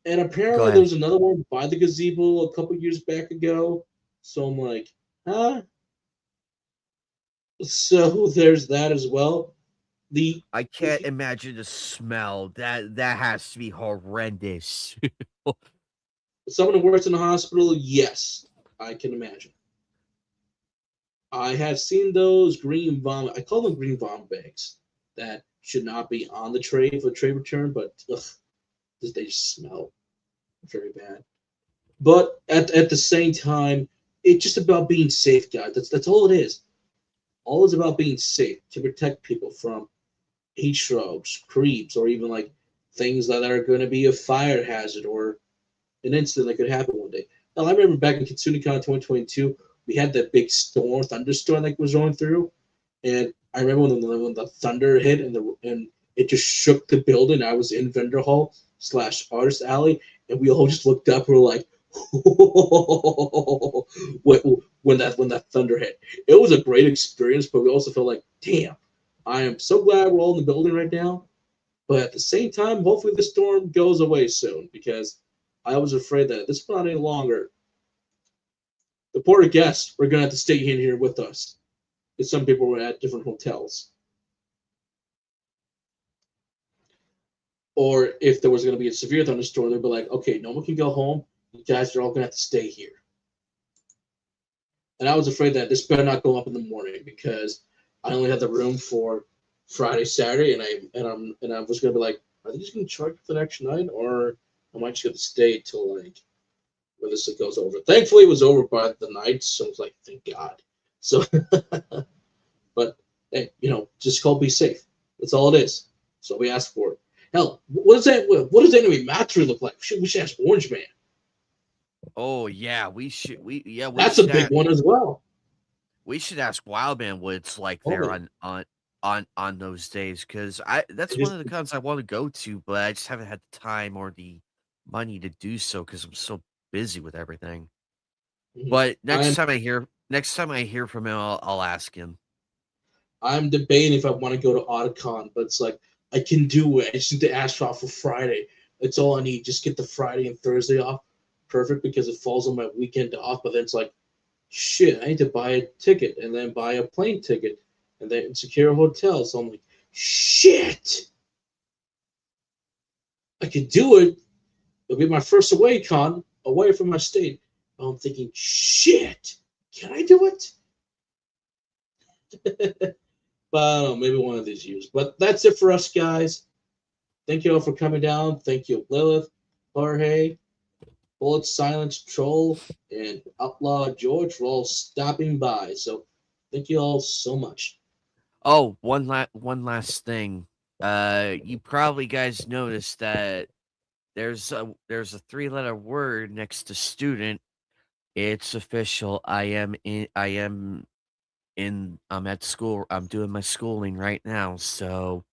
And apparently there was another one by the gazebo a couple years back ago. So I'm like, huh? So there's that as well. I can't imagine the smell. That has to be horrendous. Someone who works in the hospital, yes, I can imagine. I have seen those green bomb. I call them green bomb bags that should not be on the tray for tray return, but ugh, they just smell very bad. But at the same time, it's just about being safe, guys. That's all it is. All is about being safe to protect people from heat strokes, creeps, or even like things that are going to be a fire hazard or an incident that could happen one day. Now, I remember back in KitsuneCon 2022, we had that big storm, thunderstorm that was going through, and I remember when the thunder hit and it just shook the building. I was in vendor hall / artist alley, and we all just looked up. We were like, when that thunder hit, it was a great experience. But we also felt like, damn, I am so glad we're all in the building right now. But at the same time, hopefully the storm goes away soon because I was afraid that if this went on any longer, the poor guests were going to have to stay in here with us. Because some people were at different hotels. Or if there was going to be a severe thunderstorm, they'd be like, okay, no one can go home. You guys are all going to have to stay here. And I was afraid that this better not go up in the morning because I only had the room for Friday, Saturday, and I was going to be like, are they just going to charge for the next night, or am I just going to stay till like when this goes over? Thankfully, it was over by the night, so I was like, thank God. So, but hey, just call be safe. That's all it is. So we asked for it. Hell, what does that? What does enemy mastery look like? We should ask Orange Man. Oh yeah, we should. That's a big one as well. We should ask Wildman what it's like there on those days, because that's one of the cons I want to go to, but I just haven't had the time or the money to do so because I'm so busy with everything. But next time I hear from him, I'll ask him. I'm debating if I want to go to Otakon, but it's like I can do it. I just need to ask off for Friday. That's all I need. Just get the Friday and Thursday off. Perfect, because it falls on my weekend off. But then it's like, shit, I need to buy a ticket and then buy a plane ticket and then secure a hotel. So I'm like, shit. I could do it. It'll be my first away from my state. But I'm thinking, shit, can I do it? But I don't know, maybe one of these years. But that's it for us, guys. Thank you all for coming down. Thank you, Lilith, Jorge, Bullet Silence Troll, and Outlaw George for all stopping by. So thank you all so much. Oh, one last thing. You probably guys noticed that there's a 3-letter word next to student. It's official. I'm at school. I'm doing my schooling right now. So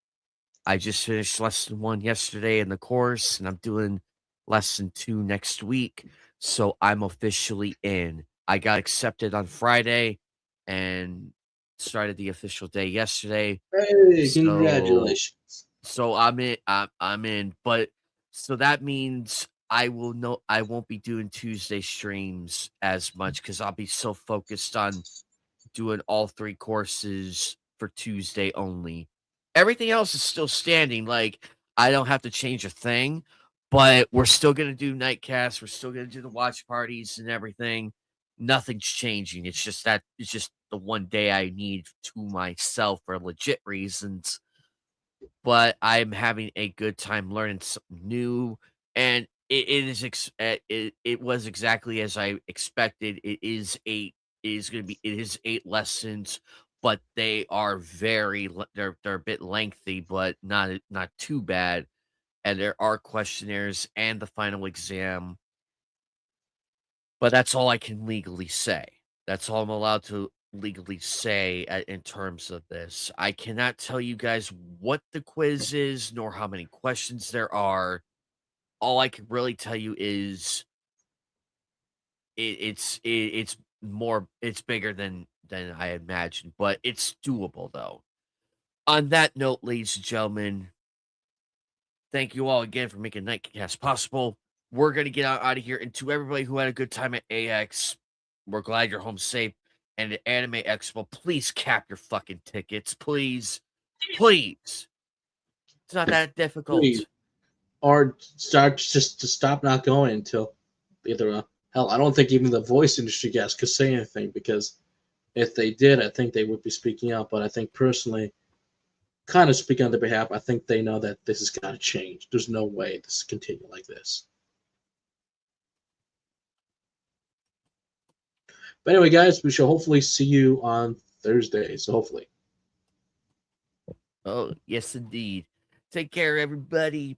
I just finished lesson 1 yesterday in the course, and I'm doing lesson 2 next week. So I'm officially in. I got accepted on Friday and started the official day yesterday. Hey, congratulations. So I'm in. I'm in. But so that means I won't be doing Tuesday streams as much because I'll be so focused on doing all 3 courses for Tuesday only. Everything else is still standing. Like, I don't have to change a thing, but we're still going to do KnightCast. We're still going to do the watch parties and everything. Nothing's changing. It's just the one day I need to myself for legit reasons. But I'm having a good time learning something new, and it was exactly as I expected. It is 8 lessons, but they are they're a bit lengthy, but not too bad. And there are questionnaires and the final exam. But that's all I can legally say. That's all I'm allowed to legally say in terms of this. I cannot tell you guys what the quiz is, nor how many questions there are. All I can really tell you is it's bigger than I imagined, but it's doable though. On that note, ladies and gentlemen, thank you all again for making KnightCast possible. We're gonna get out of here, and to everybody who had a good time at AX, we're glad you're home safe. And at Anime Expo, please cap your fucking tickets, please. It's not that difficult. Please. Or start just to stop not going until either hell. I don't think even the voice industry guys could say anything because If they did, I think they would be speaking out. But I think personally, kind of speaking on their behalf, I think they know that this has got to change. There's no way this continue like this. But anyway, guys, we shall hopefully see you on Thursday. So hopefully. Oh, yes, indeed. Take care, everybody.